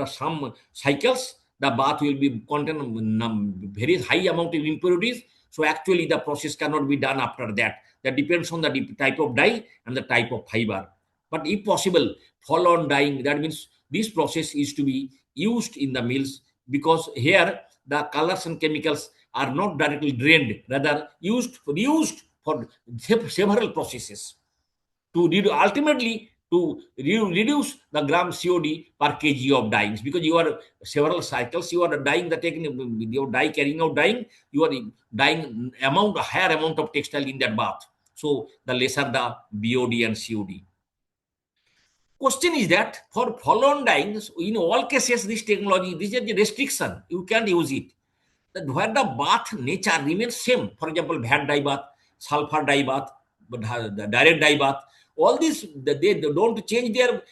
some cycles, the bath will be contain very high amount of impurities. So actually the process cannot be done after that. That depends on the type of dye and the type of fiber. But if possible, follow-on dyeing, that means this process is to be used in the mills, because here the colors and chemicals are not directly drained, rather used for several processes to ultimately to reduce the gram COD per kg of dyings, because you are several cycles, you are dyeing the technique, your dye carrying out dyeing, you are dyeing a higher amount of textile in that bath. So the lesser the BOD and COD. Question is that for follow-on dyeing, in all cases, this technology, this is the restriction. You can't use it. That where the bath nature remains same. For example, VAT dye bath, sulfur dye bath, but the direct dye bath. All these, they don't change their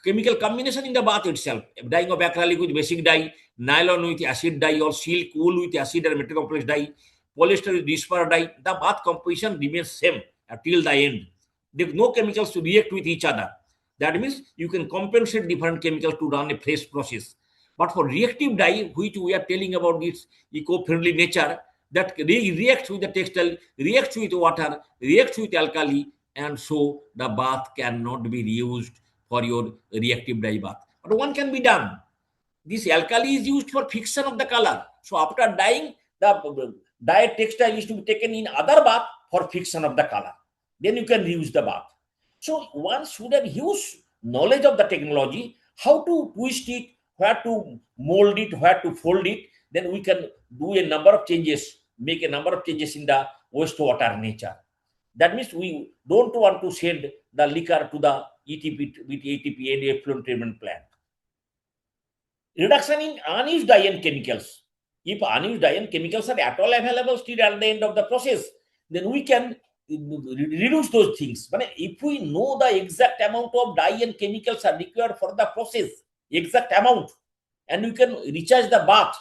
chemical combination in the bath itself. Dyeing of acrylic with basic dye, nylon with acid dye, or silk, wool with acid or metal complex dye, polyester with disper dye. The bath composition remains same till the end. There are no chemicals to react with each other. That means you can compensate different chemicals to run a fresh process. But for reactive dye, which we are telling about its eco-friendly nature, that reacts with the textile, reacts with water, reacts with alkali, and so the bath cannot be reused for your reactive dye bath. But one can be done. This alkali is used for fixation of the color. So after dyeing, the dyed textile is to be taken in other bath for fixation of the color. Then you can reuse the bath. So one should have huge knowledge of the technology, how to twist it, where to mold it, where to fold it. Then we can do a number of changes, make a number of changes in the wastewater nature. That means we don't want to send the liquor to the ETP with ATP and effluent treatment plant. Reduction in unused dye and chemicals. If unused dye and chemicals are at all available still at the end of the process, then we can reduce those things. But if we know the exact amount of dye and chemicals are required for the process, exact amount, and you can recharge the bath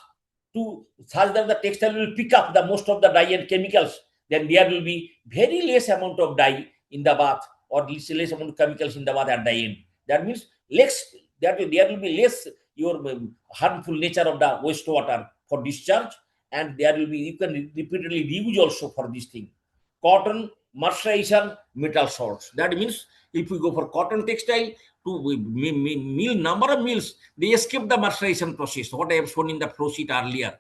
to such that the textile will pick up the most of the dye and chemicals, then there will be very less amount of dye in the bath, or less amount of chemicals in the bath at the end. That means there will be less your harmful nature of the wastewater for discharge, and there will be, you can repeatedly reuse also for this thing. Cotton, mercerization, metal salts. That means if we go for cotton textile, to mill, number of mills, they escape the mercerization process, what I have shown in the flow sheet earlier.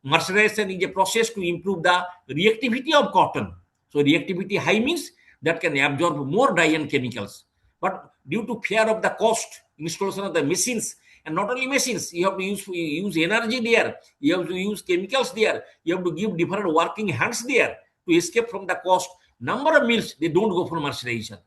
Mercerization is a process to improve the reactivity of cotton. So reactivity high means that can absorb more dye and chemicals. But due to fear of the cost, installation of the machines And not only machines, you have to use energy there, you have to use chemicals there, you have to give different working hands there to escape from the cost. Number of mills, they don't go for mercerization.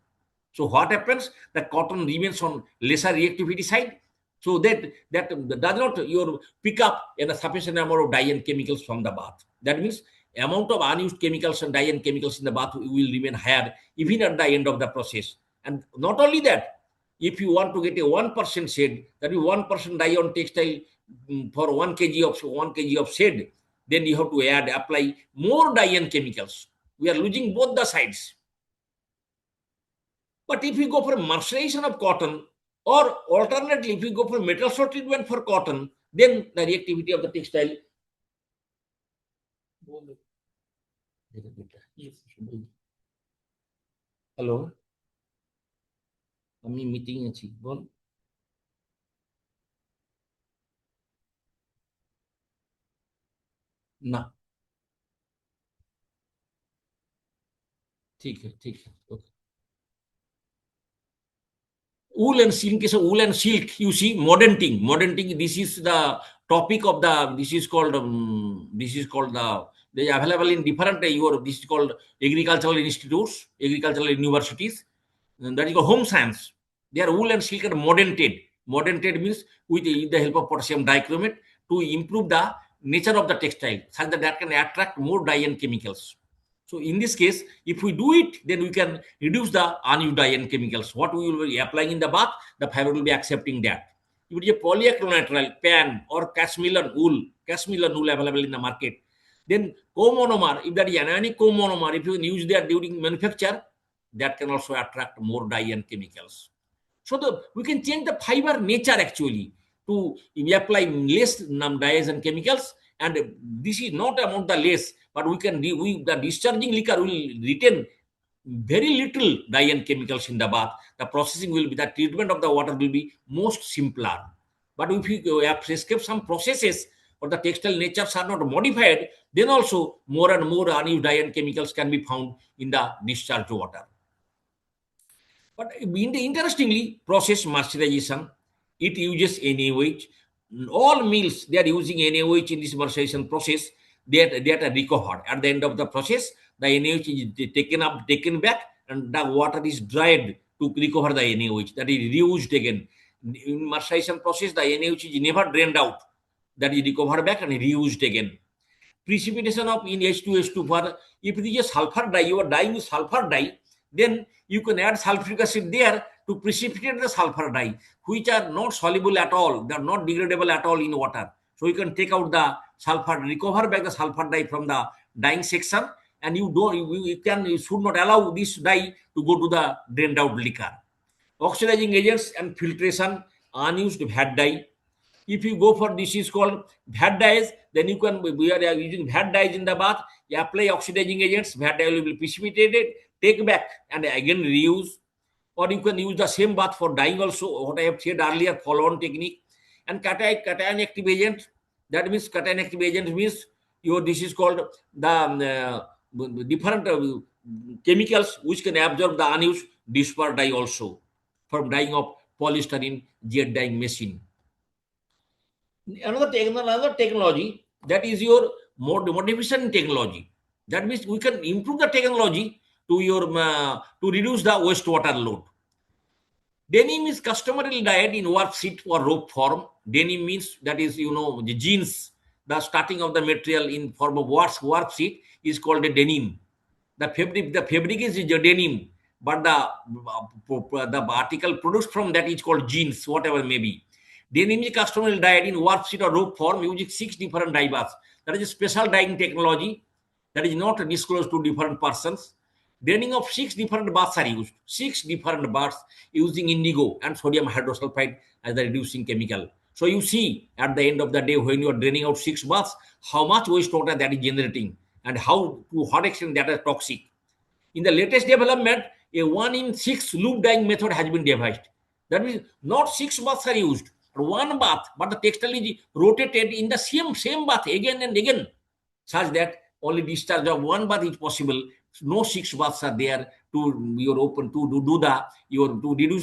So what happens? The cotton remains on lesser reactivity side. So that does not your pick up in a sufficient amount of dye and chemicals from the bath. That means amount of unused chemicals and dye and chemicals in the bath will remain higher even at the end of the process. And not only that, if you want to get a 1% shade, that is 1% dye on textile for 1 kg of shade, then you have to apply more dye and chemicals. We are losing both the sides. But if you go for mercerization of cotton, or alternately, if you go for metal salt treatment for cotton, then the reactivity of the textile. Hello, আমি meeting আছি, বল। না, ঠিক है, ঠিক है, okay. Wool and silk, is wool and silk, you see, modern thing, this is the topic of the, this is called the, they are available in different, this is called agricultural institutes, agricultural universities, and that is called home science. They are wool and silk are modern trade means with the help of potassium dichromate to improve the nature of the textile such that can attract more dye and chemicals. So in this case, if we do it, then we can reduce the unused dye and chemicals. What we will be applying in the bath, the fiber will be accepting that. If it is a polyacrylonitrile, PAN, or cashmere wool available in the market, then co-monomer, if that is anionic co-monomer, if you can use that during manufacture, that can also attract more dye and chemicals. So we can change the fiber nature actually to apply less dyes and chemicals, and this is not amount the less, but we can the discharging liquor will retain very little dye and chemicals in the bath. The processing will be, the treatment of the water will be most simpler. But if you escape some processes or the textile natures are not modified, then also more and more unused dye and chemicals can be found in the discharged water. But interestingly, process mercerization, it uses NaOH. All mills, they are using NaOH in this mercerization process. They are recovered. At the end of the process, the NaOH is taken back, and the water is dried to recover the NaOH. That is reused again. In mercerization process, the NaOH is never drained out. That is recovered back and reused again. Precipitation of in H2 for, if it is a sulfur dye, you are dyeing with sulfur dye, then you can add sulfuric acid there to precipitate the sulfur dye, which are not soluble at all. They are not degradable at all in water. So you can take out the sulfur, recover back the sulfur dye from the dyeing section, and you should not allow this dye to go to the drained out liquor. Oxidizing agents and filtration, unused VAT dye. If you go for this is called VAT dyes, then you can, we are using VAT dyes in the bath, you apply oxidizing agents, VAT dye will be precipitated, take back and again reuse. Or you can use the same bath for dyeing also, what I have said earlier, follow-on technique. And cation active agent, that means cation active agent means this is called the different chemicals which can absorb the unused disper dye also from dyeing of polystyrene jet dyeing machine. Another technology, that is your modification technology. That means we can improve the technology to to reduce the wastewater load. Denim is customarily dyed in warp sheet or rope form. Denim means that is the jeans. The starting of the material in form of warp sheet is called a denim. The fabric is a denim, but the article produced from that is called jeans, whatever may be. Denim is customarily dyed in warp sheet or rope form using 6 different dye baths. That is a special dyeing technology that is not disclosed to different persons. Denim of 6 different baths are used. 6 different baths using indigo and sodium hydrosulfide as the reducing chemical. So you see at the end of the day when you are draining out 6 baths, how much wastewater that is generating and how to what extent that is toxic. In the latest development, a 1 in 6 loop dyeing method has been devised. That means not 6 baths are used, but 1 bath, but the textile is rotated in the same bath again and again, such that only discharge of 1 bath is possible. No 6 baths are there to reduce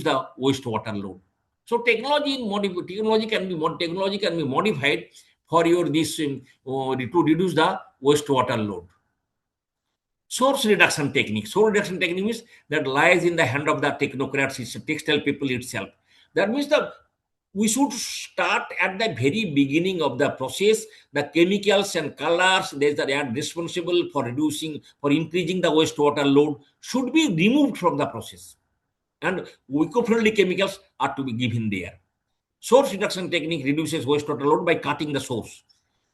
the wastewater load. So technology can be modified for your this to reduce the wastewater load. Source reduction technique. Source reduction technique means that lies in the hand of the technocrats, it's textile people itself. That means that we should start at the very beginning of the process. The chemicals and colors that are responsible for increasing the wastewater load should be removed from the process. And eco-friendly chemicals are to be given there. Source reduction technique reduces wastewater load by cutting the source.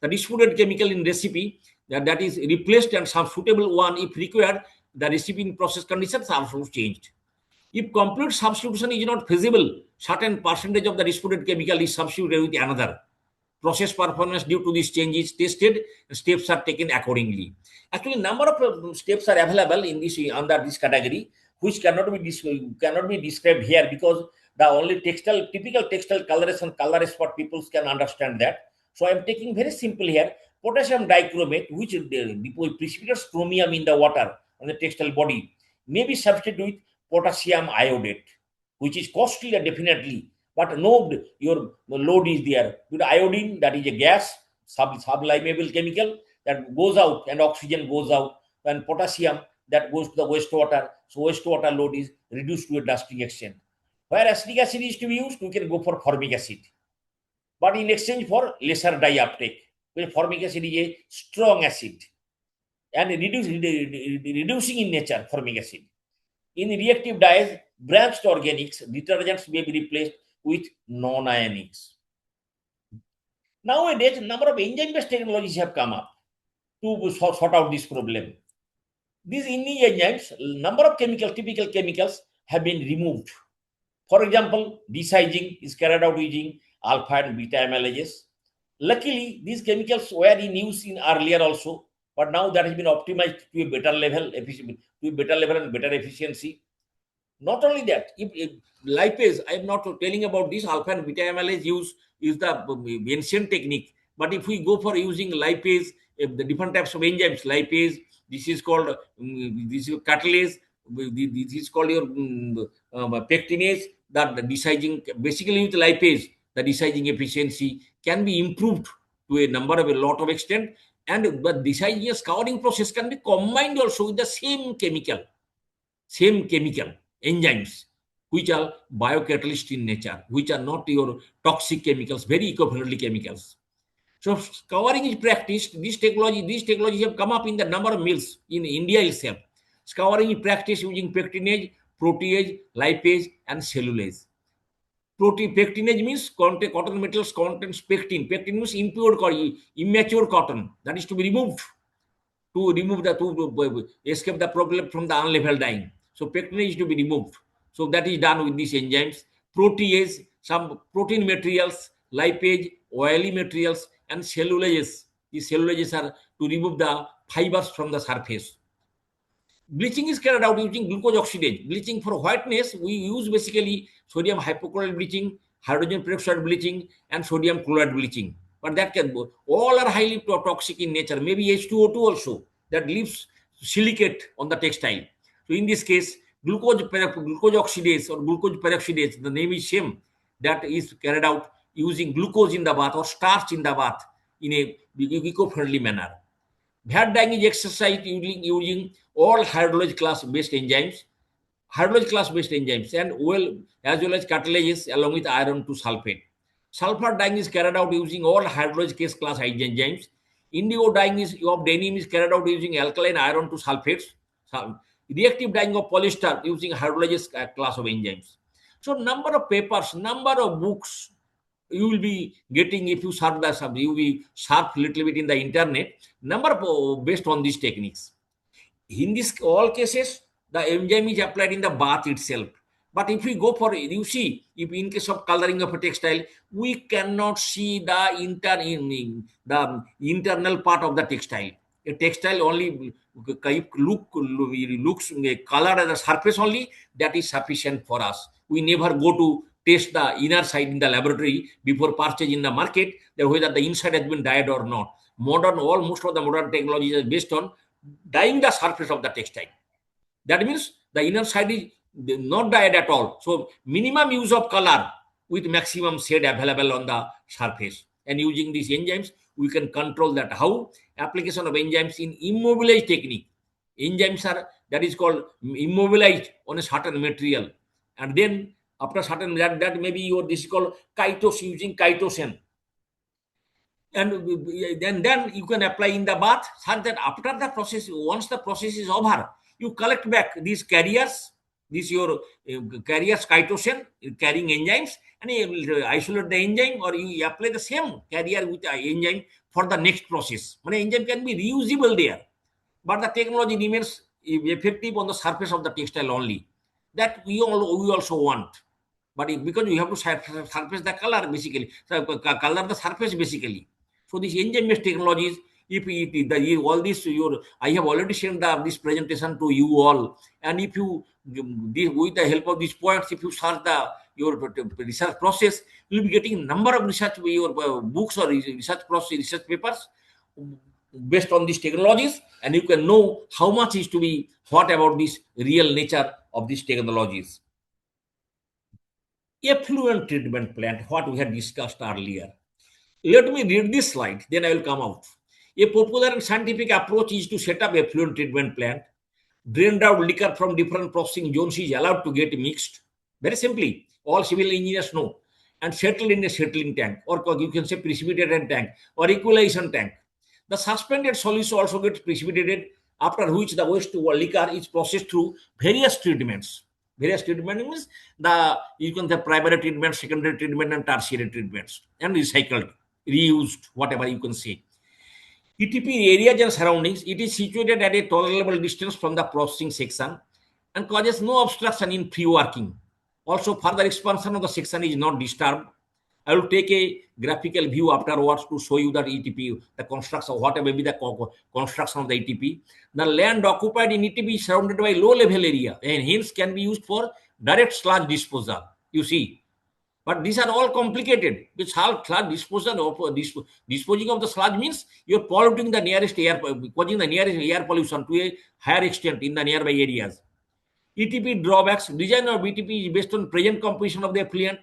The disputed chemical in recipe that is replaced and some suitable one if required, the recipe in process conditions are also changed. If complete substitution is not feasible, certain percentage of the disputed chemical is substituted with another. Process performance due to these changes tested, steps are taken accordingly. Actually, number of steps are available in this under this category, which cannot be described here because the only typical textile coloration color expert people can understand that. So I am taking very simple here. Potassium dichromate, which precipitates chromium in the water on the textile body, may be substituted with potassium iodate, which is costlier definitely, but no, your load is there. With iodine, that is a gas, sublimable chemical that goes out and oxygen goes out, and potassium that goes to the wastewater. So wastewater load is reduced to a drastic extent. Where acetic acid is to be used, we can go for formic acid. But in exchange for lesser dye uptake, well, formic acid is a strong acid and reducing in nature, formic acid. In reactive dyes, branched organics, detergents may be replaced with non-ionics. Nowadays, a number of enzyme-based technologies have come up to sort out this problem. These enzymes, number of typical chemicals have been removed. For example, desiging is carried out using alpha and beta amylases. Luckily, these chemicals were in use in earlier also, but now that has been optimized to a better level, and better efficiency. Not only that, if lipase, I am not telling about this alpha and beta amylase use is the ancient technique. But if we go for using lipase, the different types of enzymes, lipase, this is called this is catalase, this is called your pectinase. That the desiging basically with lipase, the desiging efficiency can be improved to a lot of extent, and but desiging scouring process can be combined also with the same chemical enzymes, which are biocatalysts in nature, which are not your toxic chemicals, very eco-friendly chemicals. So scouring is practiced. These technologies have come up in the number of mills in India itself. Scouring is practiced using pectinase, protease, lipase, and cellulase. Pectinase means cotton metals contains pectin. Pectin means immature cotton that is to be removed to escape the problem from the unlevel dyeing. So pectinase is to be removed. So that is done with these enzymes. Protease, some protein materials, lipase, oily materials, and cellulases. These cellulases are to remove the fibers from the surface. Bleaching is carried out using glucose oxidase. Bleaching for whiteness, we use basically sodium hypochlorite bleaching, hydrogen peroxide bleaching, and sodium chloride bleaching. But that can go. All are highly toxic in nature. Maybe H2O2 also that leaves silicate on the textile. So in this case, glucose oxidase or glucose peroxidase, the name is same, that is carried out using glucose in the bath or starch in the bath in a eco-friendly manner. VAT dyeing is exercised using all hydrolyzed class based enzymes, and as well as catalases along with iron to sulfate. Sulfur dyeing is carried out using all hydrolyzed case class enzymes. Indigo dyeing of denim is carried out using alkaline iron to sulfates. Reactive dyeing of polyester using hydrolyzed class of enzymes. So number of papers, number of books you will be getting if you you will surf little bit in the internet, number of based on these techniques. In this all cases, the enzyme is applied in the bath itself. But if we go for, you see, if in case of coloring of a textile, we cannot see the internal part of the textile. A textile only looks color at the surface only, that is sufficient for us. We never go to test the inner side in the laboratory before purchase in the market, whether the inside has been dyed or not. Most of the modern technologies are based on dyeing the surface of the textile. That means the inner side is not dyed at all. So minimum use of color with maximum shade available on the surface. And using these enzymes, we can control that. How? Application of enzymes in immobilized technique. Enzymes are, that is called immobilized on a certain material. And then after certain, that maybe your, this is called using chitosan. And then you can apply in the bath, such that after the process, once the process is over, you collect back these carriers, this your carriers chitosan carrying enzymes, and you will isolate the enzyme, or you apply the same carrier with the enzyme for the next process. When enzyme can be reusable there, but the technology remains effective on the surface of the textile only. That we also want. But because you have to surface the color basically, color the surface basically. So these enzyme-based technologies, all this, I have already sent this presentation to you all, and if you with the help of these points, if you search your research process, you will be getting number of research books or research papers based on these technologies, and you can know how much is to be thought about this real nature of these technologies. Effluent treatment plant, what we had discussed earlier. Let me read this slide, then I will come out. A popular and scientific approach is to set up a effluent treatment plant. Drained out liquor from different processing zones is allowed to get mixed. Very simply, all civil engineers know. And settled in a settling tank, or you can say precipitated tank, or equalization tank. The suspended solution also gets precipitated, after which the waste liquor is processed through various treatments. Various treatment means you can say primary treatment, secondary treatment, and tertiary treatments, and recycled, reused, whatever you can say. ETP areas and surroundings, it is situated at a tolerable distance from the processing section and causes no obstruction in free working. Also, further expansion of the section is not disturbed. I will take a graphical view afterwards to show you that ETP, the construction, whatever may be the construction of the ETP. The land occupied in ETP is surrounded by low level area and hence can be used for direct sludge disposal. You see, but these are all complicated. With sludge disposal of disposing of the sludge means you're polluting the nearest air, causing the nearest air pollution to a higher extent in the nearby areas. ETP drawbacks. Design of ETP is based on present composition of the effluent.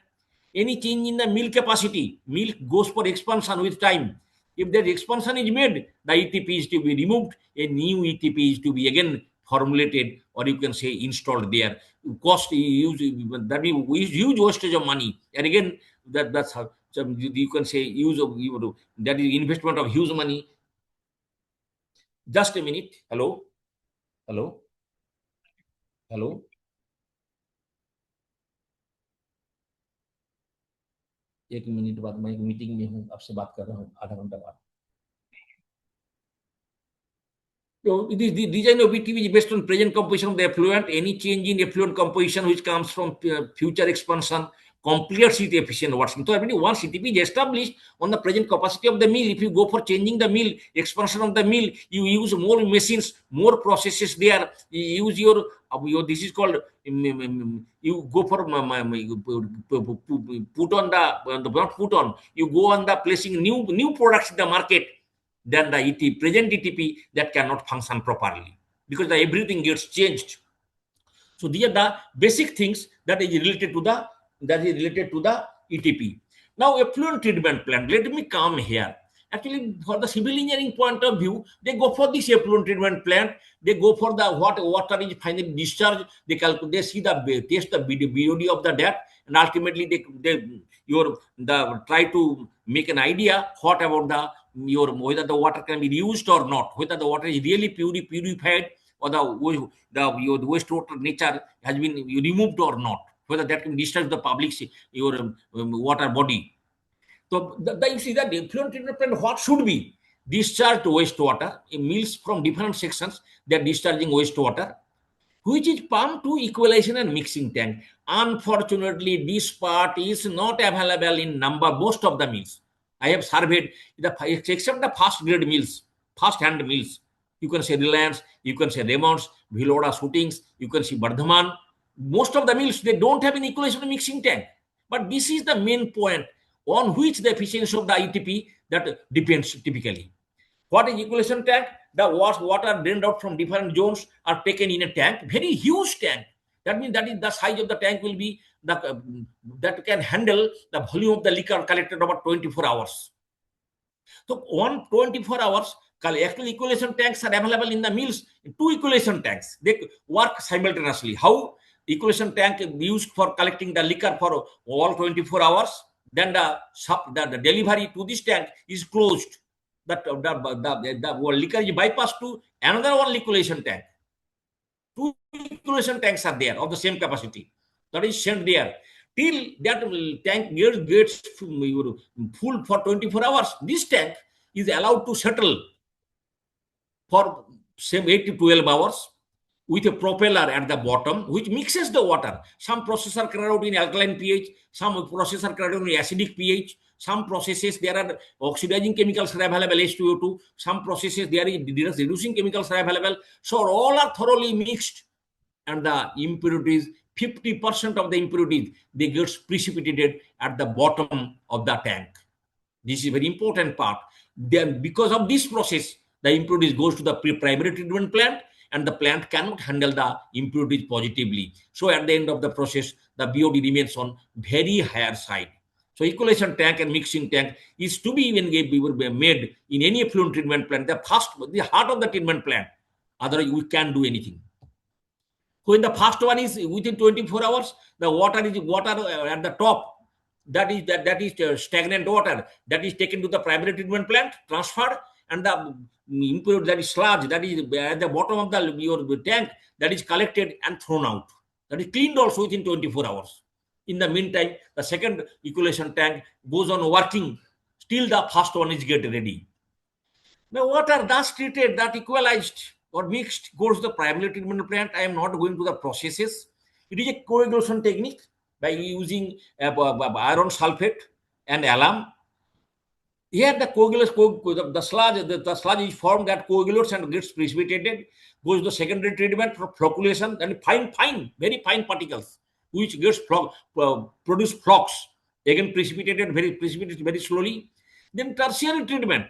Any change in the mill capacity, milk goes for expansion with time. If that expansion is made, the ETP is to be removed, a new ETP is to be again formulated, or you can say installed there. Cost that means huge wastage of money, and again that's how you can say use of that is investment of huge money. Just a minute. Hello. एक minute बाद मैं meeting में हूँ, आपसे बात कर रहा हूँ आधा घंटा बाद. So the design of ETP is based on present composition of the effluent. Any change in effluent composition which comes from future expansion complicates with efficient working. So once ETP is established on the present capacity of the mill, if you go for changing the mill, expansion of the mill, you use more machines, more processes there. You use your this is called you go for put on the not put on. You go on the placing new products in the market. Then the present ETP that cannot function properly because everything gets changed. So these are the basic things that is related to the ETP. Now, effluent treatment plant. Let me come here. Actually, for the civil engineering point of view, they go for this effluent treatment plant. They go for the what water is finally discharged. They calculate, they see test the BOD of the depth, and ultimately they try to make an idea what about whether the water can be reused or not, whether the water is really purified or the wastewater nature has been removed or not, whether that can discharge the public water body. So you see that the effluent treatment plant, what should be discharged wastewater in mills from different sections, they are discharging wastewater, which is pumped to equalization and mixing tank. Unfortunately, this part is not available in most of the mills. I have surveyed except the fast grade mills, fast hand mills. You can say Reliance, you can say Raymond's, Bhiloda Shootings, you can see Bardhaman. Most of the mills, they don't have an equalization and mixing tank. But this is the main point on which the efficiency of the ETP that depends typically. What is equalization tank? The water drained out from different zones are taken in a tank, very huge tank. That means that is the size of the tank will be that can handle the volume of the liquor collected over 24 hours. So on 24 hours, actual equalization tanks are available in the mills. Two equalization tanks, they work simultaneously. How? Equalization tank is used for collecting the liquor for all 24 hours. Then the delivery to this tank is closed. The liquor is bypassed to another one liquidation tank. Two liquidation tanks are there of the same capacity. That is sent there. Till that tank gets full for 24 hours, this tank is allowed to settle for same 8 to 12 hours with a propeller at the bottom, which mixes the water. Some processes are carried out in alkaline pH, some processes are carried out in acidic pH, some processes there are oxidizing chemicals are available, H2O2, some processes there is reducing chemicals are available. So all are thoroughly mixed, and the impurities, 50% of the impurities, they get precipitated at the bottom of the tank. This is a very important part. Then because of this process, the impurities goes to the primary treatment plant, and the plant cannot handle the impurities positively. So at the end of the process, the BOD remains on very higher side. So equalization tank and mixing tank is to be even made in any effluent treatment plant, the heart of the treatment plant. Otherwise, we can't do anything. When the first one is within 24 hours, the water is at the top. That is stagnant water that is taken to the primary treatment plant, transferred, and the impure, that is sludge, that is at the bottom of your tank, that is collected and thrown out. That is cleaned also within 24 hours. In the meantime, the second equalization tank goes on working till the first one is get ready. The water thus treated, that equalized or mixed, goes to the primary treatment plant. I am not going to the processes. It is a coagulation technique by using iron sulfate and alum. Here the the sludge is formed, that coagulates and gets precipitated, goes to the secondary treatment for flocculation, and very fine particles, which gets produce flocks, again precipitated very slowly. Then tertiary treatment.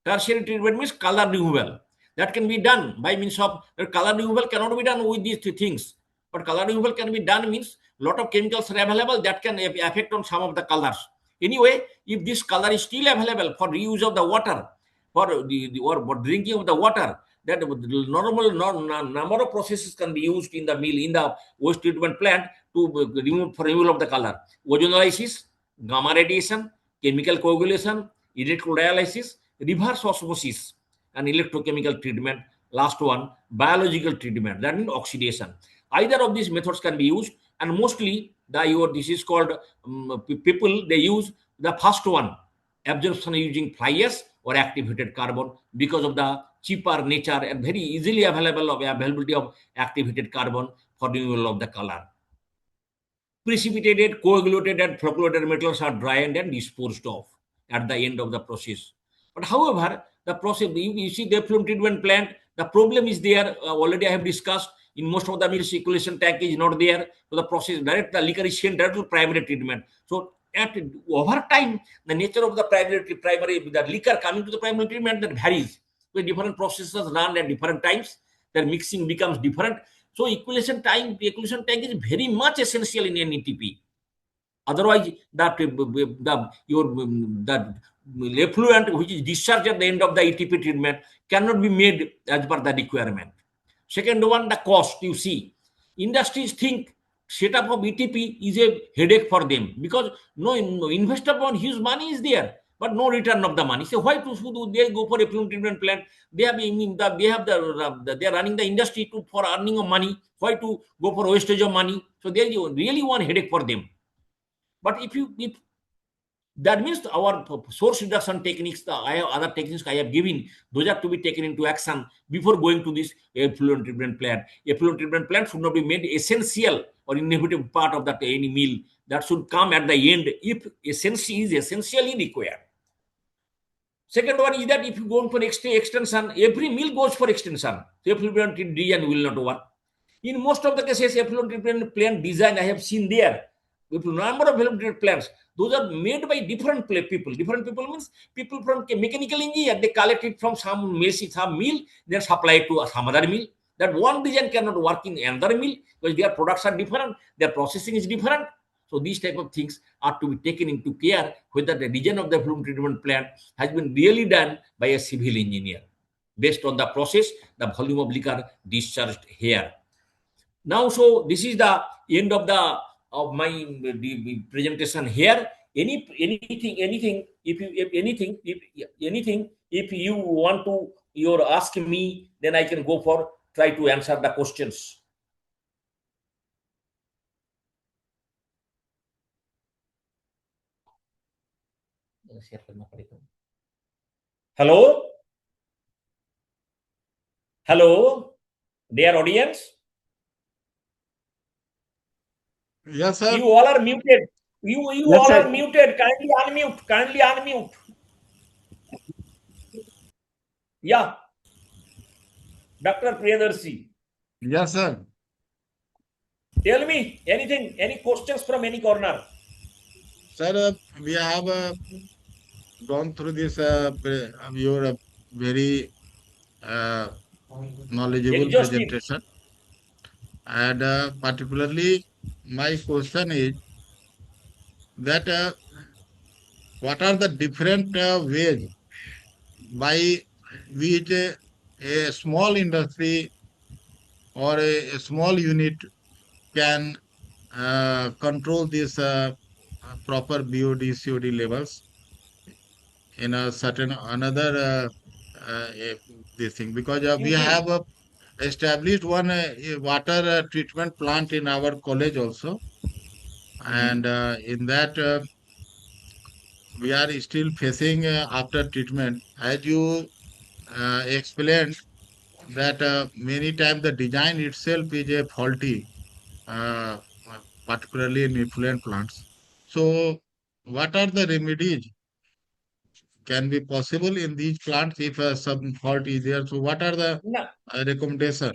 Tertiary treatment means color removal. That can be done by means of color removal. Cannot be done with these two things, but color removal can be done means lot of chemicals are available that can affect on some of the colors. Anyway, if this color is still available for reuse of the water, for or drinking of the water, that normal number of processes can be used in the mill, in the waste treatment plant, to remove for removal of the color. Ozonolysis, gamma radiation, chemical coagulation, electrodialysis, reverse osmosis, and electrochemical treatment. Last one, biological treatment, that means oxidation. Either of these methods can be used, and mostly this is called people, they use the first one, absorption using fly ash or activated carbon, because of the cheaper nature and very easily availability of activated carbon for removal of the color. Precipitated, coagulated, and flocculated metals are dried and disposed of at the end of the process. But however, the process, you see the effluent treatment plant, the problem is there. Already I have discussed. In most of the mills, circulation tank is not there. So the process, the liquor is sent direct to primary treatment. So over time, the nature of the the liquor coming to the primary treatment, that varies. So different processes run at different times. Their mixing becomes different. So equalization tank is very much essential in an ETP. Otherwise, that effluent which is discharged at the end of the ETP treatment cannot be made as per the requirement. Second one, the cost. You see, industries think setup of ETP is a headache for them, because no investor on huge money is there, but no return of the money. So why do they go for effluent treatment plant? They are running the industry for earning of money. Why to go for wastage of money? So there is really one headache for them. But if that means our source reduction techniques, the other techniques I have given, those are to be taken into action before going to this effluent treatment plant. Effluent treatment plant should not be made essential or inevitable part of that any meal. That should come at the end if essentially is essentially required. Second one is that if you go for extension, every meal goes for extension. So effluent design will not work. In most of the cases, effluent treatment plant design I have seen there. With number of effluent treatment plants, those are made by different people. Different people means people from mechanical engineer. They collect it from some mill, then supply it to some other mill. That one design cannot work in another mill because their products are different, their processing is different. So these type of things are to be taken into care, whether the design of the effluent treatment plant has been really done by a civil engineer based on the process, the volume of liquor discharged here. Now, so this is the end of my the presentation here. Anything, if you want to ask me, then I can go for try to answer the questions. Hello, hello, dear audience. Yes, sir. You all are muted. You Yes, all sir. are muted. Kindly unmute. Kindly unmute. Yeah, Dr. Priyadarshi. Yes, sir. Tell me anything, any questions from any corner? Sir, we have gone through this, your very knowledgeable Exhaustive. presentation. And particularly, my question is that what are the different ways by which a small industry or a small unit can control this proper BOD, COD levels in a certain another this thing, because we have established one water treatment plant in our college also, and in that we are still facing after treatment, as you explained that many times the design itself is a faulty, uh, particularly in effluent plants. So, what are the remedies can be possible in these plants if some fault is there? So, what are the No, recommendations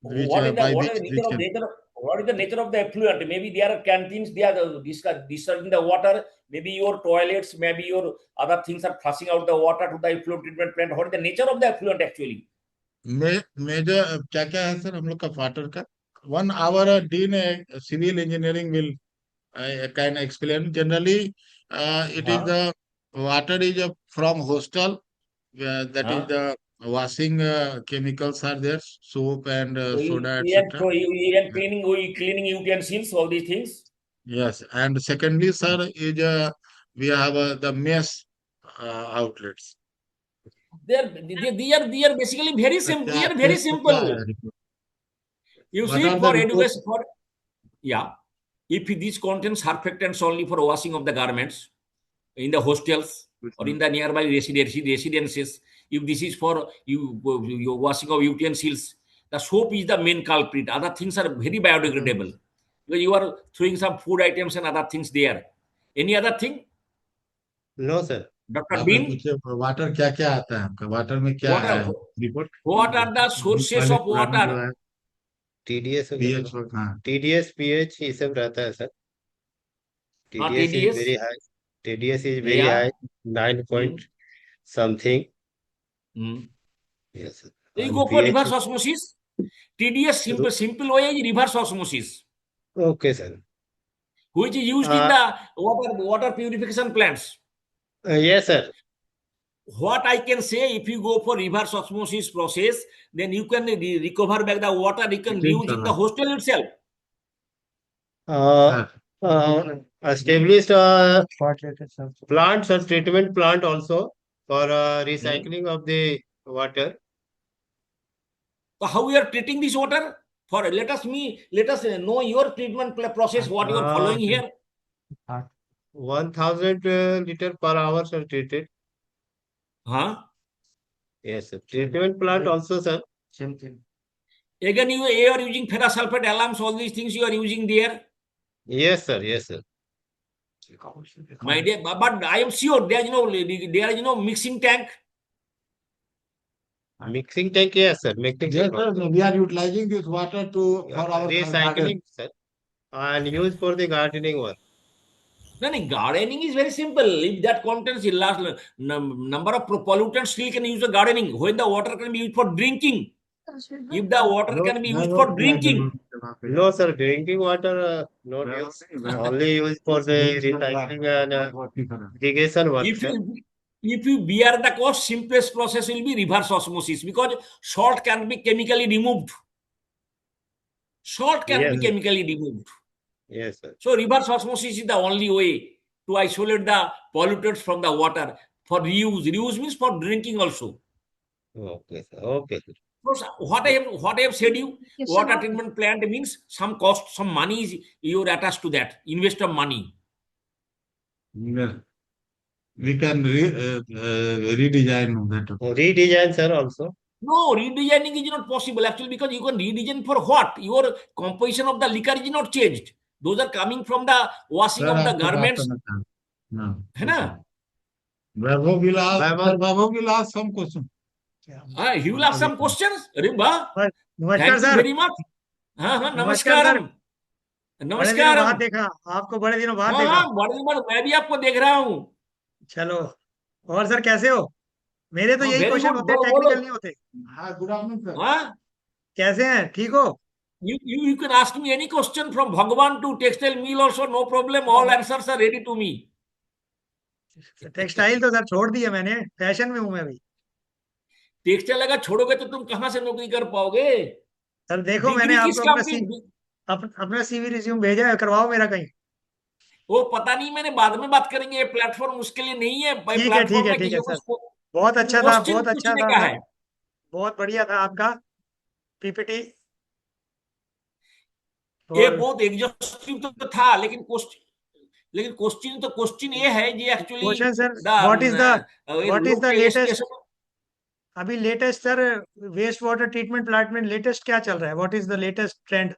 which what is the by which we can? what is the nature of the effluent? Maybe there are canteens, they are discharging the water. Maybe your toilets, maybe your other things are flushing out the water to the effluent treatment plant. What is the nature of the effluent actually? Major क्या क्या है sir हम लोग का water का 1 hour dean civil engineering will can explain. Generally, it is the water is from hostel. That is the washing chemicals are there, soap and soda, etc. Cleaning utensils, all these things. Yes, and secondly, sir, is we have the mess outlets. They are basically very simple. They are very simple. You What see, are the for reports? education, if this contains surfactants only for washing of the garments in the hostels or in the nearby residences, if this is for your washing of utensils, the soap is the main culprit. Other things are very biodegradable. Because you are throwing some food items and other things there. Any other thing, No, sir. Dr. आपने Bean? पूछे water क्या क्या आता है आपका water में क्या है report What are the sources of water? TDS pH हाँ TDS pH ये सब रहता है sir. TDS is very TDS? high. TDS is very high, 9 point something. Yes, sir. You And go for pH reverse osmosis. TDS simple way is reverse osmosis, okay, sir. which is used in the water purification plants. Yes, sir. What I can say, if you go for reverse osmosis process, then you can recover back the water. You can use in the hostel itself. Established plants or treatment plant also for recycling of the water. So how we are treating this water? For let us know your treatment process. What you are following here? 1000 liter per hour are treated. Yes, sir. Treatment plant also, sir. Same thing. Again, you are using ferrosulfate alarms. All these things you are using there. Yes, sir. Yes, sir. My dear, but I am sure there is no mixing tank. Mixing tank, yes, sir. Mixing yes, tank. sir, we are utilizing this water for our recycling, sir, and used for the gardening work. No, gardening is very simple. If that contains a large number of pollutants, still can use the gardening. When the water can be used for drinking, if the water can be used for drinking, No, sir. Drinking water, not used. Only used for the recycling and irrigation work, If sir. you bear the cost, simplest process will be reverse osmosis because salt can be chemically removed. Salt can be Yes. chemically removed. Yes, sir. So reverse osmosis is the only way to isolate the pollutants from the water for reuse. Reuse means for drinking also. Okay, sir. Okay, sir. So what I have said you, water treatment plant means some cost, some money is you're attached to that, invest of money. Yeah. We can redesign that. Redesign, sir, also. No, redesigning is not possible actually because you can redesign for what? Your composition of the liquor is not changed. Those are coming from the washing Sir, of the आपको बात garments. करना था। No. है ना? Vaibhav will ask some question. He will ask some questions. अरे वाह, नमस्कार thank you sir. very much. हाँ हाँ नमस्कार सर। नमस्कारम बड़े दिनों बाद नमस्कारम। देखा आपको, बड़े दिनों बाद हाँ देखा। हाँ बड़े दिन मैं भी आपको देख रहा हूँ। चलो, और सर कैसे हो? मेरे तो हाँ यही वेरी क्वेश्चन गुड, होते हैं, बोलो टेक्निकल बोलो। नहीं होते। हाँ, good afternoon, sir. हाँ, कैसे हैं? ठीक हो? you can ask me any question from Bhagwan to textile mill also, no problem. All answers are ready to me. Textile तो सर छोड़ दिया मैंने, फैशन में हूं मैं अभी। टेक्सटाइल अगर छोड़ोगे तो तुम कहाँ से नौकरी कर पाओगे? सर देखो, मैंने डिग्री किस आपको काम की? अपना सीवी रिज्यूम भेजा है, करवाओ मेरा कहीं। वो पता नहीं, मैंने बाद में बात करेंगे। ये प्लेटफॉर्म उसके लिए नहीं है। भाई ठीक है ठीक प्लेटफॉर्म है में ठीक है किसी सर। को बहुत अच्छा था, क्वेश्चन बहुत अच्छा पूछने था का सर। है। बहुत बढ़िया था आपका पीपीटी। ये और बहुत एग्जॉस्टिव तो था, लेकिन क्वेश्चन ये है जी actually question sir, what is the latest, location. अभी latest sir waste water treatment plant में लेटेस्ट क्या चल रहा है? What is the latest trend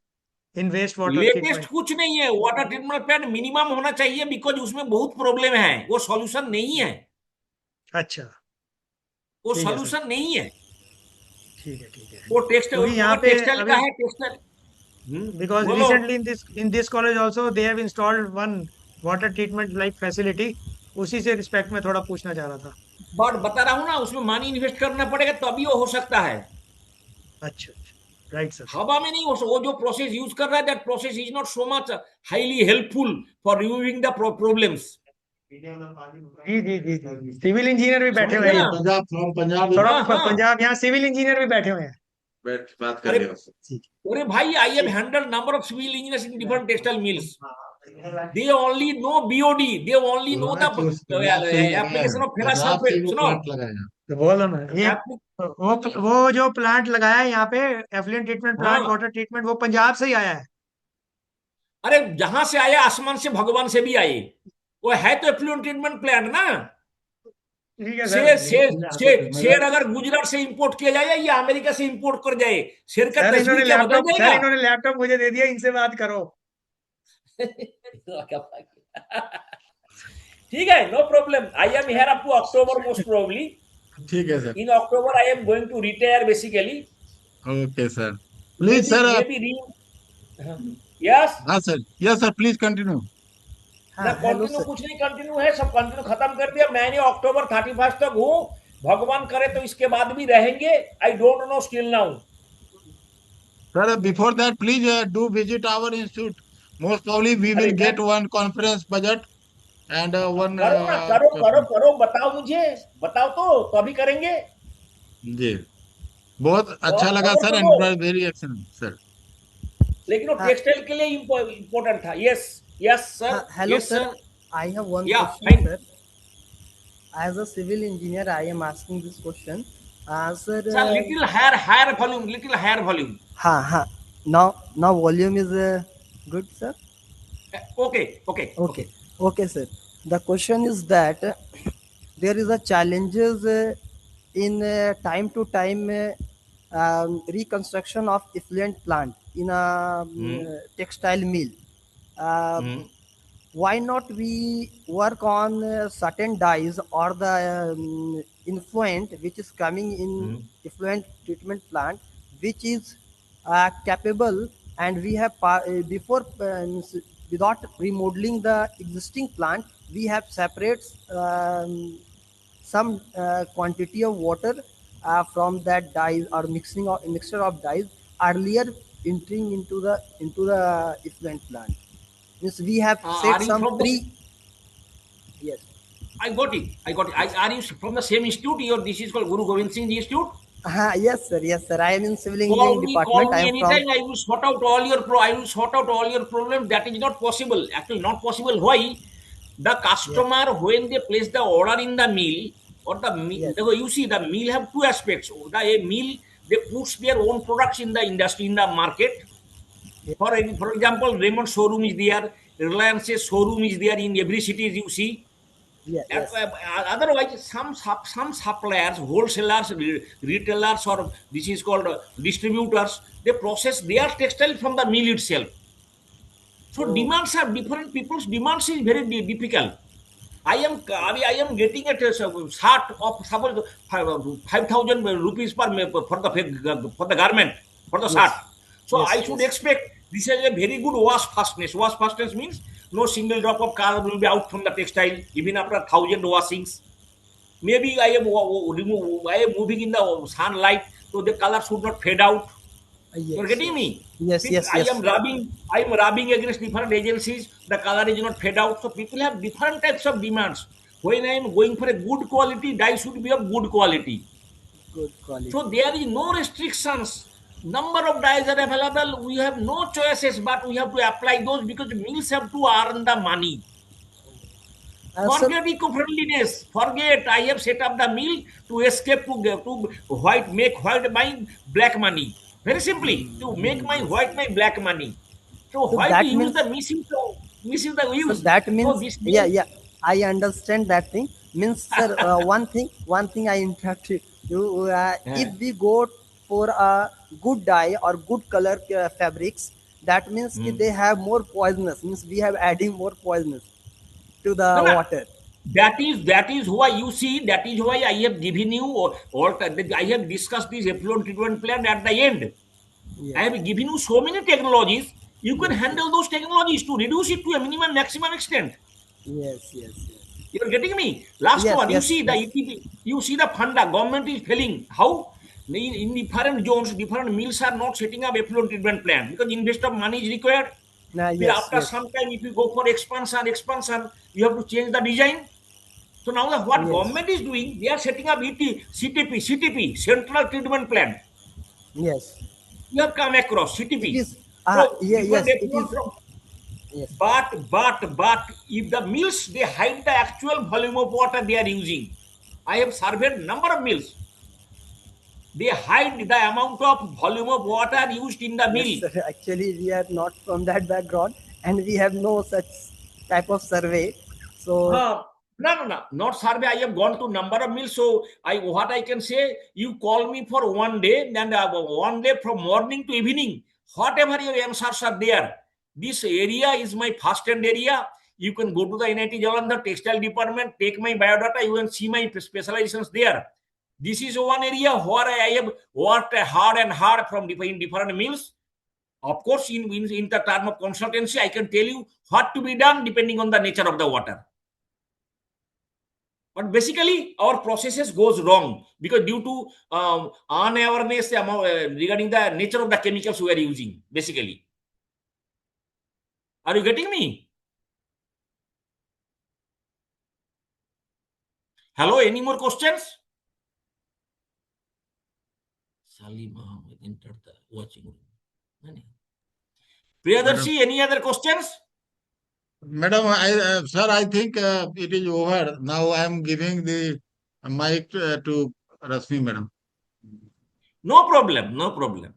in waste water latest treatment? कुछ नहीं है। वाटर ट्रीटमेंट प्लांट मिनिमम होना चाहिए बिकॉज उसमें बहुत प्रॉब्लम है। वो सॉल्यूशन नहीं है। अच्छा, वो ठीक है सर, सॉल्यूशन नहीं है। ठीक है ठीक है। वो टेक्सटाइल, क्योंकि यहाँ अगर पे टेक्सटाइल का अभी, है टेक्सटाइल। because बोलो। recently in this college also they have installed one water treatment like facility, उसी से रिस्पेक्ट में थोड़ा पूछना चाह रहा था। बट बता रहा हूँ ना, उसमें मनी इन्वेस्ट करना पड़ेगा तभी वो हो सकता है। अच्छा, राइट सर। हवा में नहीं हो सकता। वो जो प्रोसेस यूज कर रहा है, that process is not so much highly helpful for removing the problems. जी जी जी जी, सिविल इंजीनियर भी बैठे समझ हुए गए हैं ना? पंजाब थोड़ा हाँ हाँ। पंजाब, यहाँ सिविल इंजीनियर भी बैठे हुए हैं। बात अरे करिए। अरे भाई, I have handled number of civil engineers in different textile mills. They only know BOD. They only know the application of ferrous sulfate. सुनो, तो बोलो ना, ये वो जो प्लांट लगाया है यहाँ पे, एफ्लुएंट ट्रीटमेंट प्लांट, हाँ, वाटर ट्रीटमेंट, वो पंजाब से ही आया है। अरे जहां से आया आसमान से भगवान से भी आए। वो है तो एफ्लुएंट ट्रीटमेंट प्लांट ना। ठीक है शेर अगर गुजरात से इंपोर्ट किया जाए या अमेरिका से इंपोर्ट कर जाए, शेर का सर तस्वीर क्या बदल सर जाएगा? इन्होंने लैपटॉप मुझे दे दिया, इनसे बात करो। ठीक है, no problem. I am here up to October most probably. ठीक है sir. In October I am going to retire basically. Okay sir, please sir. Yes हाँ sir, yes sir, please continue. ना, कंटिन्यू कुछ नहीं कंटिन्यू है, सब continue खत्म कर दिया मैंने। अक्टूबर 31 तक हूँ, भगवान करे तो इसके बाद भी रहेंगे। I don't know still now. Sir, before that, please do visit our institute. Most probably, we will get one conference budget and one. करो ना, करो, बताओ मुझे, बताओ तो अभी करेंगे। जी, बहुत अच्छा लगा sir, and very excellent sir. लेकिन वो टेक्सटाइल के लिए इम्पोर्टेंट था। Yes yes sir. Hello sir, I have one Yeah, question fine. sir. As a civil engineer, I am asking this question. Sir, little higher volume, little higher volume. ha. Now volume is good, sir. Okay, sir. The question is that there is a challenges in time to time reconstruction of effluent plant in a textile mill. Why not we work on certain dyes or the influent which is coming in effluent treatment plant, which is capable, and we have before without remodeling the existing plant, we have separate some quantity of water from that dyes or mixture of dyes. Earlier entering into the effluent plant. Means we have Are set you some from the? pre. Yes. I got it. I got it. Are you from the same institute? Your this is called Guru Gobind Singh Institute. Yes, sir. Yes, sir. I am in civil engineering Call department. I me am from. anytime. I will sort out all your I will sort out all your problems. That is not possible. Actually, not possible. Why? The Yes. customer, when they place the order in the mill, or the Yes. you see the mill have two aspects. The mill, they push their own products in the industry, in the market. Yes. For example, Raymond showroom is there, Reliance's showroom is there in every city you see. Yeah, yes. Otherwise, some suppliers, wholesalers, retailers, or this is called distributors, they process their textile from the mill itself. So Oh. demands are different. People's demands is very difficult. I am getting at a start of suppose 5,000 rupees for the garment for the shirt. Yes. So Yes. I should Yes. expect this is a very good wash fastness. Wash fastness means no single drop of color will be out from the textile even after 1,000 washings. Maybe I am moving in the sunlight, so the color should not fade out. You're Yes. getting Yes. me? Yes. Yes. I Yes. am rubbing against different agencies. The color is not fade out. So people have different types of demands. When I am going for a good quality, dye should be of good quality. Good quality. So there is no restrictions. Number of dyes are available. We have no choices, but we have to apply those because mills have to earn the money. Sir. Forget eco-friendliness. Forget. I have set up the mill to escape to white, make white my black money. Very simply, to make my Yes. white my black money. So So why to that use means. the misuse the So use? that So means. this Yeah. means Yeah. I understand that thing. Means, sir. One thing I interrupted you. If we go for a good dye or good color fabrics, that means they have more poisonous. Means we have adding more poisonous to the no, no. water. That is why you see. That is why I have given you all. I have discussed this effluent treatment plan at the end. I Yes. have given you so many technologies. You can Yes. handle those technologies to reduce it to a minimum maximum extent. Yes. Yes. You're getting me? Last Yes. one, you Yes. see the Yes. ETP, you see the funda, government is failing. How? In different zones, different mills are not setting up effluent treatment plan because invest of money is required. Yes. After Yes. some time, if you go for expansion, you have to change the design. So now what Yes. government is doing, they are setting up CTP, Central Treatment Plan. Yes. You have come across It CTP. is. So Yeah. different Yes. It effluent is. from Yes. but if the mills they hide the actual volume of water they are using. I have surveyed number of mills. They hide the amount of volume of water used in the Yes, mill. sir. Actually, we are not from that background, and we have no such type of survey. So. No, not survey. I have gone to number of mills. So what I can say, you call me for one day, and one day from morning to evening, whatever your answers are there. This area is my first hand area. You can go to the NIT Jalandhar textile department, take my biodata, you can see my specializations there. This is one area where I have worked hard and hard from different mills. Of course, in the term of consultancy, I can tell you what to be done depending on the nature of the water. But basically, our processes goes wrong because due to unawareness regarding the nature of the chemicals we are using. Basically, are you getting me? Hello, any more questions? Salim Ahmed entered the watching room. Priyadarshi, any other questions? Madam, sir, I think it is over. Now I am giving the mic to Rasmi, madam. No problem, no problem.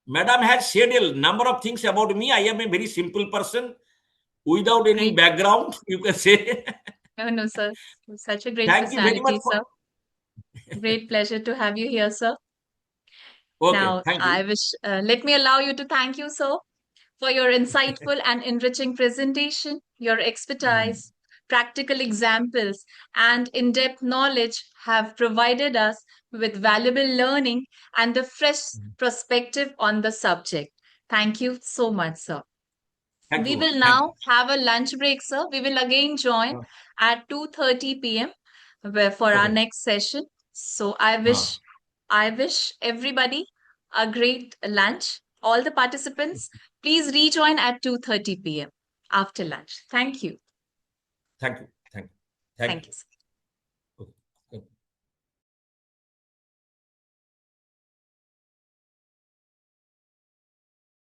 Madam has said a number of things about me. I am a very simple person without any background, you can say. No, sir. Such a great Thank you very much personality, for. sir. Great pleasure to have you here, sir. Okay, Now, thank you. let me allow you to thank you, sir, for your insightful and enriching presentation, your expertise, practical examples, and in depth knowledge have provided us with valuable learning and a fresh perspective on the subject. Thank you so much, sir. Thank We you. will Thank you. now have a lunch break, sir. We will again join at 2:30 p.m. For our Okay. next session. So I wish everybody a great lunch. all the participants, please rejoin at 2:30 p.m. after lunch. Thank you. Thank you. Thank you.